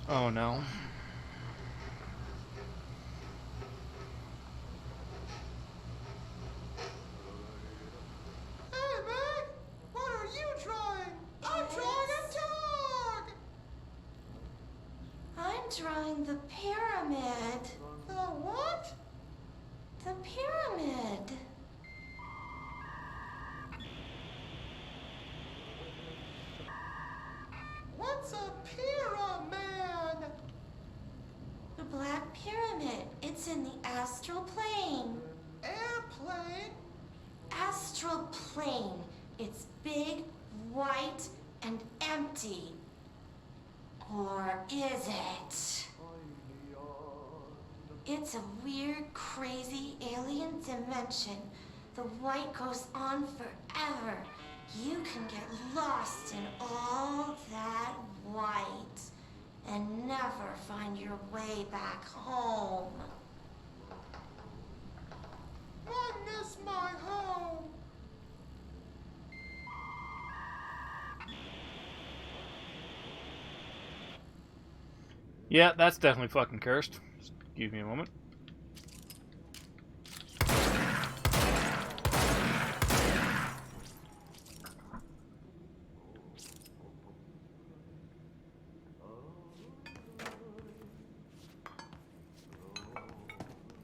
Oh no. Hey, Meg! What are you drawing? I'm drawing a dog! I'm drawing the pyramid. The what? The pyramid. What's a pyramid? The Black Pyramid. It's in the astral plane. Airplane? Astral plane. It's big, white, and empty. Or is it? It's a weird, crazy alien dimension. The white goes on forever. You can get lost in all that white and never find your way back home. I miss my home. Yeah, that's definitely fucking cursed. Just give me a moment.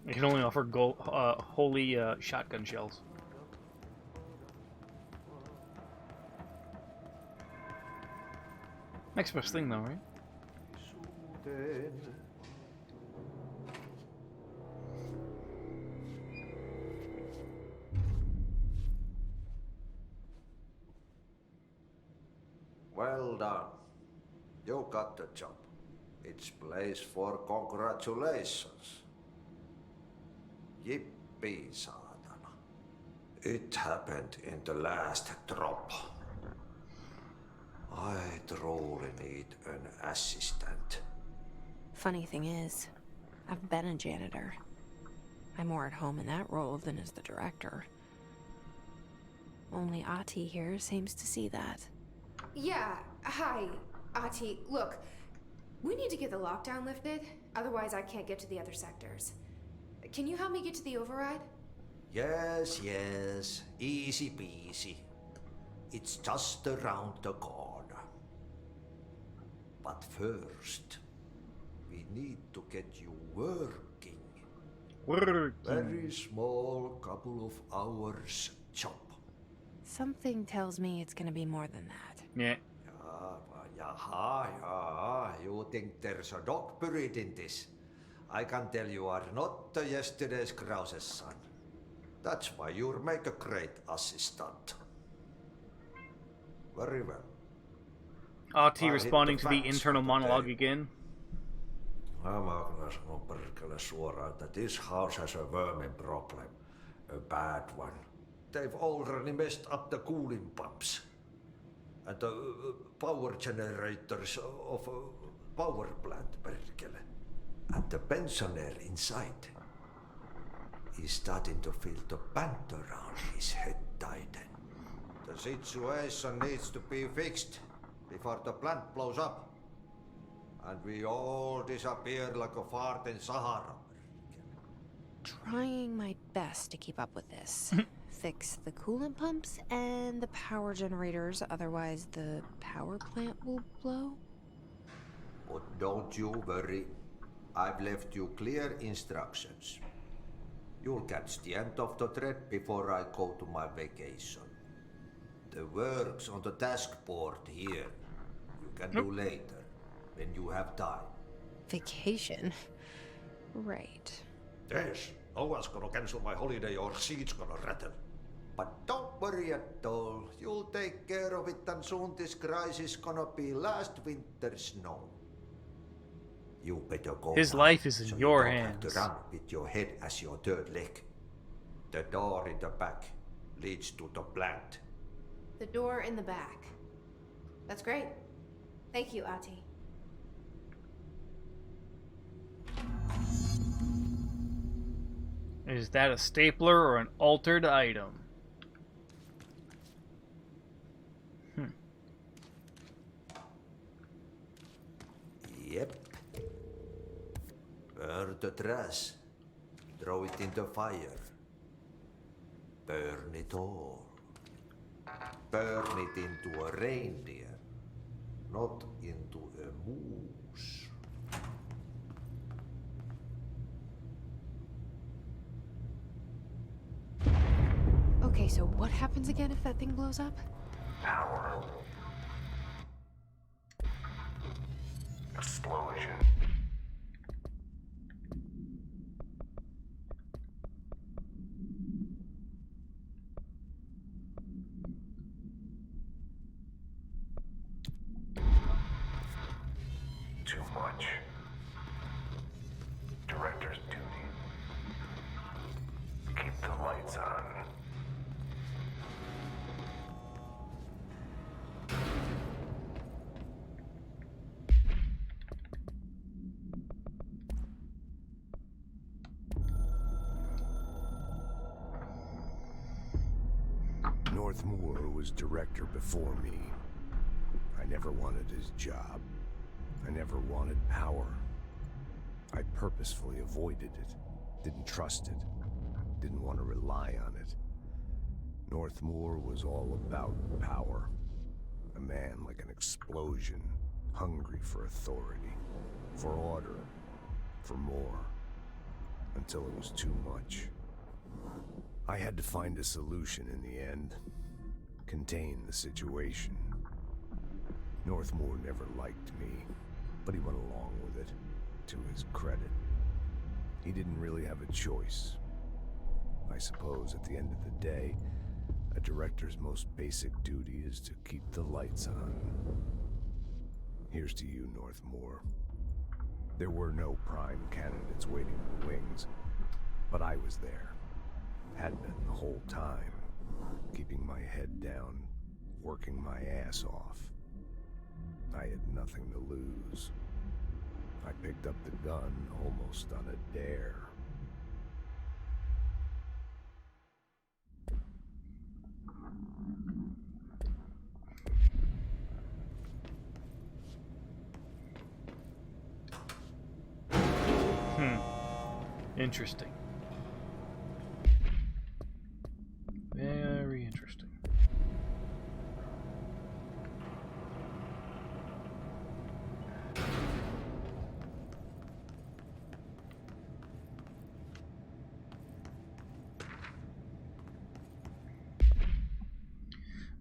I can only offer holy shotgun shells. Next best thing though, right? Well done. You got the job. It's place for congratulations. Yippee, saatana. It happened in the last drop. I truly need an assistant. Funny thing is, I've been a janitor. I'm more at home in that role than as the director. Only Ahti here seems to see that. Yeah, hi, Ahti. Look, we need to get the lockdown lifted, otherwise I can't get to the other sectors. Can you help me get to the override? Yes, yes. Easy peasy. It's just around the corner. But first, we need to get you working. Very small, couple of hours job. Something tells me it's gonna be more than that. Yeah. Yeah. You think there's a dog buried in this? I can tell you are not the yesterday's Krause's son. That's why you'll make a great assistant. Very well. Ahti responding to the internal monologue again. Mä kyllä sanon perkele suoraan, että this house has a vermin problem. A bad one. They've already messed up the cooling pumps. And the power generators of a power plant, perkele. And the pensioner inside is starting to feel the band around his head tighten. The situation needs to be fixed before the plant blows up. And we all disappear like a fart in Sahara. trying my best to keep up with this. Fix the coolant pumps and the power generators, otherwise the power plant will blow. But don't you worry. I've left you clear instructions. You'll catch the end of the thread before I go to my vacation. The work's on the task board here. You can do later, when you have time. Vacation? Right. Yes, no one's gonna cancel my holiday or seat's gonna rattle. But don't worry at all. You'll take care of it, and soon this crisis gonna be last winter's snow. You better go. His now, life is in so your you don't hands. have to run with your head as your third leg. The door in the back leads to the plant. The door in the back. That's great. Thank you, Ati. Is that a stapler or an altered item? Yep. Burn the trash. Throw it in the fire. Burn it all. Burn it into a reindeer, not into a moose. Okay, so what happens again if that thing blows up? Power. Explosion. Too much. Director's duty. Keep the lights on. Northmoor was director before me. I never wanted his job. I never wanted power. I purposefully avoided it, didn't trust it, didn't want to rely on it. Northmoor was all about power. A man like an explosion, hungry for authority, for order, for more, until it was too much. I had to find a solution in the end, contain the situation. Northmoor never liked me, but he went along with it, to his credit. He didn't really have a choice. I suppose at the end of the day, a director's most basic duty is to keep the lights on. Here's to you, Northmoor. There were no prime candidates waiting in the wings, but I was there. Had been the whole time, keeping my head down, working my ass off. I had nothing to lose. I picked up the gun almost on a dare. Interesting. Very interesting.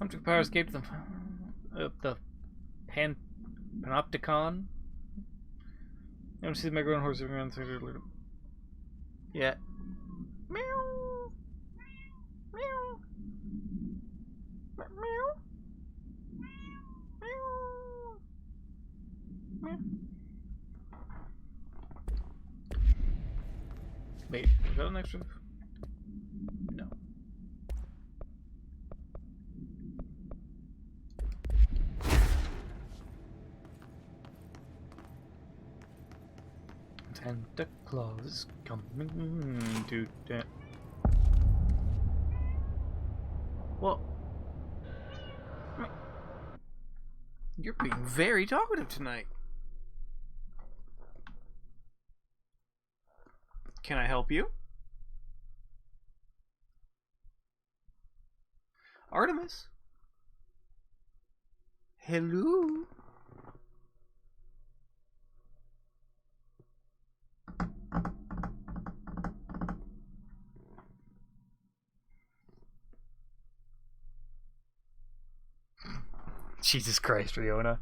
Optic power escaped the Panopticon. I don't see the Megaron horse around through. Yeah. Meow. Meow. Meow. Meow. Meow. Wait, was that an extra? No. Santa Claus is coming to town. Well, you're being very talkative tonight. Can I help you? Artemis? Hello? Jesus Christ, Riona.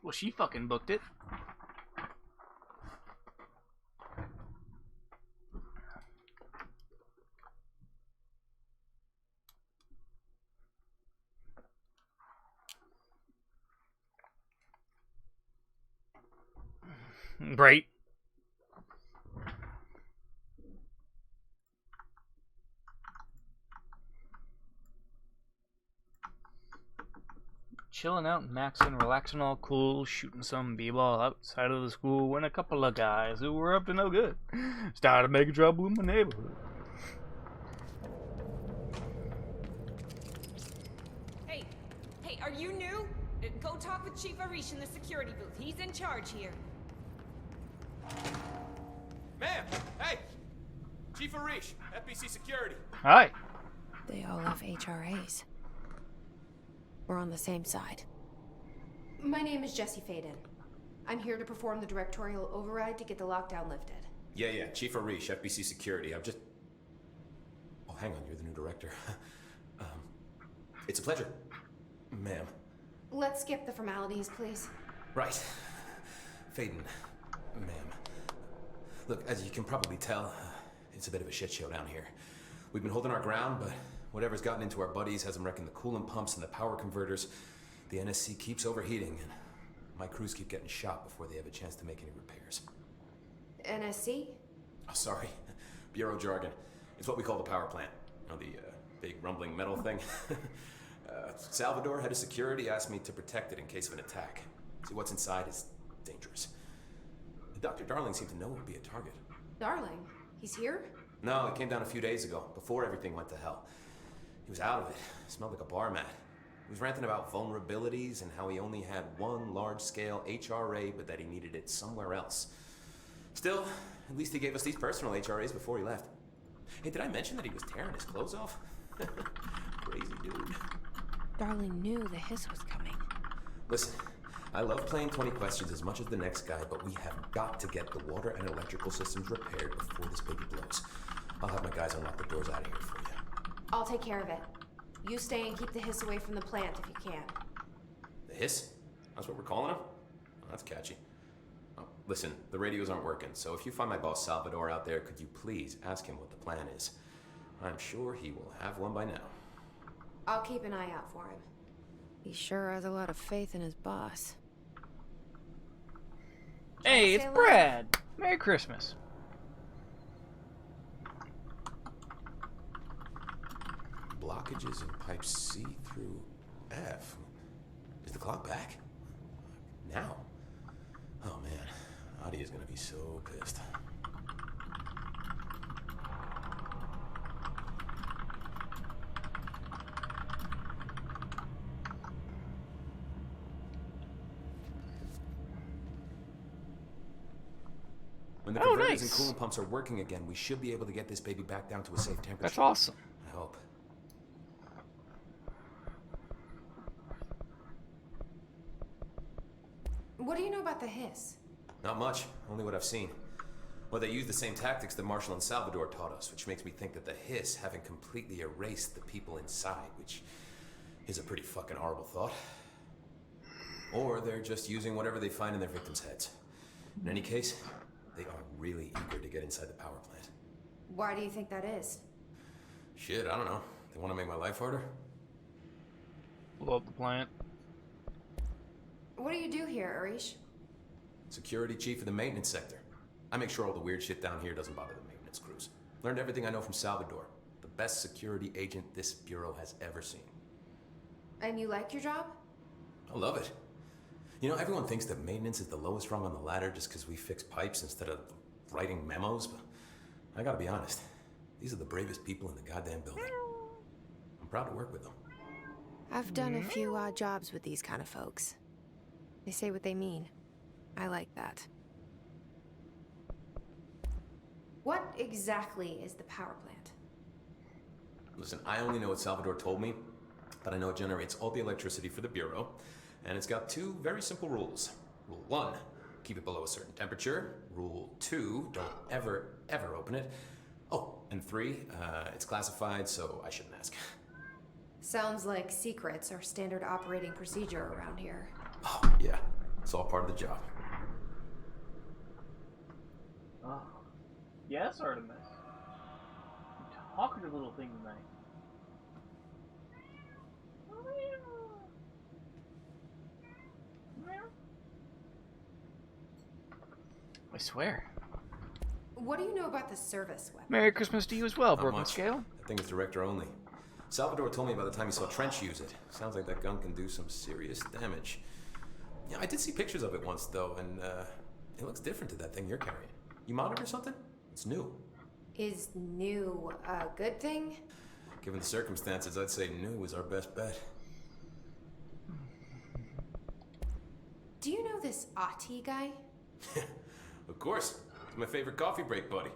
Well, she fucking booked it. Right. Chilling out, maxing, relaxing, all cool, shooting some b-ball outside of the school when a couple of guys who were up to no good started making trouble in my neighborhood. Hey, are you new? Go talk with Chief Arish in the security booth. He's in charge here. Ma'am! Hey! Chief Arish, FBC Security. Hi. They all have HRAs. We're on the same side. My name is Jesse Faden. I'm here to perform the directorial override to get the lockdown lifted. Yeah, Chief Arish, FBC Security. I'm just... Oh, hang on, you're the new director. It's a pleasure, ma'am. Let's skip the formalities, please. Right. Faden, ma'am. Look, as you can probably tell, it's a bit of a shit show down here. We've been holding our ground, but whatever's gotten into our buddies has them wrecking the coolant pumps and the power converters. The NSC keeps overheating, and my crews keep getting shot before they have a chance to make any repairs. NSC? Oh, sorry. Bureau jargon. It's what we call the power plant. You know, the big rumbling metal thing. Salvador, head of security, asked me to protect it in case of an attack. See, what's inside is dangerous. Dr. Darling seemed to know it would be a target. Darling? He's here? No, he came down a few days ago, before everything went to hell. He was out of it. Smelled like a bar mat. He was ranting about vulnerabilities and how he only had one large-scale HRA, but that he needed it somewhere else. Still, at least he gave us these personal HRAs before he left. Hey, did I mention that he was tearing his clothes off? Crazy dude. Darling knew the hiss was coming. Listen, I love playing 20 questions as much as the next guy, but we have got to get the water and electrical systems repaired before this baby blows. I'll have my guys unlock the doors out of here for you. I'll take care of it. You stay and keep the hiss away from the plant if you can. The hiss? That's what we're calling him? Oh, that's catchy. Oh, listen, the radios aren't working, so if you find my boss Salvador out there, could you please ask him what the plan is? I'm sure he will have one by now. I'll keep an eye out for him. He sure has a lot of faith in his boss. Hey, it's Brad. Merry Christmas. Blockages in pipes C through F. Is the clock back? Now? Oh man, Adi is gonna be so pissed. When the converters and coolant pumps are working again, we should be able to get this baby back down to a safe temperature. That's awesome. I hope. What do you know about the hiss? Not much, only what I've seen. Well, they use the same tactics that Marshall and Salvador taught us, which makes me think that the hiss haven't completely erased the people inside, which is a pretty fucking horrible thought. Or they're just using whatever they find in their victims' heads. In any case, they are really eager to get inside the power plant. Why do you think that is? Shit, I don't know. They want to make my life harder? Blow up the plant. What do you do here, Arish? Security chief of the maintenance sector. I make sure all the weird shit down here doesn't bother the maintenance crews. Learned everything I know from Salvador. The best security agent this bureau has ever seen. And you like your job? I love it. You know, everyone thinks that maintenance is the lowest rung on the ladder just because we fix pipes instead of writing memos, but I gotta be honest. These are the bravest people in the goddamn building. I'm proud to work with them. I've done a few odd jobs with these kind of folks. They say what they mean. I like that. What exactly is the power plant? Listen, I only know what Salvador told me, but I know it generates all the electricity for the Bureau, and it's got 2 very simple rules. Rule 1, keep it below a certain temperature. Rule 2, don't ever, ever open it. Oh, and 3, it's classified, so I shouldn't ask. Sounds like secrets are standard operating procedure around here. Oh, yeah. It's all part of the job. Oh. Yes, Artemis. You talkative little thing tonight. I swear. What do you know about the service weapon? Merry Christmas to you as well, Not Broken much. Scale. That thing is director only. Salvador told me by the time he saw Trench use it. Sounds like that gun can do some serious damage. Yeah, I did see pictures of it once, though, and it looks different to that thing you're carrying. You modded or something? It's new. Is new a good thing? Given the circumstances, I'd say new is our best bet. Do you know this Ati guy? Of course. He's my favorite coffee break buddy.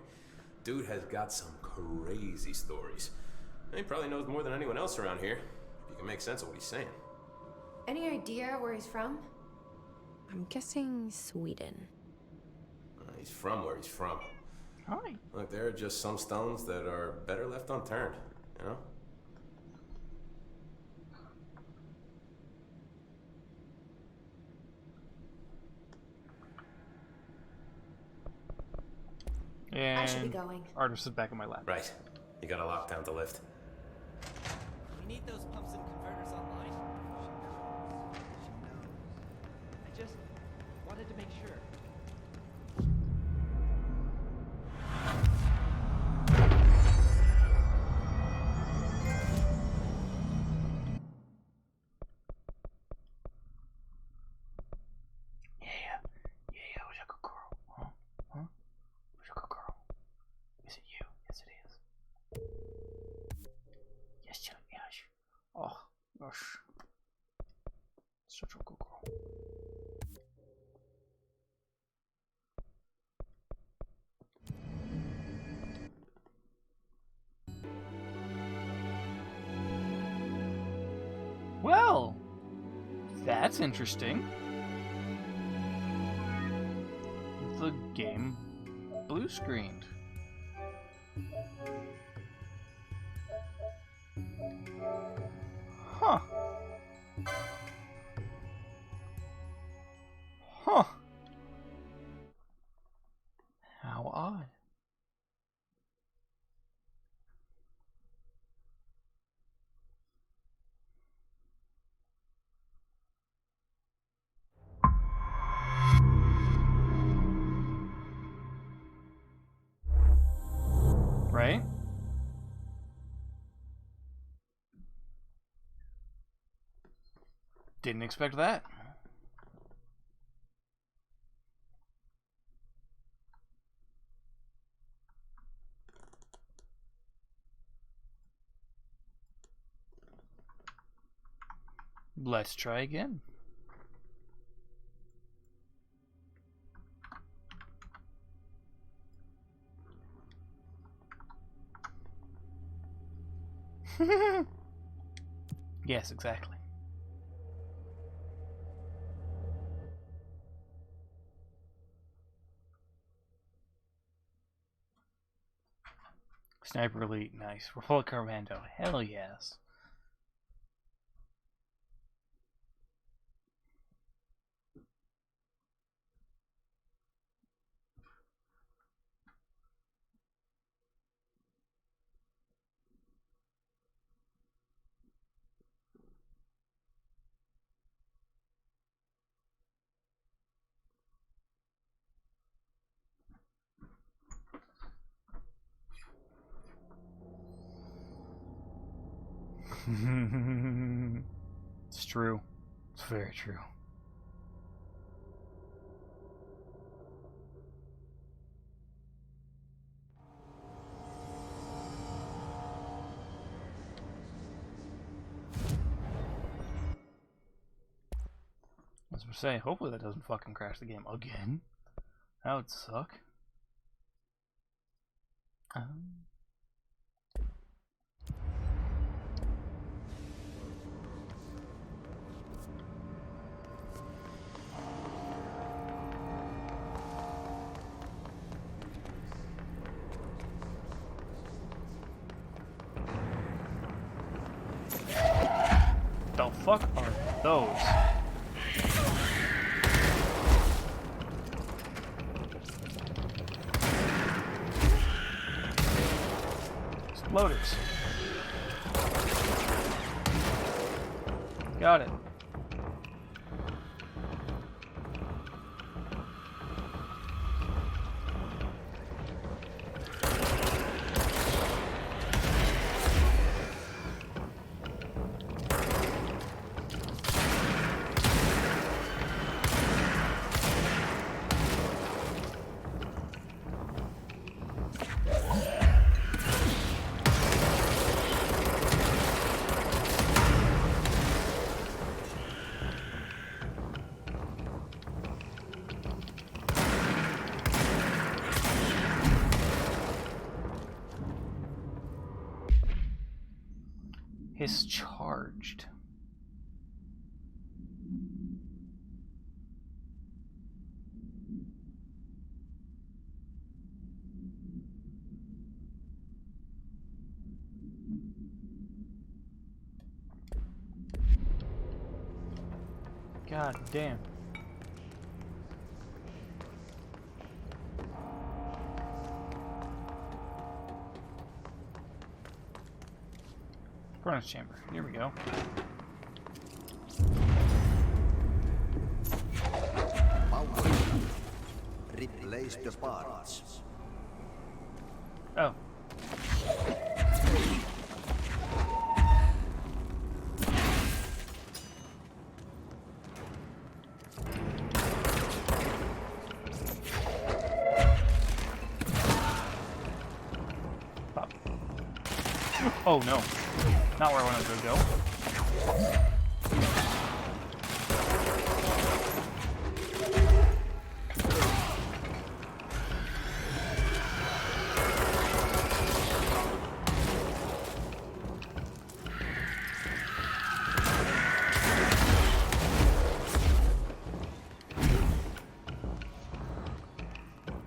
Dude has got some crazy stories. He probably knows more than anyone else around here, if you can make sense of what he's saying. Any idea where he's from? I'm guessing Sweden. He's from where he's from. Hi. Look, there are just some stones that are better left unturned, you know? And I should be going. Artemis is back in my lap. Right. You got a lockdown to lift. We need those pumps and converters online. She knows. I just wanted to make sure. Yeah, who's a good girl? Huh? Who's a good girl? Is it you? Yes, it is. Yes. Oh, gosh. Such a good girl. Well, that's interesting. The game blue screened. Huh. Huh. How odd. Right? Didn't expect that. Let's try again. Yes, exactly. Sniper Elite, nice. Roll Commando, hell yes. It's true. It's very true. gonna say, hopefully that doesn't fucking crash the game again. That would suck. The fuck are those? Exploders. Got it. Is charged. God damn. Furnace chamber. Here we go. Replace the parts. Oh. Pop. Oh no. Not where I wanted to go.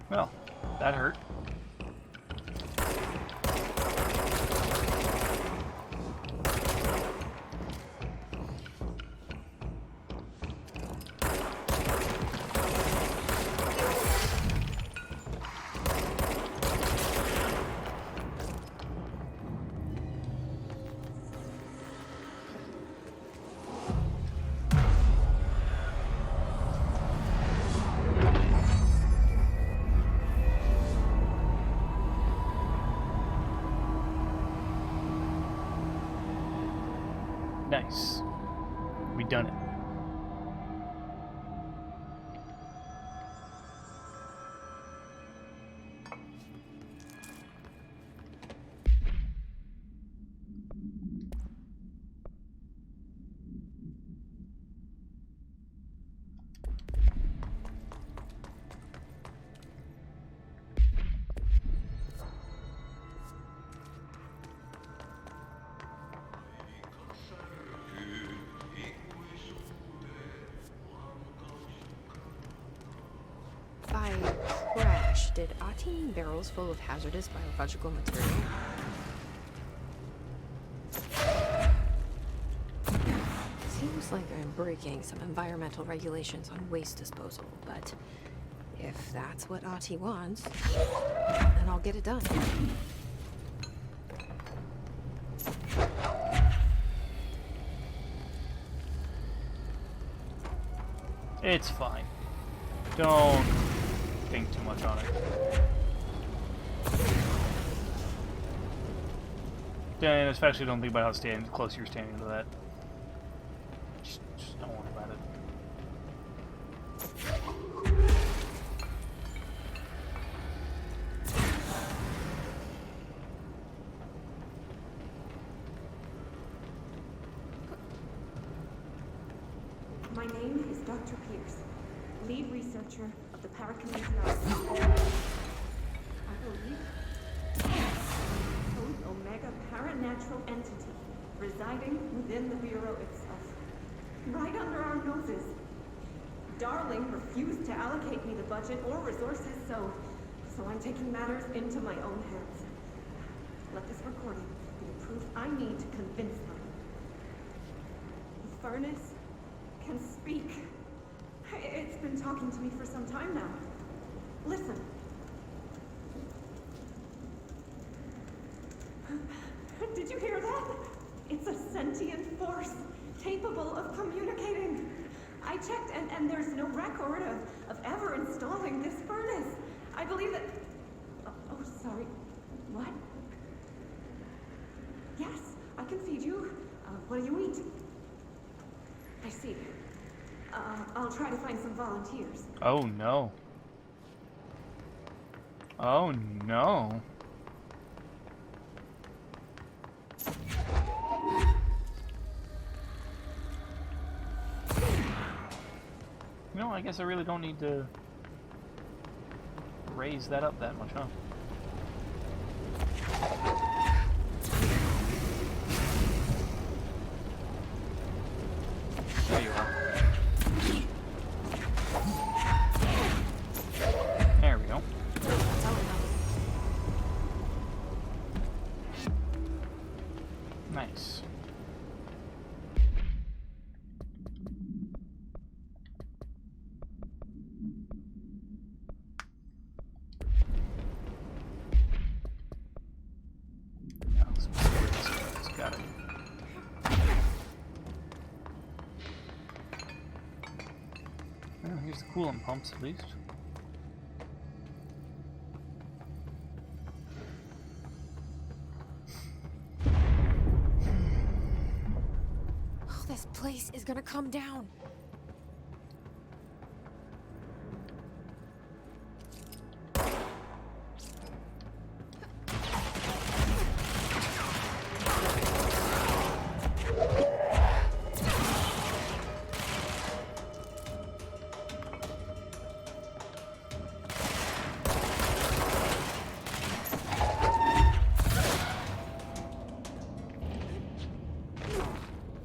Well, that hurt. Nice. We done it. By crash, did Ahti mean barrels full of hazardous biological material? Seems like I'm breaking some environmental regulations on waste disposal, but if that's what Ahti wants, then I'll get it done. It's fine. Don't think too much on it. And especially don't think about how close you're standing to that. Just don't worry about it. My name is Dr. Pierce, lead researcher of the Parakinesis. I believe Code Omega paranatural entity residing within the Bureau itself. Right under our noses. Darling refused to allocate me the budget or resources, so I'm taking matters into my own hands. Let this recording be the proof I need to convince them. The furnace can speak. It's been talking to me for some time now. Listen. Did you hear that? It's a sentient force capable of communicating. I checked, and there's no record of ever installing this furnace. I believe that... Oh, sorry. What? Yes, I can feed you. What do you eat? I see. I'll try to find some volunteers. Oh no. Oh no. You know, I guess I really don't need to raise that up that much, huh? There you are. There we go. Nice. Got it. Well, here's the coolant pumps at least. Oh, this place is gonna come down.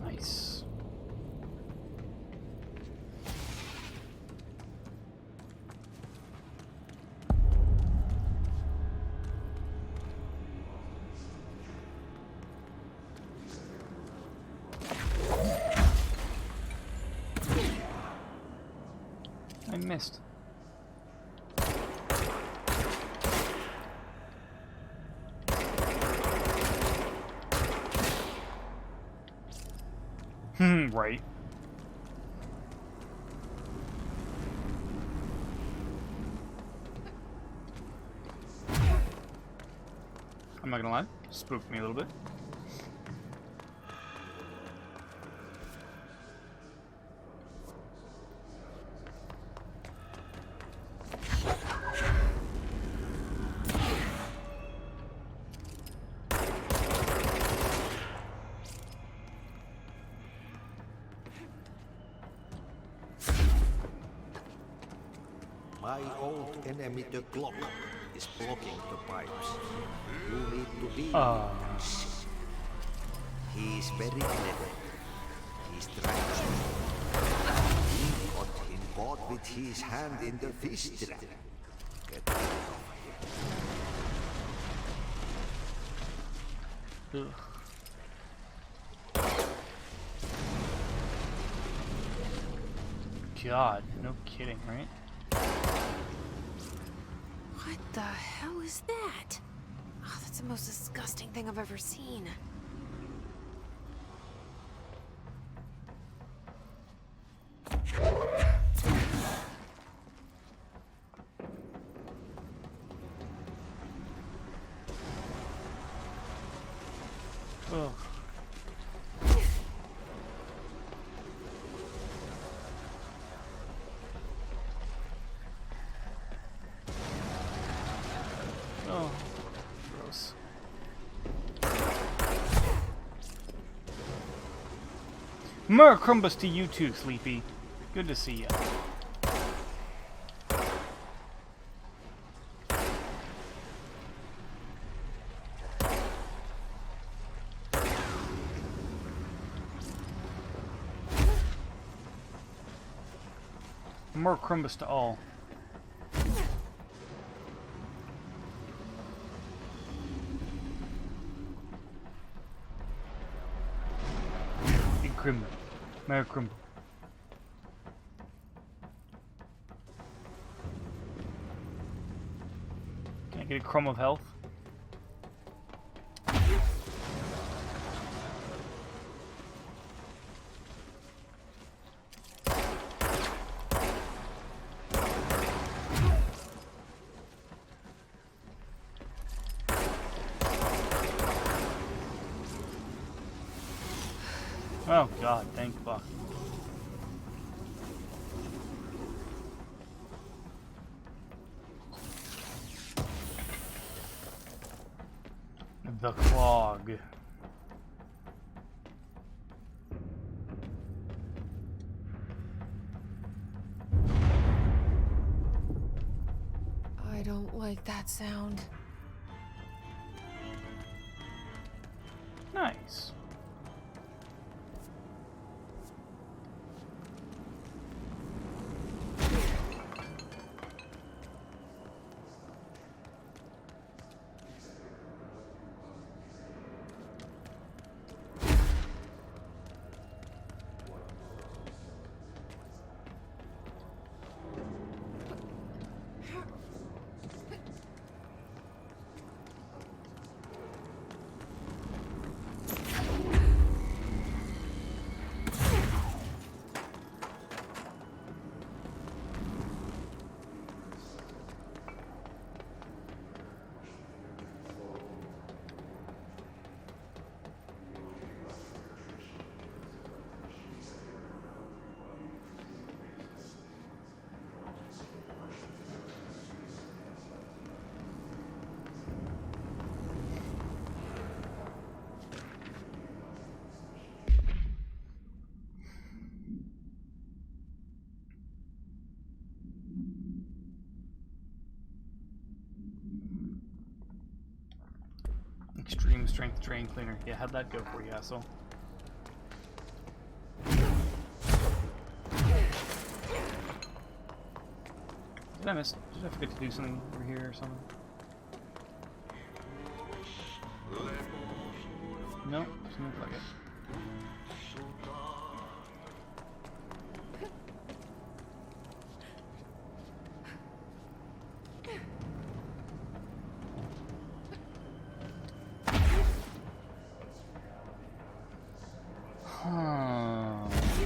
Nice. I missed. Right. I'm not gonna lie, spooked me a little bit. My old enemy, the clock, is blocking the pipes. You need to be patient. He is very clever. He's trying to... He got him caught with his hand in the fish trap. Get rid of him. Ugh. God, no kidding, right? What the hell is that? Oh, that's the most disgusting thing I've ever seen. Ugh. Oh, gross. Merry Crumbus to you too, Sleepy. Good to see you. More Crumbus to all. Big Crimble. Mer Crimble. Can I get a crumb of health? Oh god, thank fuck. The clog. I don't like that sound. Nice. Extreme strength drain cleaner. Yeah, how'd that go for you, asshole? Did I miss? Did I forget to do something over here or something? No, doesn't look like it.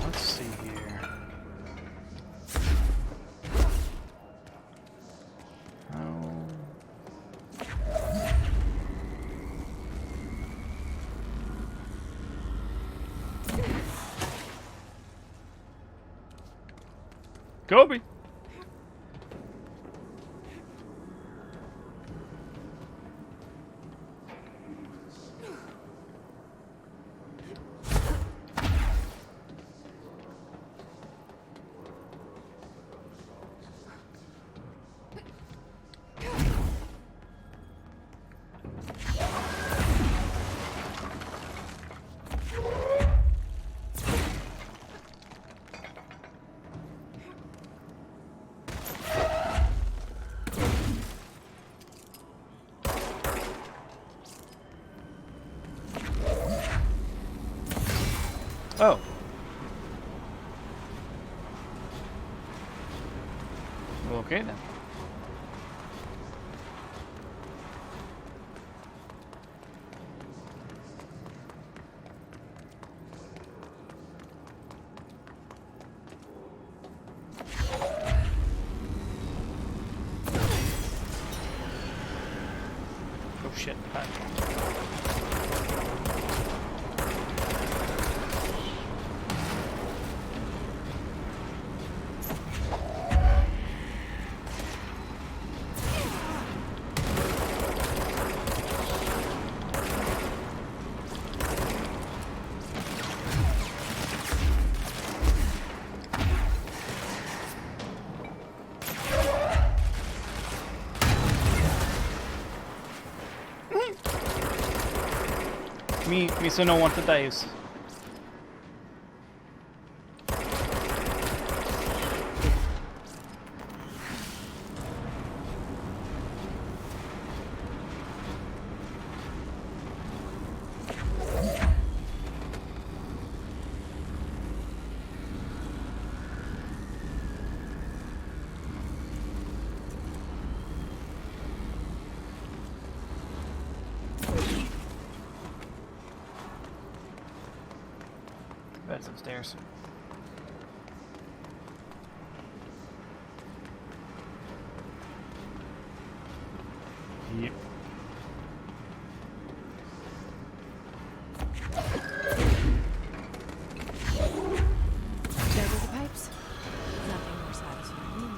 Let's see here. Kobe. Oh. Okay then. Oh shit. Mi sono want to dice. That's upstairs. Yep. There go the pipes. Nothing more satisfying than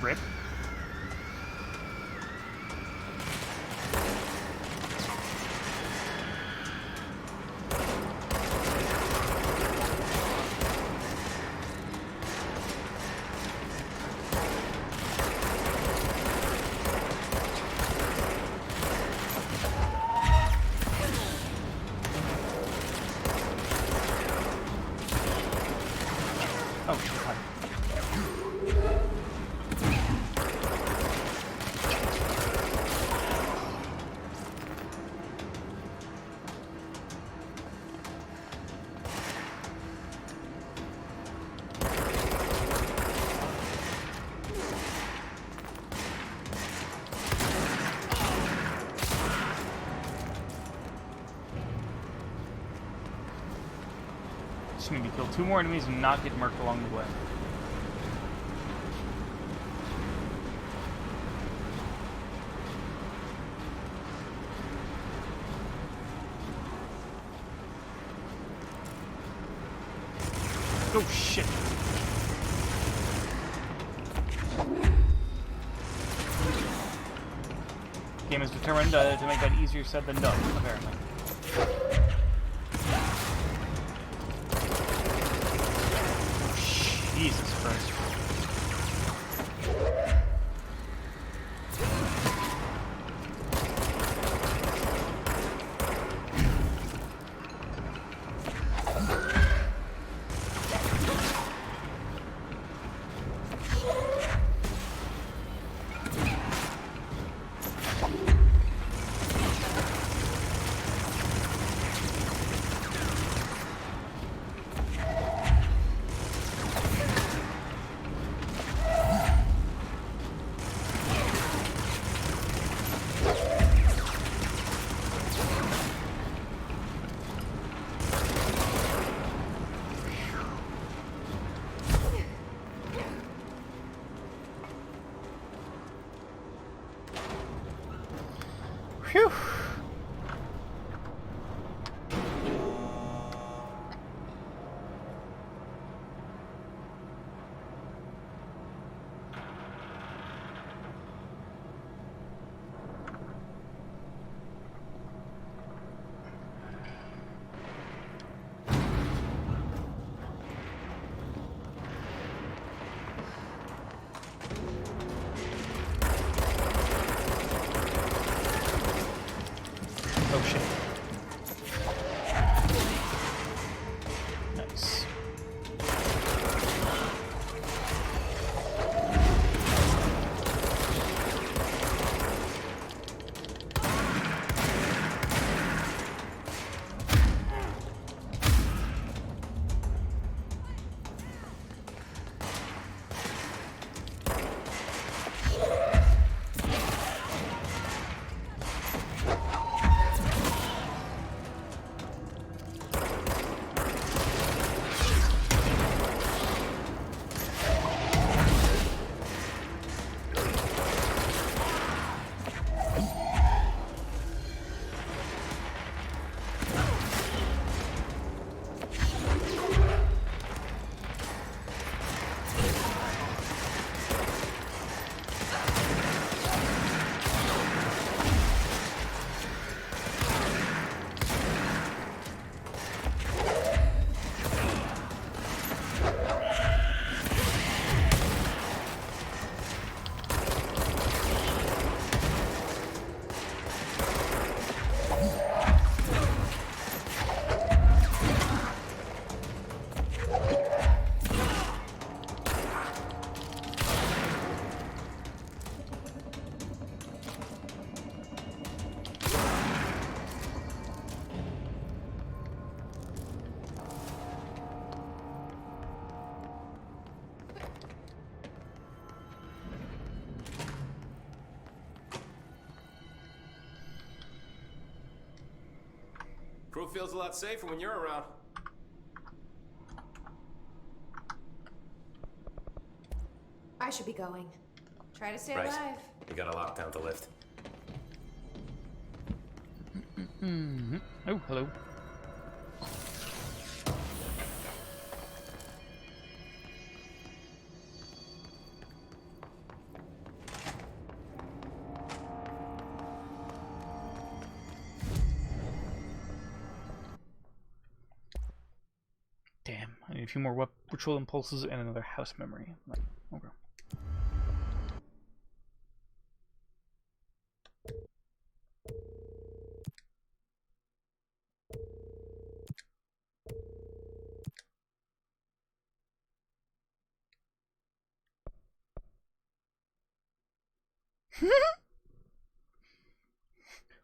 Rip. Oh, God. Just need to kill 2 more enemies and not get murked along the way. Oh shit. Game is determined to make that easier said than done, apparently. Jesus Christ. Phew. Crew feels a lot safer when you're around. I should be going. Try to stay Right. alive. You got a lockdown to lift. Oh, hello. Damn, I need a few more ritual impulses and another house memory. Okay.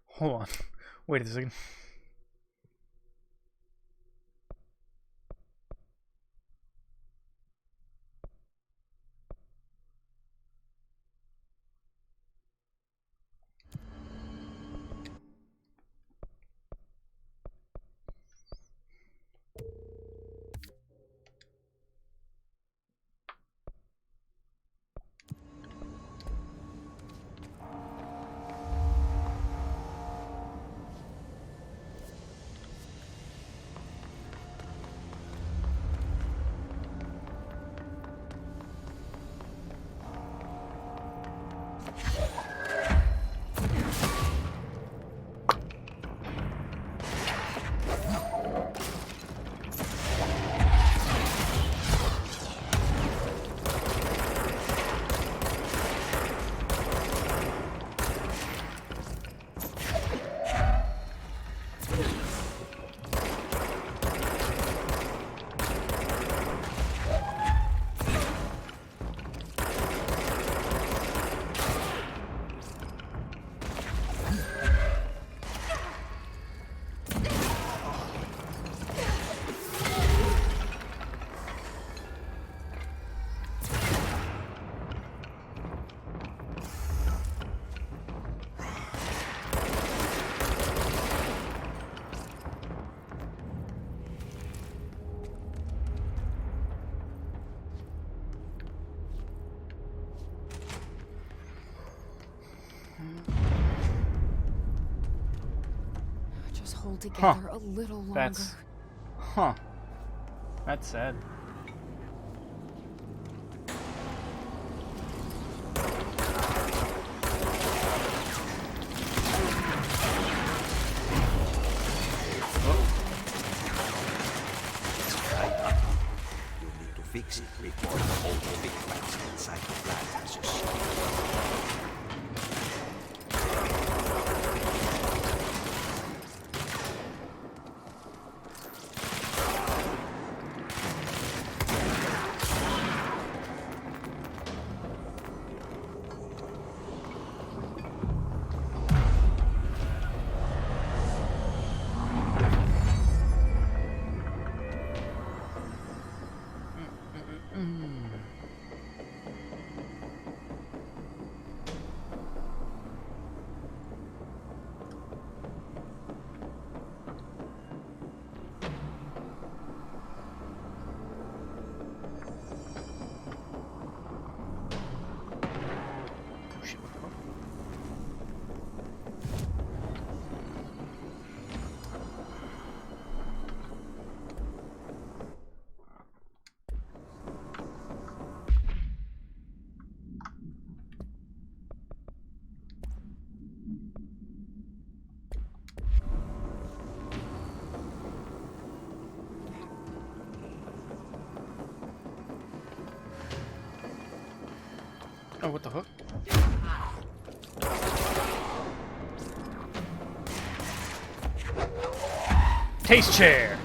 Hold on. Wait a second. Just hold together a little longer. That's sad. You need to fix it before the whole big bats inside the flat hatches. Oh, what the hook? Taste chair!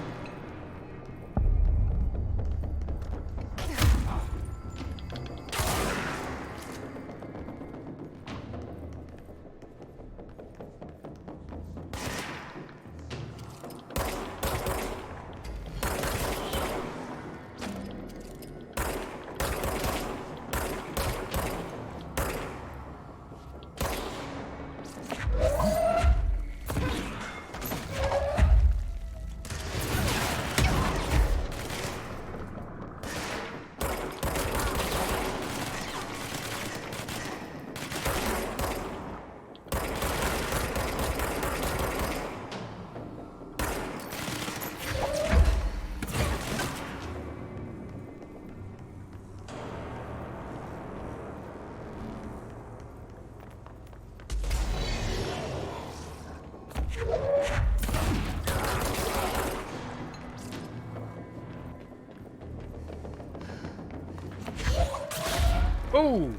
Oh!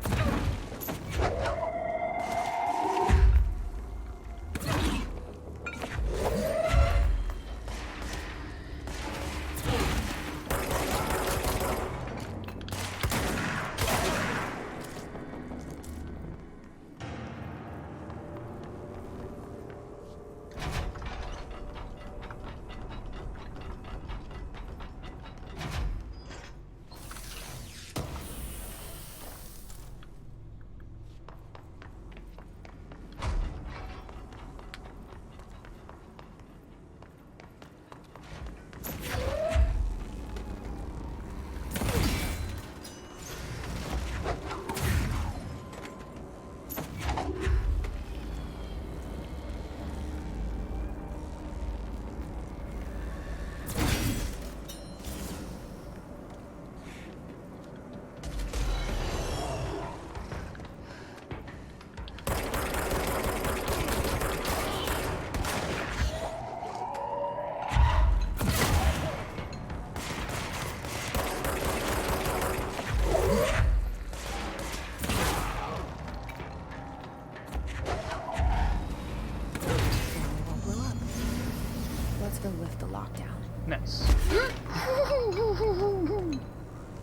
Let's go lift the lockdown. Nice.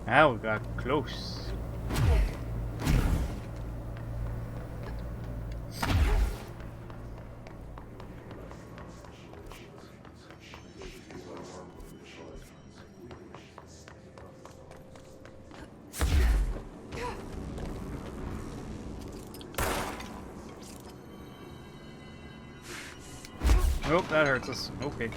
Now we got close. Nope, that hurts us. Okay.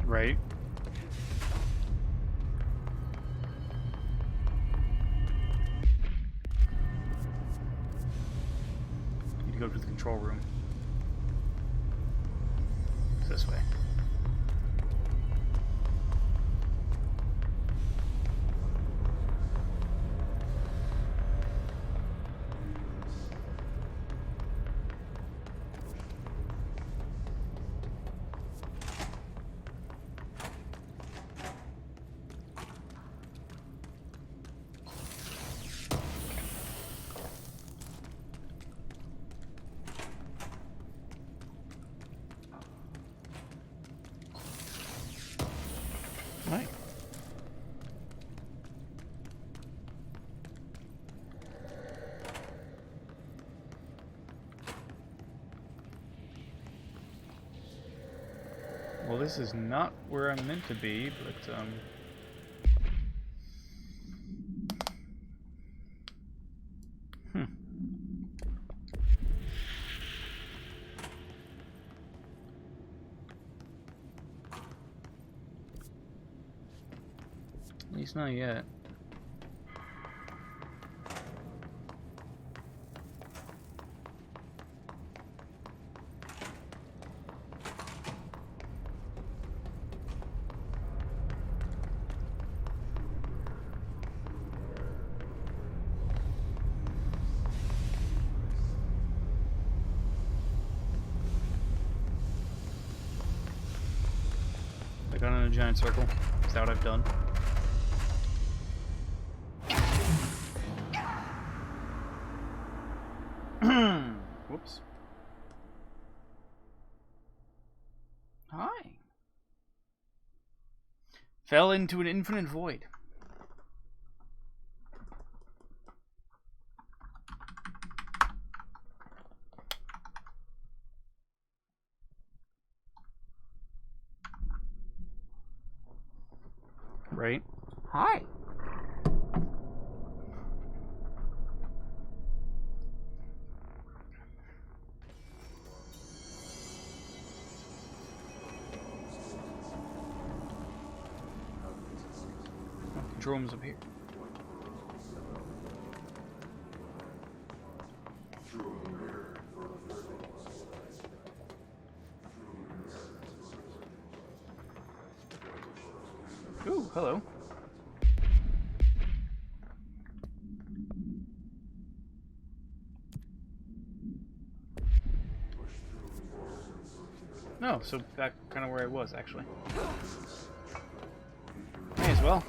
Right. Need to go to the control room. It's this way. Right. Well, this is not where I'm meant to be, but At least not yet. I got in a giant circle. Is that what I've done? Whoops. Hi. Fell into an infinite void. Right. Hi. Control room's up here. hello. No, so back kind of where I was, actually. May as well.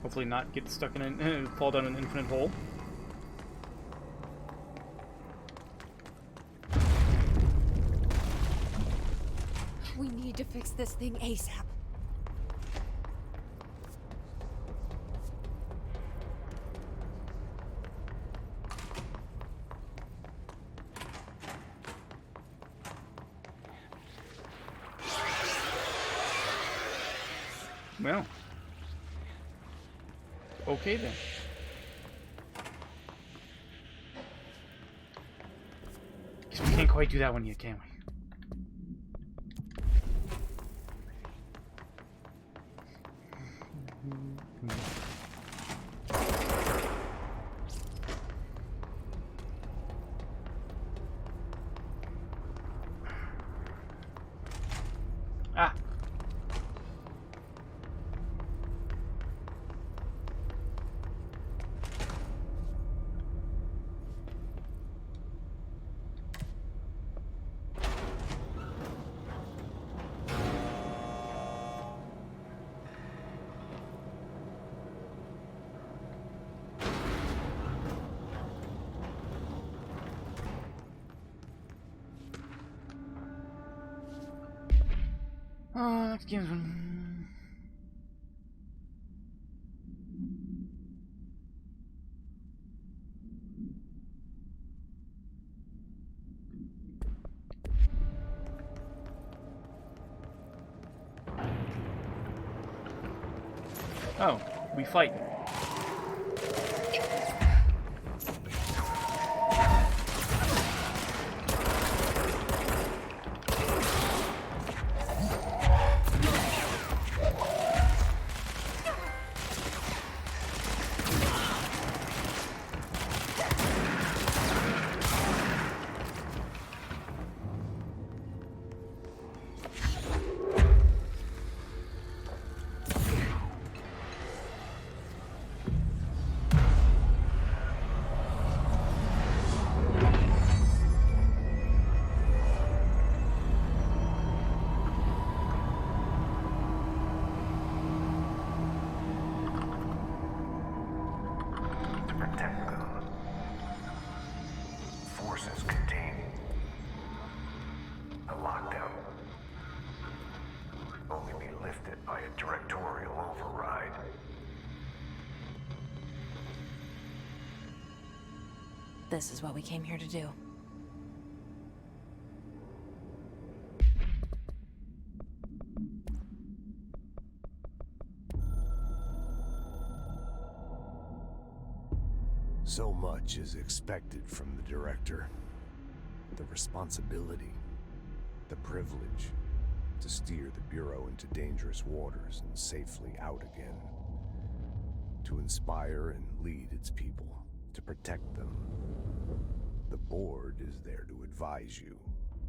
Hopefully not get stuck in an fall down an infinite hole. We need to fix this thing ASAP. Well. Okay then. Guess we can't quite do that one yet, can we? Ah. Next game's one. Oh, we fight. This is what we came here to do. So much is expected from the director. The responsibility, the privilege to steer the Bureau into dangerous waters and safely out again. To inspire and lead its people, to protect them. The board is there to advise you,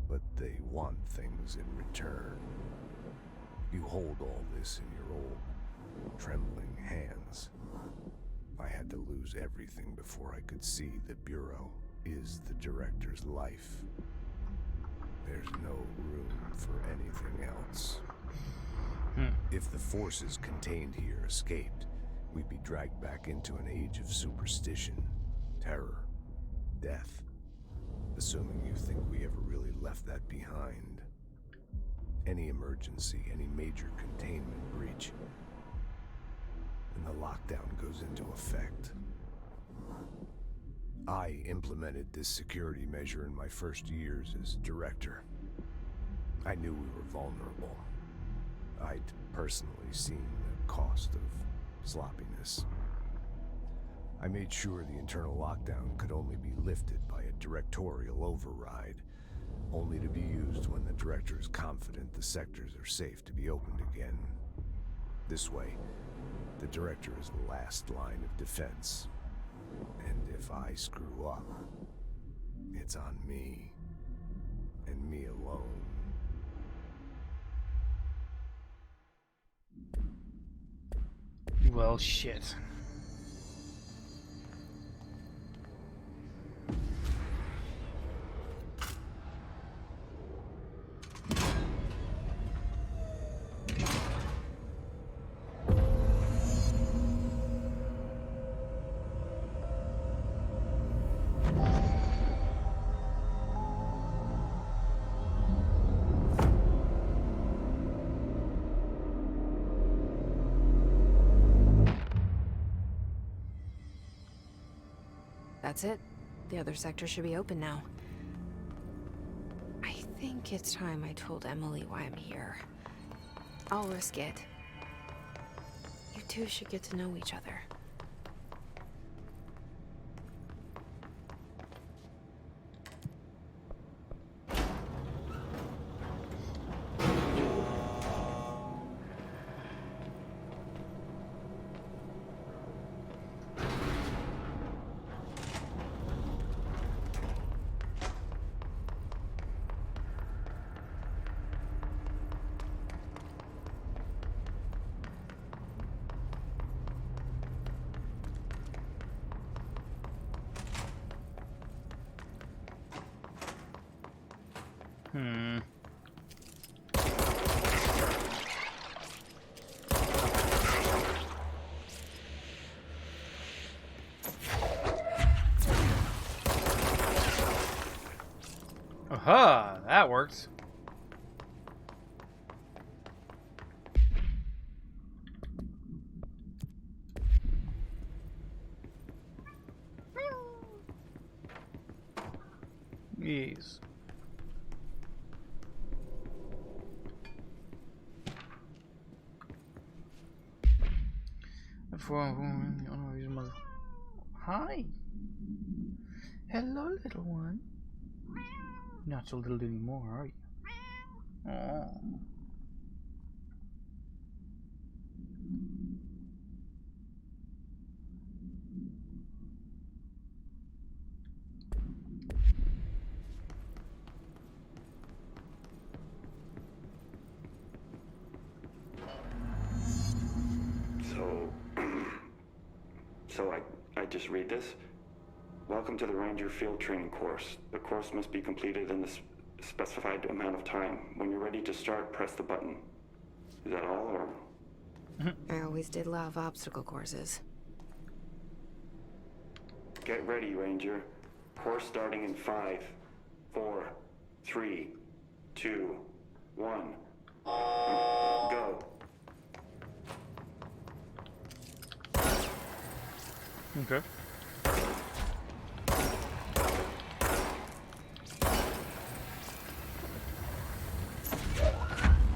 but they want things in return. You hold all this in your old, trembling hands. I had to lose everything before I could see the Bureau is the director's life. There's no room for anything else. If the forces contained here escaped, we'd be dragged back into an age of superstition, terror, death. Assuming you think we ever really left that behind. Any emergency, any major containment breach, and the lockdown goes into effect. I implemented this security measure in my first years as director. I knew we were vulnerable. I'd personally seen the cost of sloppiness. I made sure the internal lockdown could only be lifted by a directorial override, only to be used when the director is confident the sectors are safe to be opened again. This way, the director is the last line of defense. And if I screw up, it's on me, and me alone. Well, shit. That's it. The other sector should be open now. I think it's time I told Emily why I'm here. I'll risk it. You two should get to know each other. Aha, that works. Yes. Hi. Hello, little one. Not so little anymore, are you? Oh. So I just read this. Welcome to the Ranger Field Training course. The course must be completed in the specified amount of time. When you're ready to start, press the button. Is that all, or? I always did love obstacle courses. Get ready, Ranger. Course starting in 5, 4, 3, 2, 1. Go. Okay.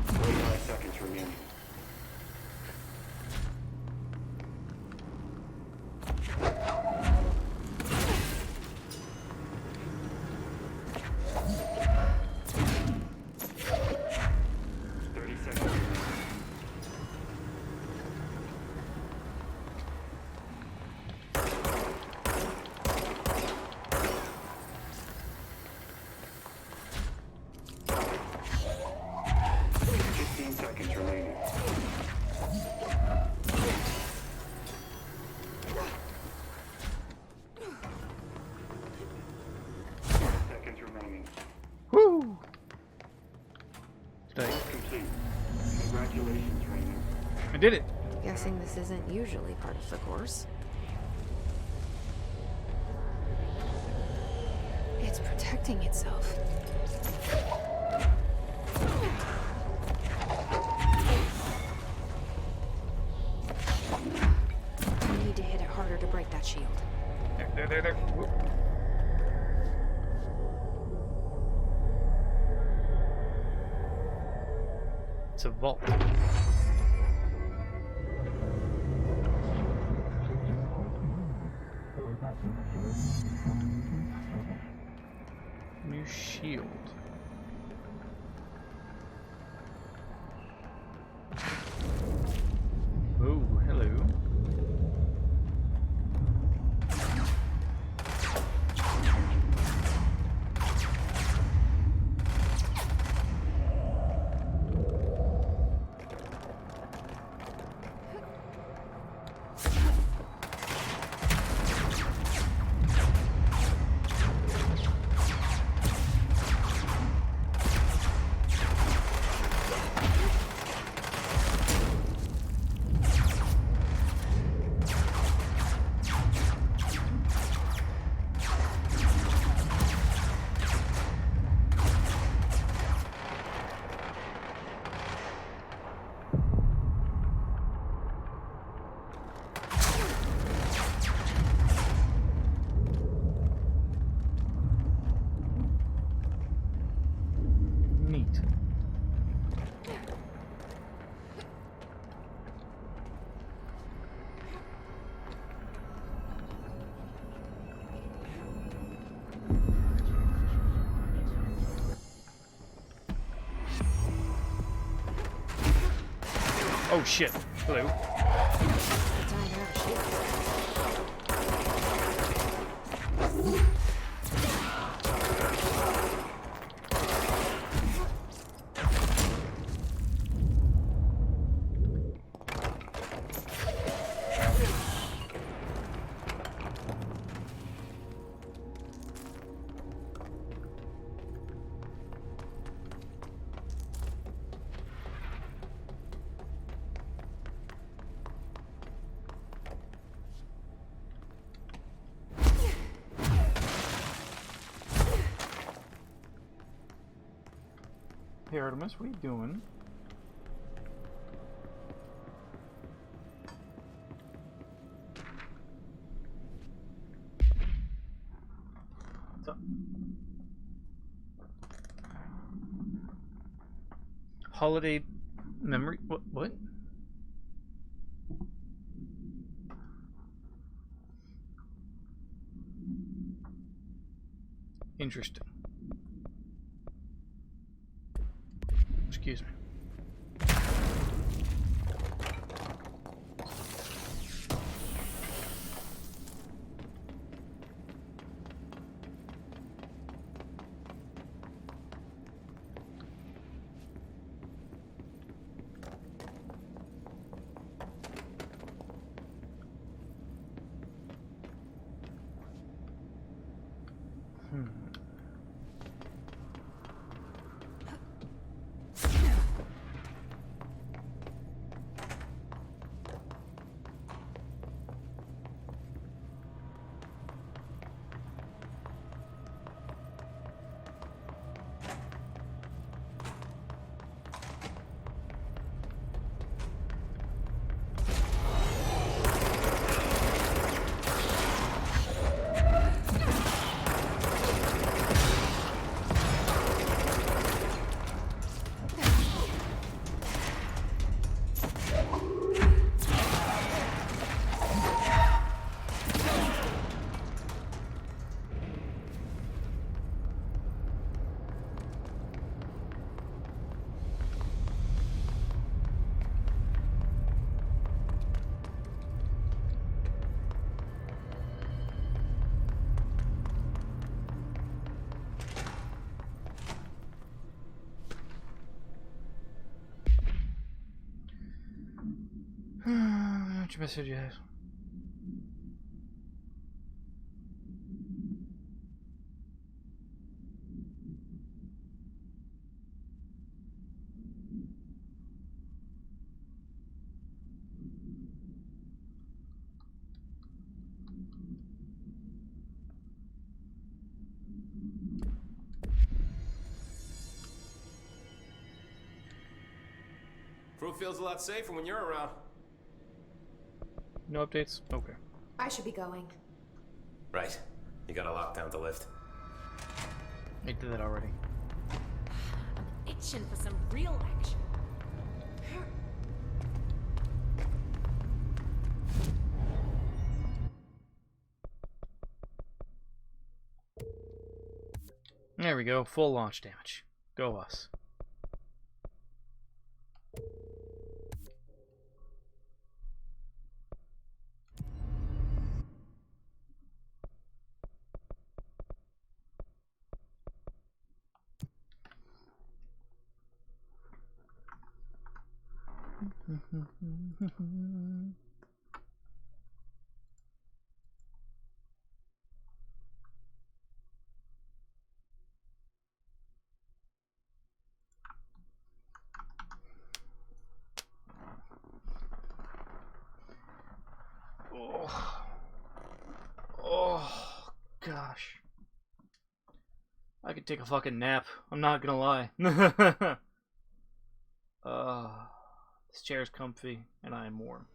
45 seconds remaining. Woo! Complete. Congratulations, Ranger. I did it. Guessing this isn't usually part of the course. It's protecting itself. I need to hit it harder to break that shield. There. Whoop. It's a vault. New shield. Oh, hello. Oh shit. Hello. Hey Artemis, what are you doing? What's up? Holiday memory? What? Interesting. Excuse me. Which message you have? Crew feels a lot safer when you're around. No updates? Okay. I should be going. Right. You got a lockdown to lift. I did that already. I'm itching for some real action. There we go. Full launch damage. Go us. Oh, gosh. I could take a fucking nap. I'm not gonna lie. This chair's comfy, and I am warm.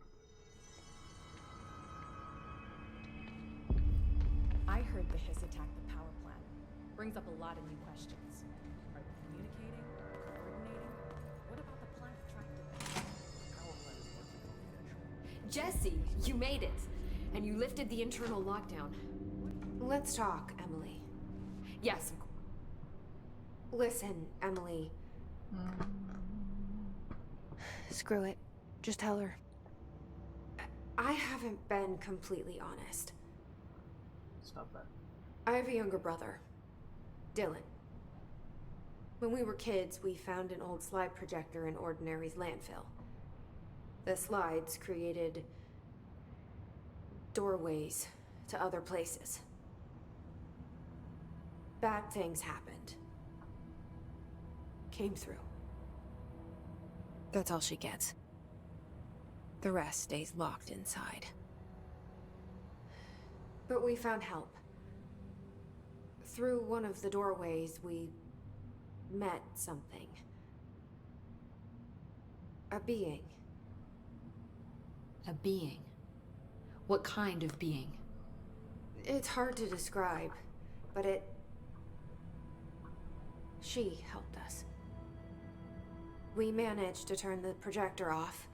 I heard the Hiss attacked the power plant. Brings up a lot of new questions. Are they communicating? Coordinating? What about the plant tracking them? Power plant is working confidential. Jesse, you made it! And you lifted the internal lockdown. Let's talk, Emily. Yes. Listen, Emily. Screw it. Just tell her. I haven't been completely honest. Stop that. I have a younger brother, Dylan. When we were kids, we found an old slide projector in Ordinary's landfill. The slides created doorways to other places. Bad things happened. Came through. That's all she gets. The rest stays locked inside. But we found help. Through one of the doorways, we met something. A being. A being? What kind of being? It's hard to describe, but she helped us. We managed to turn the projector off.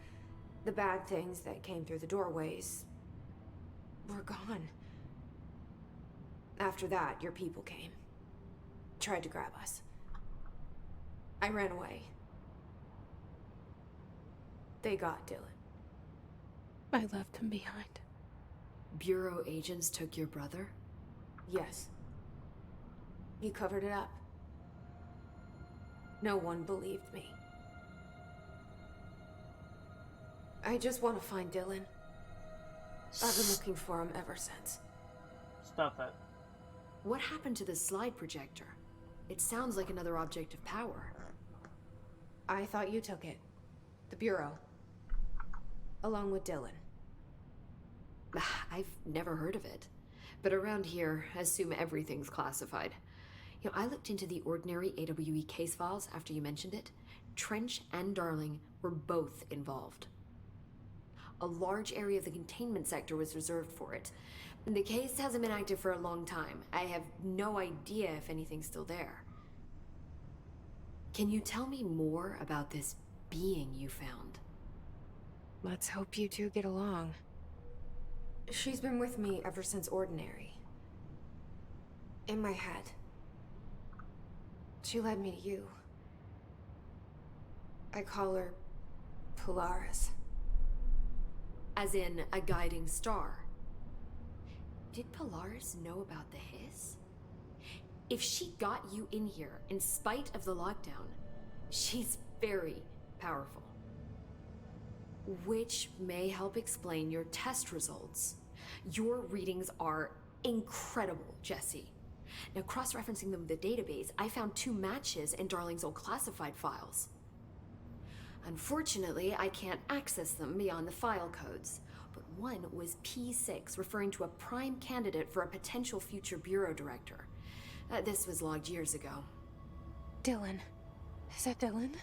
The bad things that came through the doorways were gone. After that, your people came. Tried to grab us. I ran away. They got Dylan. I left him behind. Bureau agents took your brother? Yes. You covered it up. No one believed me. I just want to find Dylan. I've been looking for him ever since. Stop that. What happened to the slide projector? It sounds like another object of power. I thought you took it. The Bureau. Along with Dylan. I've never heard of it. But around here, assume everything's classified. You know, I looked into the Ordinary AWE case files after you mentioned it. Trench and Darling were both involved. A large area of the containment sector was reserved for it. The case hasn't been active for a long time. I have no idea if anything's still there. Can you tell me more about this being you found? Let's hope you two get along. She's been with me ever since Ordinary. In my head. She led me to you. I call her Polaris. As in a guiding star. Did Polaris know about the hiss? If she got you in here in spite of the lockdown, she's very powerful. Which may help explain your test results. Your readings are incredible, Jesse. Now, cross-referencing them with the database, I found 2 matches in Darling's old classified files. Unfortunately, I can't access them beyond the file codes, but one was P6, referring to a prime candidate for a potential future bureau director. This was logged years ago. Dylan. Is that Dylan?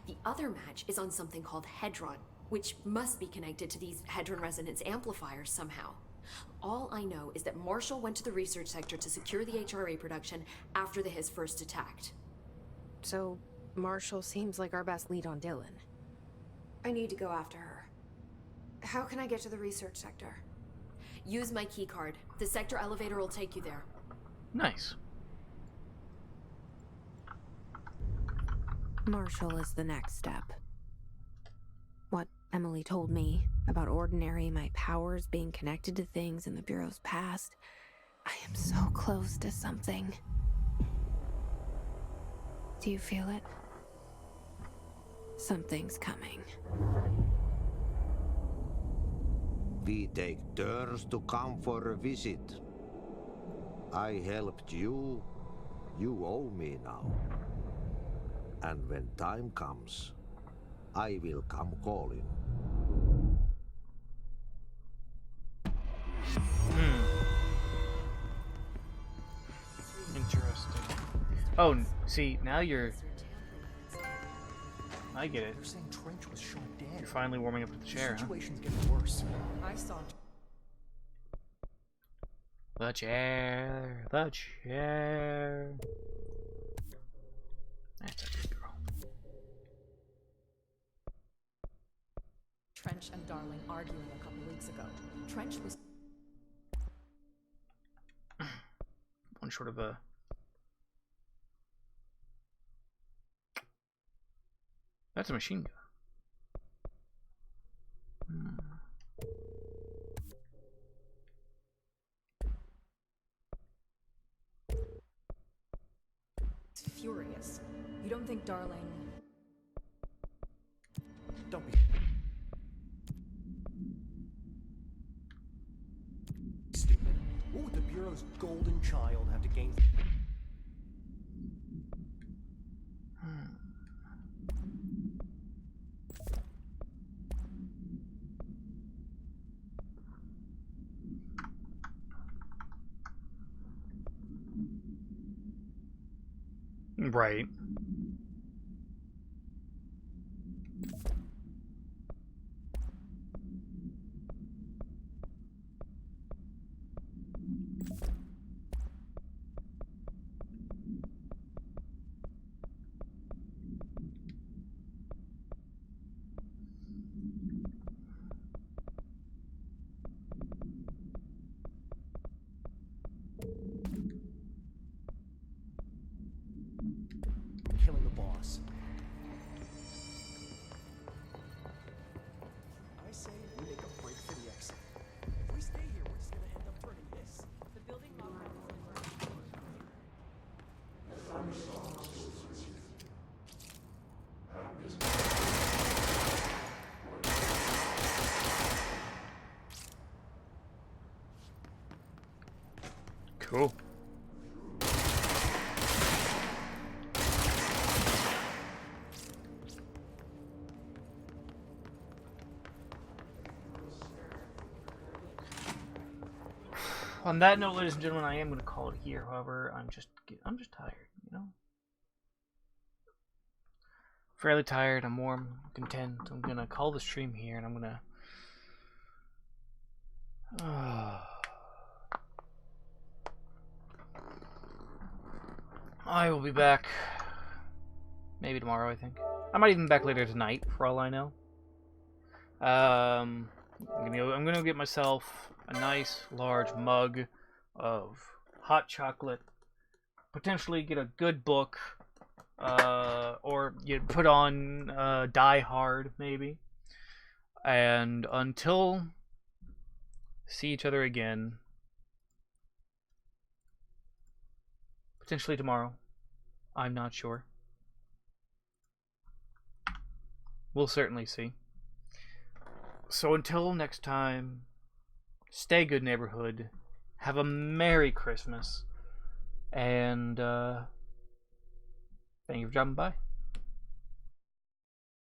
The other match is on something called Hedron, which must be connected to these Hedron resonance amplifiers somehow. All I know is that Marshall went to the research sector to secure the HRA production after the Hiss first attacked. So, Marshall seems like our best lead on Dylan. I need to go after her. How can I get to the research sector? Use my keycard. The sector elevator will take you there. Nice. Marshall is the next step. What Emily told me about Ordinary, my powers being connected to things in the Bureau's past. I am so close to something. Do you feel it? Something's coming. We take turns to come for a visit. I helped you. You owe me now. And when time comes, I will come calling. Interesting. Oh, see, now you're... I get it. They're saying Trench was shot dead. You're finally warming up to the chair, The huh? situation's getting worse. I saw. The chair, the chair. That's a good girl. Trench and Darling arguing a couple weeks ago. Trench was. One short of a... That's a machine gun. Furious. You don't think Darling... Don't be stupid. What would the Bureau's golden child have to gain? Right. Killing the boss. I say we make a break for the exit. If we stay here, we're just gonna end up turning this. The building lockdown Cool. On that note, ladies and gentlemen, I am going to call it here. However, I'm just tired, you know. Fairly tired. I'm warm, content. I'm going to call the stream here, and I'm going to. I will be back. Maybe tomorrow, I think. I might even be back later tonight, for all I know. I'm gonna get myself a nice large mug of hot chocolate. Potentially get a good book, or you put on Die Hard maybe. And until see each other again, potentially tomorrow. I'm not sure. We'll certainly see. So until next time, stay good, neighborhood. Have a Merry Christmas. And thank you for dropping by.